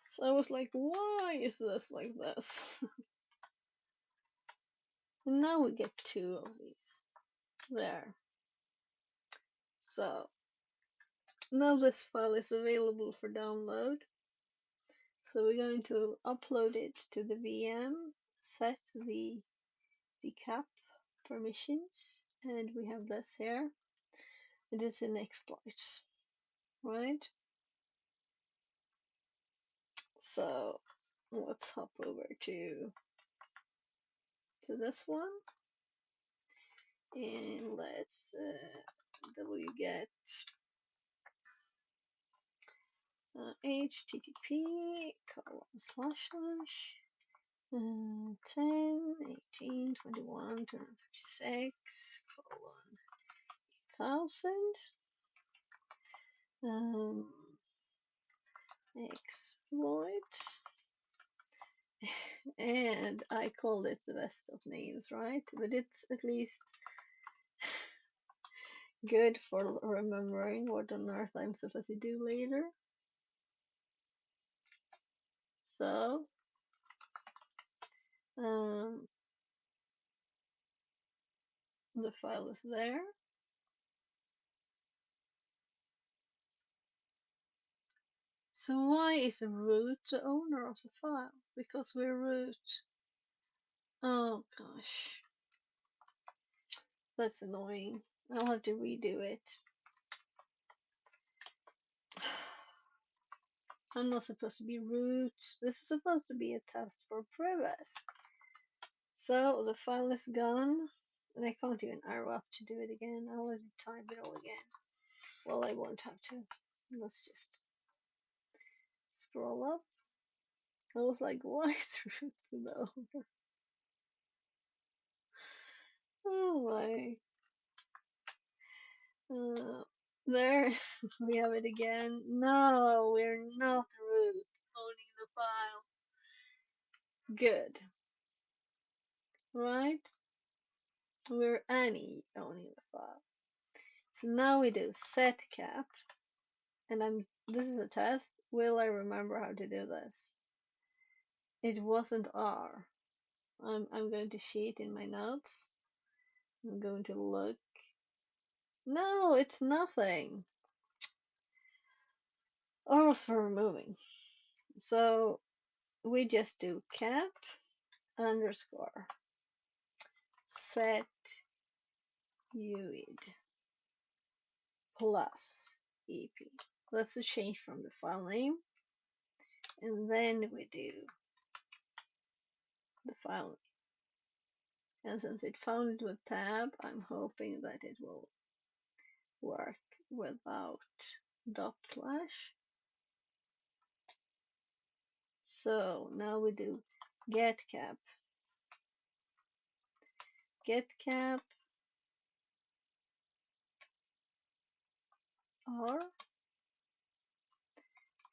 [SPEAKER 1] So I was like, why is this like this? And now we get 2 of these. There. So now this file is available for download. So we're going to upload it to the VM, set the cap permissions, and we have this here. It is in exploits, right? So let's hop over to this one, and let's wget http :// 10 18 21 236 1000 exploits, and I called it the best of names, right? But it's at least good for remembering what on earth I'm supposed to do later. So the file is there. So why is root the owner of the file? Because we're root. Oh gosh, that's annoying. I'll have to redo it. I'm not supposed to be root. This is supposed to be a test for previous. So the file is gone, and I can't even arrow up to do it again. I'll have to type it all again. Well, I won't have to. Let's just scroll up. I was like, why is root the owner? Oh my. There we have it again. No, we're not root owning the file. Good. Right? We're Annie owning the file. So now we do set cap, and this is a test. Will I remember how to do this? It wasn't R. I'm going to sheet in my notes. I'm going to look. No, it's nothing. R was for removing. So we just do cap underscore set uid plus ep. That's a change from the file name. And then we do the file name. And since it found it with tab, I'm hoping that it will work without dot slash. So now we do get cap or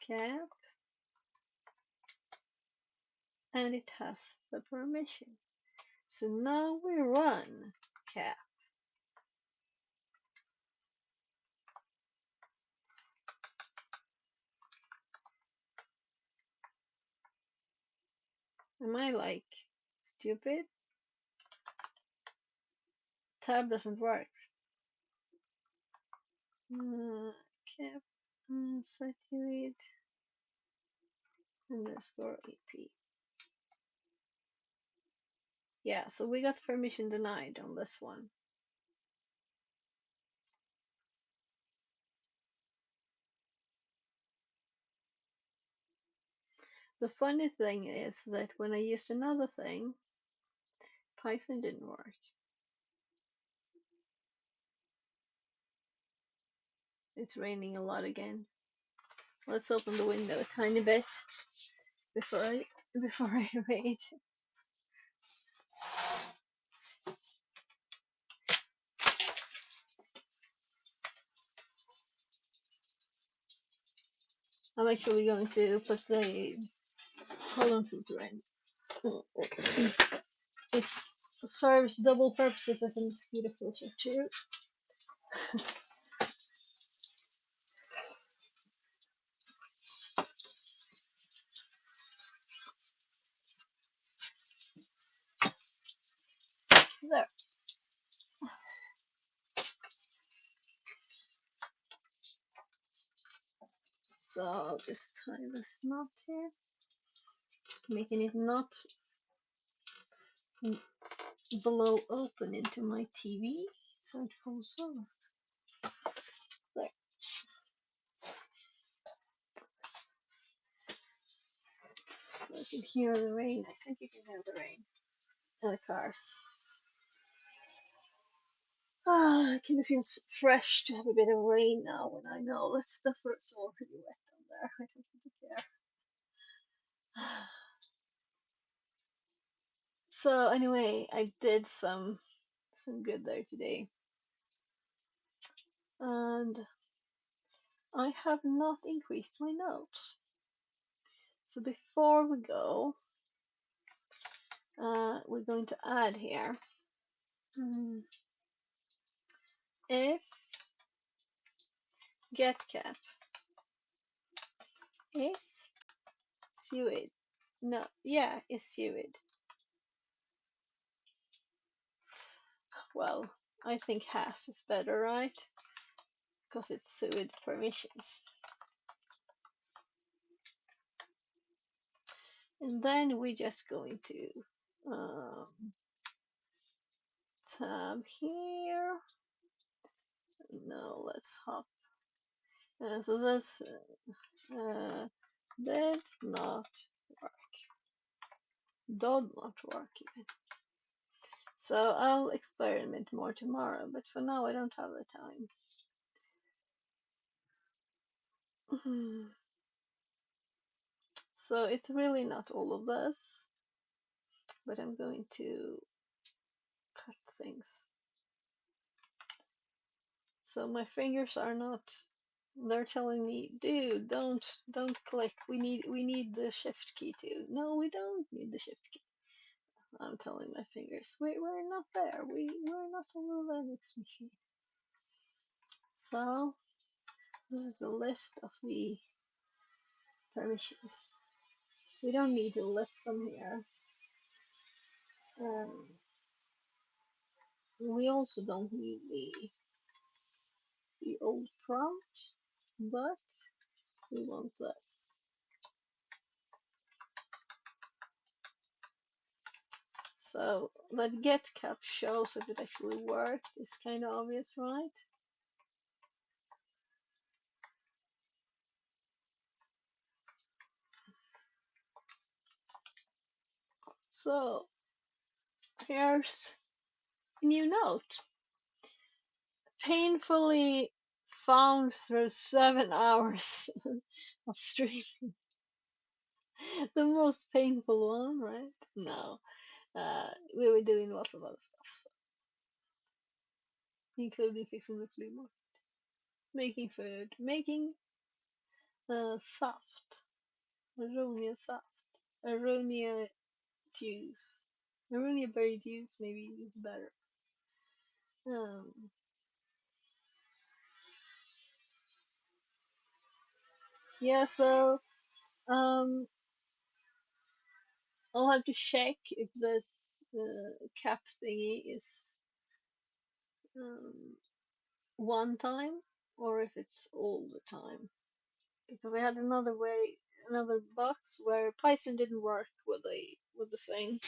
[SPEAKER 1] cap, and it has the permission. So now we run cap. Am I like stupid? Tab doesn't work. Cap set uid underscore ep. Yeah, so we got permission denied on this one. The funny thing is that when I used another thing, Python didn't work. It's raining a lot again. Let's open the window a tiny bit before I read. I'm actually going to put the column filter in. It serves double purposes as a mosquito filter too. There. So I'll just tie this knot here, making it not blow open into my TV so it falls over. There. I can hear the rain. I think you can hear the rain and the cars. Ah, it kind of feels fresh to have a bit of rain now when I know that stuff was already wet down there. I don't really care. So anyway, I did some good there today, and I have not increased my notes. So before we go, we're going to add here if getCap is suid. No, yeah, is suid. Well, I think has is better, right? Because it's suid permissions. And then we're just going to tab here. No, let's hop. So this did not work. Did not work even. So I'll experiment more tomorrow, but for now I don't have the time. So it's really not all of this, but I'm going to cut things. So my fingers are not, they're telling me, dude, don't click. We need the shift key too. No, we don't need the shift key. I'm telling my fingers, we're not there. We're not on the Linux machine. So this is a list of the permissions. We don't need to list them here. We also don't need the old prompt, but we want this. So that getCap shows if it actually worked is kind of obvious, right? So here's a new note. Painfully found through 7 hours of streaming. The most painful one, right? No. We were doing lots of other stuff, so. Including fixing the flea market. Making food. Making soft. Aronia soft. Aronia juice. Aronia berry juice maybe is better. Yeah, so I'll have to check if this cap thingy is one time or if it's all the time. Because I had another box where Python didn't work with the thing.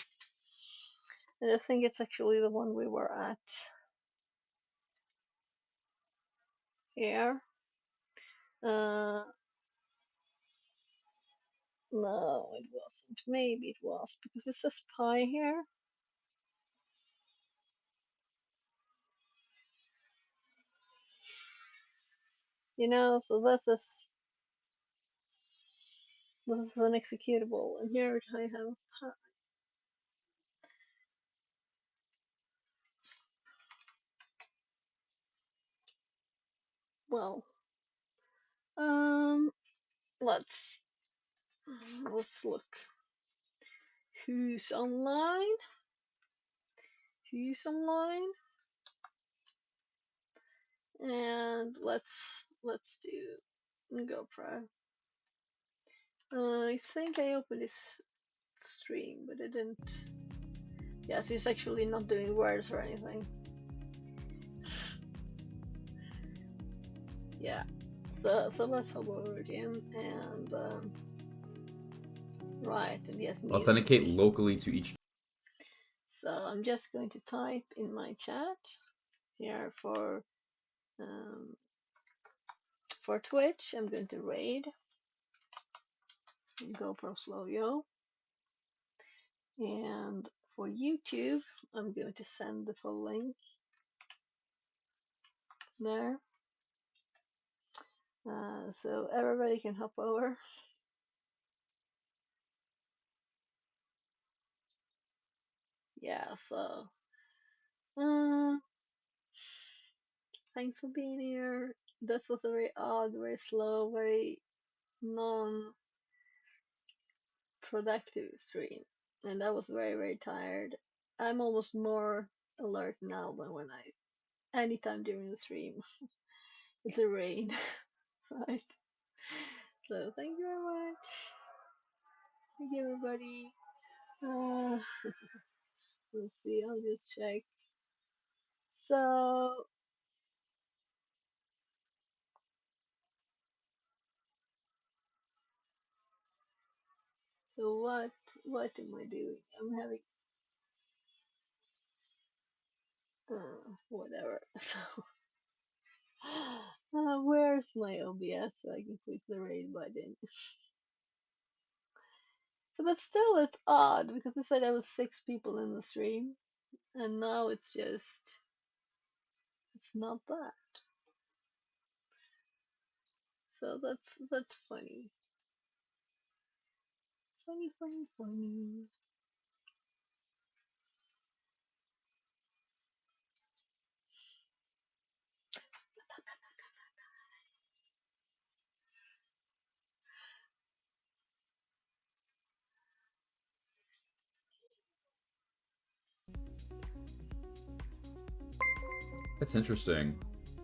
[SPEAKER 1] And I think it's actually the one we were at here. No, it wasn't. Maybe it was because it says pi here. You know, so this is an executable, and here I have pi. Well, let's look. Who's online? Who's online? And let's do GoPro. I think I opened this stream, but I didn't. Yeah, so it's actually not doing words or anything. Yeah, so let's hop over to him and right, and yes,
[SPEAKER 8] authenticate locally to each.
[SPEAKER 1] So I'm just going to type in my chat here for Twitch. I'm going to raid GoPro Slow Yo, and for YouTube, I'm going to send the full link there, so everybody can hop over. Yeah, so thanks for being here. That was a very odd, very slow, very non-productive stream, and I was very, very tired. I'm almost more alert now than when anytime during the stream. It's a rain, right? So thank you very much. Thank you, everybody. Let's see, I'll just check. So what am I doing? I'm having whatever. So where's my OBS so I can click the raid button? So, but still, it's odd because I said there was 6 people in the stream, and now it's not that. So that's funny. Funny, funny, funny.
[SPEAKER 8] That's interesting.